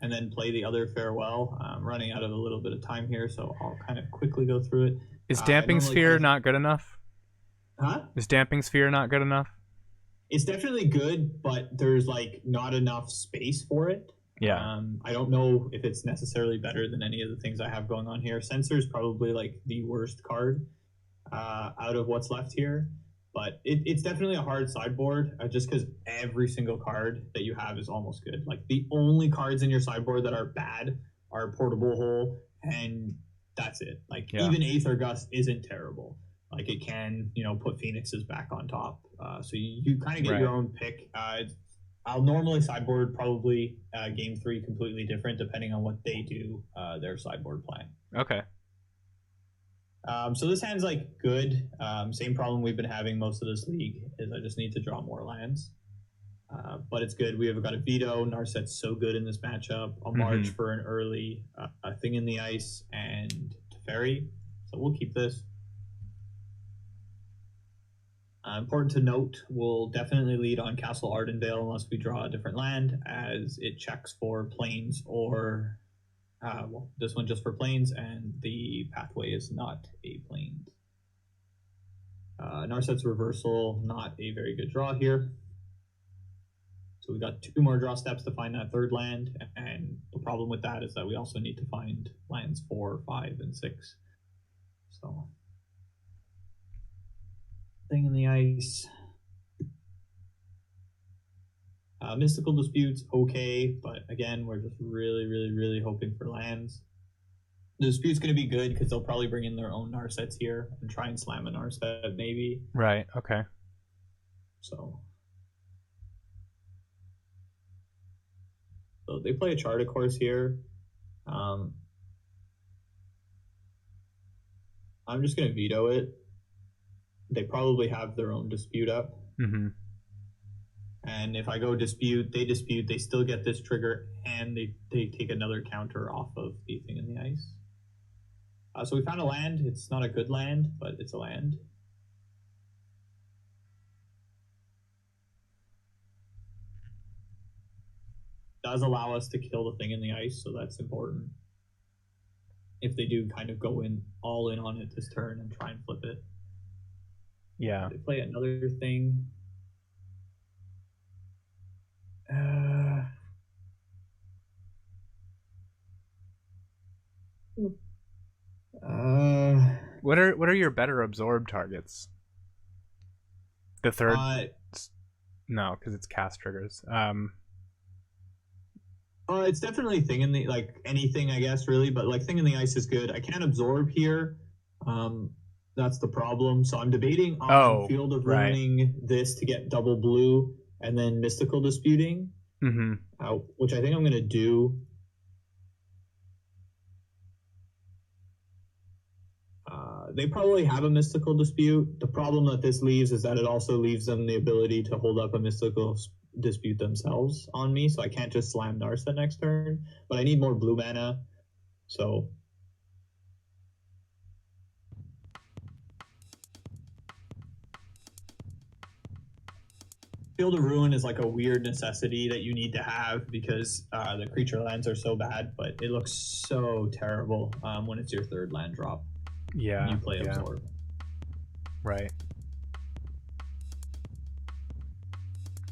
and then play the other Farewell. I'm running out of a little bit of time here, so I'll kind of quickly go through it. Is Damping Sphere not good enough? Huh? Is Damping Sphere not good enough? It's definitely good, but there's like not enough space for it. Yeah. I don't know if it's necessarily better than any of the things I have going on here. Censor is probably like the worst card out of what's left here. But it's definitely a hard sideboard just because every single card that you have is almost good. Like the only cards in your sideboard that are bad are Portable Hole, and that's it. Like even Aether Gust isn't terrible. Like it can, put Phoenixes back on top. So you kind of get your own pick. I'll normally sideboard probably game 3 completely different depending on what they do their sideboard plan. Okay. So this hand's like good. Same problem we've been having most of this league is I just need to draw more lands. But it's good. We have got a veto. Narset's so good in this matchup. A March for an early Thing in the Ice and Teferi. So we'll keep this. Important to note, we'll definitely lead on Castle Ardenvale unless we draw a different land, as it checks for plains or this one just for plains, and the pathway is not a plains. Narset's Reversal, not a very good draw here. So we got 2 more draw steps to find that third land, and the problem with that is that we also need to find lands 4, 5, and 6. So Thing in the Ice. Mystical Dispute's okay, but again, we're just really hoping for lands. The Dispute's going to be good because they'll probably bring in their own Narsets here and try and slam a Narset maybe. Right, okay. So they play a Chart, of course, here. I'm just going to veto it. They probably have their own Dispute up. And if I go Dispute, they still get this trigger, and they take another counter off of the Thing in the Ice. So we found a land. It's not a good land, but it's a land. Does allow us to kill the Thing in the Ice, so that's important. If they do kind of go all in on it this turn and try and flip it. Yeah. They play another thing. What are your better absorb targets? The third? No, because it's cast triggers. It's definitely Thing in the anything, I guess, really, but like Thing in the Ice is good. I can't absorb here. That's the problem. So I'm debating on Field of Ruining this to get double blue and then Mystical Disputing, which I think I'm going to do. They probably have a Mystical Dispute. The problem that this leaves is that it also leaves them the ability to hold up a Mystical Dispute themselves on me, so I can't just slam Narset next turn. But I need more blue mana, so... Field of Ruin is like a weird necessity that you need to have because the creature lands are so bad, but it looks so terrible when it's your third land drop. Yeah. And you play Absorb. Right.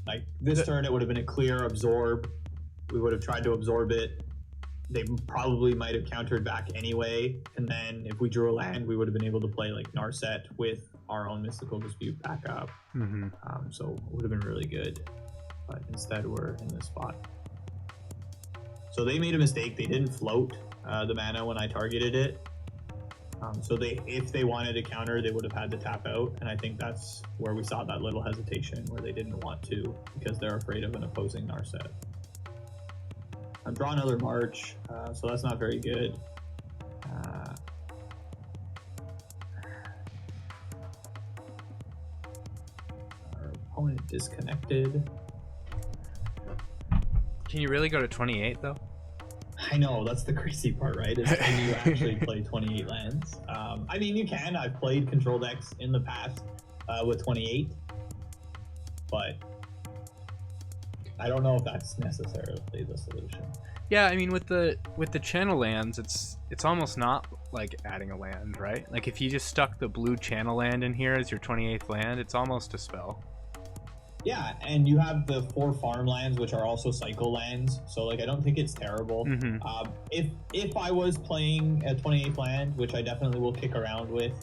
Like this turn, it would have been a clear Absorb. We would have tried to absorb it. They probably might have countered back anyway. And then if we drew a land, we would have been able to play like Narset with our own Mystical Dispute back up. So it would have been really good. But instead, we're in this spot. So they made a mistake. They didn't float the mana when I targeted it. So if they wanted to counter, they would have had to tap out. And I think that's where we saw that little hesitation where they didn't want to because they're afraid of an opposing Narset. I've drawn another March, so that's not very good. Our opponent disconnected. Can you really go to 28 though? I know, that's the crazy part, right? Is can you actually play 28 lands? I mean, you can. I've played control decks in the past with 28, but I don't know if that's necessarily the solution. Yeah, I mean, with the channel lands, it's almost not like adding a land, right? Like if you just stuck the blue channel land in here as your 28th land, it's almost a spell. Yeah, and you have the 4 farmlands, which are also cycle lands, so like I don't think it's terrible. If I was playing a 28th land, which I definitely will kick around with,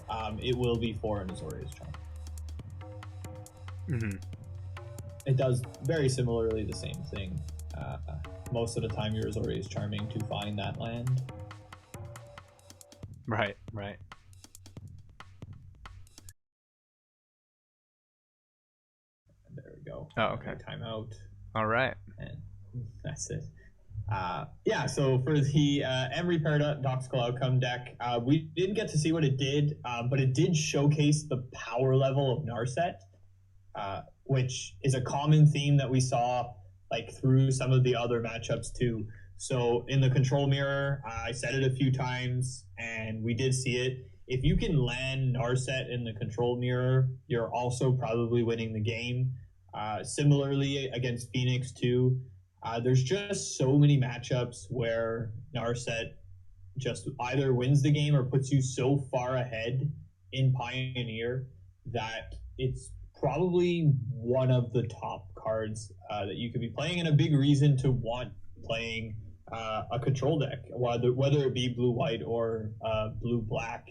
it will be 4 in Azorius Charm. It does very similarly the same thing. Most of the time, your Azorius is charming to find that land. Right. There we go. Oh, okay. Timeout. All right. And that's it. Yeah, so for the Emry Paradoxical Outcome deck, we didn't get to see what it did, but it did showcase the power level of Narset, which is a common theme that we saw like through some of the other matchups too. So in the control mirror, I said it a few times, and we did see it. If you can land Narset in the control mirror, you're also probably winning the game. Similarly against Phoenix too, there's just so many matchups where Narset just either wins the game or puts you so far ahead in Pioneer that it's probably one of the top cards that you could be playing, and a big reason to want playing a control deck, whether it be blue-white or blue-black.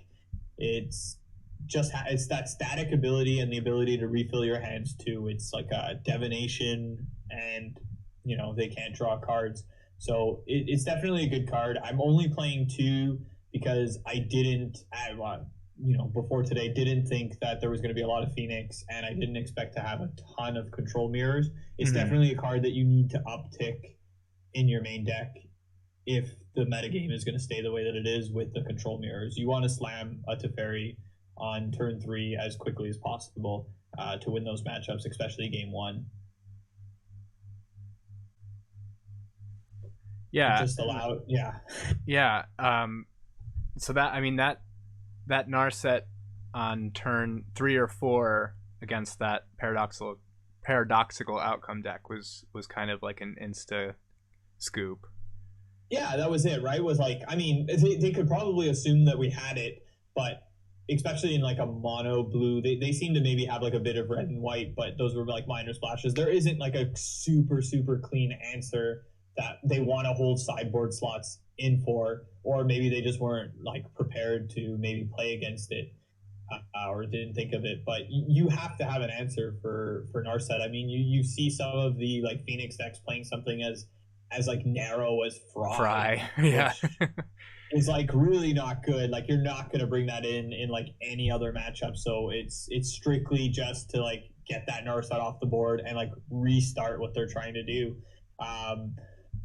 It's just it's that static ability and the ability to refill your hands too. It's like a divination, and you know they can't draw cards, so it's definitely a good card. I'm only playing 2 because I didn't before today didn't think that there was going to be a lot of Phoenix, and I didn't expect to have a ton of control mirrors. It's definitely a card that you need to uptick in your main deck if the metagame is going to stay the way that it is with the control mirrors. You want to slam a Teferi on turn 3 as quickly as possible to win those matchups, especially game 1. Yeah. Just allow, yeah. Yeah. So that Narset on turn 3 or 4 against that paradoxical outcome deck was kind of like an insta scoop. Yeah, that was it, right? It was like, I mean, they could probably assume that we had it, but especially in like a mono blue, they seem to maybe have like a bit of red and white, but those were like minor splashes. There isn't like a super clean answer that they want to hold sideboard slots in for, or maybe they just weren't like prepared to maybe play against it, or didn't think of it. But you have to have an answer for Narset. I mean, you see some of the like Phoenix decks playing something as like narrow as Fry. Yeah. Is like really not good. Like you're not gonna bring that in like any other matchup. So it's strictly just to like get that Narset off the board and like restart what they're trying to do.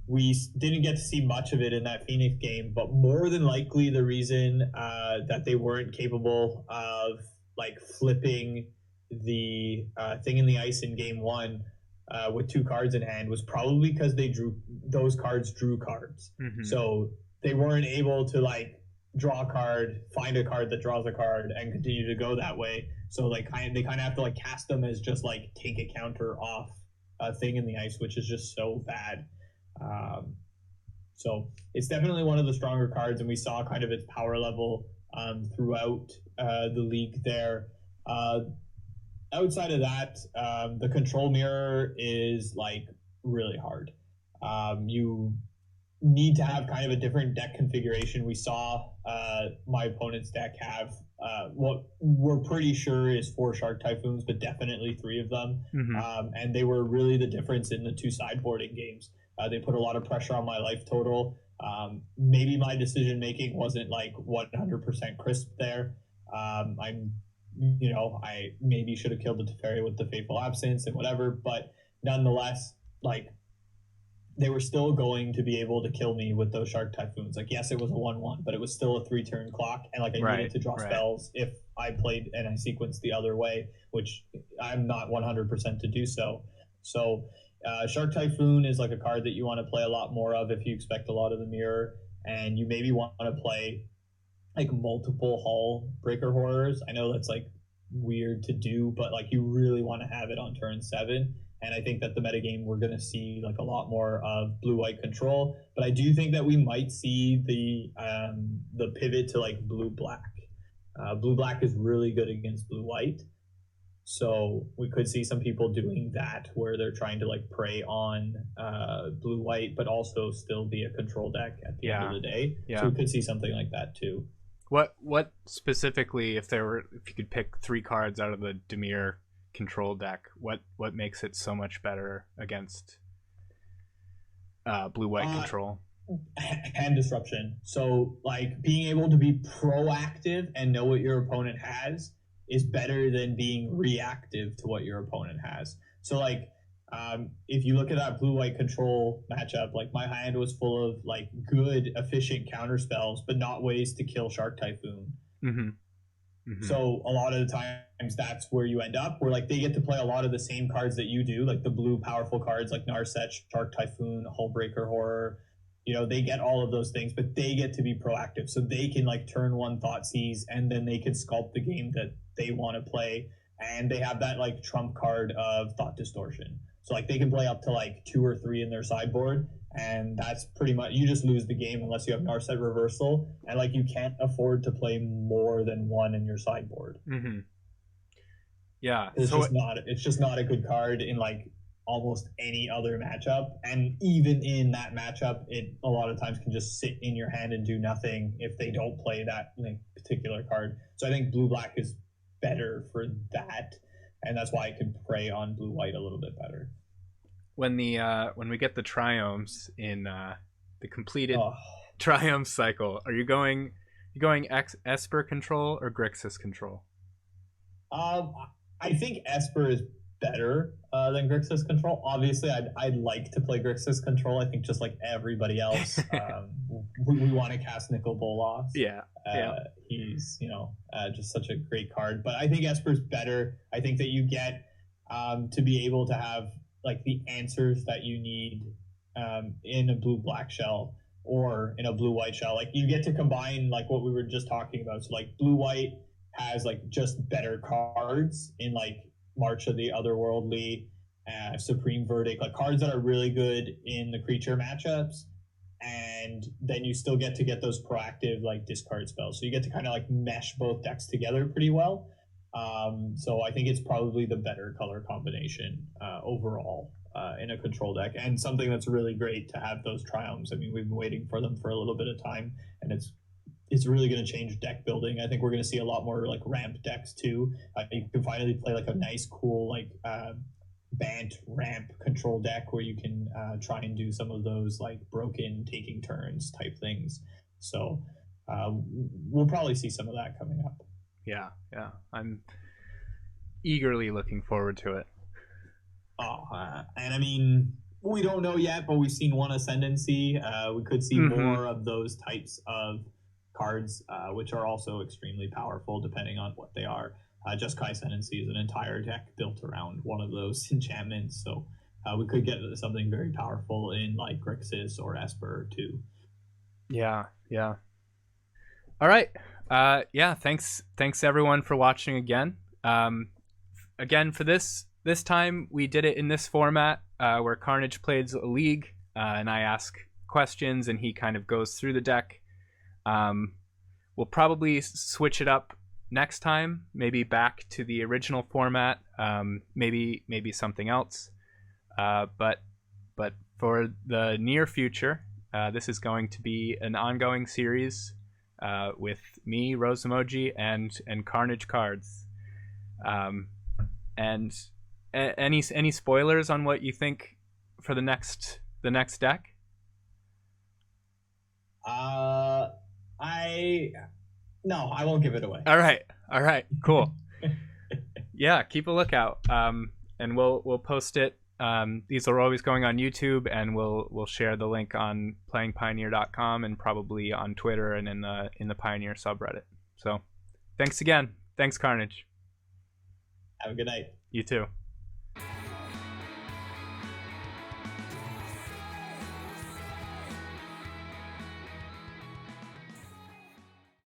We didn't get to see much of it in that Phoenix game, but more than likely the reason that they weren't capable of like flipping the thing in the ice in game 1 with 2 cards in hand was probably because those cards drew cards. So they weren't able to like draw a card, find a card that draws a card, and continue to go that way. So like they kind of have to like cast them as just like take a counter off a thing in the ice, which is just so bad. So it's definitely one of the stronger cards, and we saw kind of its power level throughout the league there. Outside of that, the control mirror is like really hard. You need to have kind of a different deck configuration. We saw my opponent's deck have what we're pretty sure is 4 Shark Typhoons, but definitely 3 of them. And they were really the difference in the 2 sideboarding games. They put a lot of pressure on my life total. Maybe my decision making wasn't like 100% crisp there. I maybe should have killed the Teferi with the Fateful Absence and whatever, but nonetheless, like they were still going to be able to kill me with those Shark Typhoons. Like, yes, it was a 1-1, but it was still a 3-turn clock, and like I needed to draw spells if I played and I sequenced the other way, which I'm not 100% to do so. So Shark Typhoon is like a card that you want to play a lot more of if you expect a lot of the mirror, and you maybe want to play like multiple Hull Breaker Horrors. I know that's like weird to do, but like you really want to have it on turn 7. And I think that the metagame, we're going to see like a lot more of blue-white control. But I do think that we might see the pivot to like blue-black. Blue-black is really good against blue-white. So we could see some people doing that where they're trying to like prey on blue-white, but also still be a control deck at the end of the day. Yeah. So we could see something like that too. What specifically, if you could pick 3 cards out of the Dimir control deck, what makes it so much better against blue-white control? Hand disruption. So like being able to be proactive and know what your opponent has is better than being reactive to what your opponent has. So like if you look at that blue-white control matchup, like my hand was full of like good efficient counter spells, but not ways to kill Shark Typhoon. So a lot of the times that's where you end up, where like they get to play a lot of the same cards that you do, like the blue powerful cards like Narset, Shark Typhoon, Hullbreaker Horror. You know, they get all of those things, but they get to be proactive. So they can like turn 1 Thoughtseize, and then they can sculpt the game that they want to play. And they have that like trump card of Thought Distortion. So like they can play up to like 2 or 3 in their sideboard, and that's pretty much, you just lose the game unless you have Narset Reversal, and like you can't afford to play more than 1 in your sideboard. Yeah, it's just not a good card in like almost any other matchup, and even in that matchup, it a lot of times can just sit in your hand and do nothing if they don't play that like particular card. So I think blue-black is better for that, and that's why it can prey on blue-white a little bit better. When we get the triomes in the completed triumph cycle, are you going Esper control or Grixis control? I think Esper is better than Grixis control. Obviously, I'd like to play Grixis control. I think just like everybody else, we want to cast Nicol Bolas. He's just such a great card. But I think Esper's better. I think that you get to be able to have like the answers that you need in a blue-black shell or in a blue-white shell. Like you get to combine like what we were just talking about. So like blue-white has like just better cards in like March of the Otherworldly, Supreme Verdict, like cards that are really good in the creature matchups, and then you still get those proactive like discard spells. So you get to kind of like mesh both decks together pretty well. So I think it's probably the better color combination overall in a control deck, and something that's really great to have those triumphs. I mean, we've been waiting for them for a little bit of time, and it's really going to change deck building. I think we're going to see a lot more like ramp decks too. You can finally play like a nice, cool like Bant ramp control deck where you can try and do some of those like broken taking turns type things. So we'll probably see some of that coming up. Yeah, I'm eagerly looking forward to it. And I mean, we don't know yet, but we've seen one Ascendancy. We could see more of those types of cards, which are also extremely powerful depending on what they are. Jeskai Ascendancy is an entire deck built around one of those enchantments, so we could get something very powerful in like Grixis or Esper too. Yeah. All right. Thanks everyone for watching again. Again, for this time we did it in this format where Karnage plays a league, and I ask questions and he kind of goes through the deck. We'll probably switch it up next time, maybe back to the original format, maybe something else. But for the near future, this is going to be an ongoing series with me, rose-emoji, and Karnage Cards. And any spoilers on what you think for the next deck? I won't give it away. All right, cool. Yeah, keep a lookout. And we'll post it. These are always going on YouTube, and we'll share the link on playingpioneer.com and probably on Twitter and in the Pioneer subreddit. So, thanks again. Thanks, Karnage. Have a good night. You too.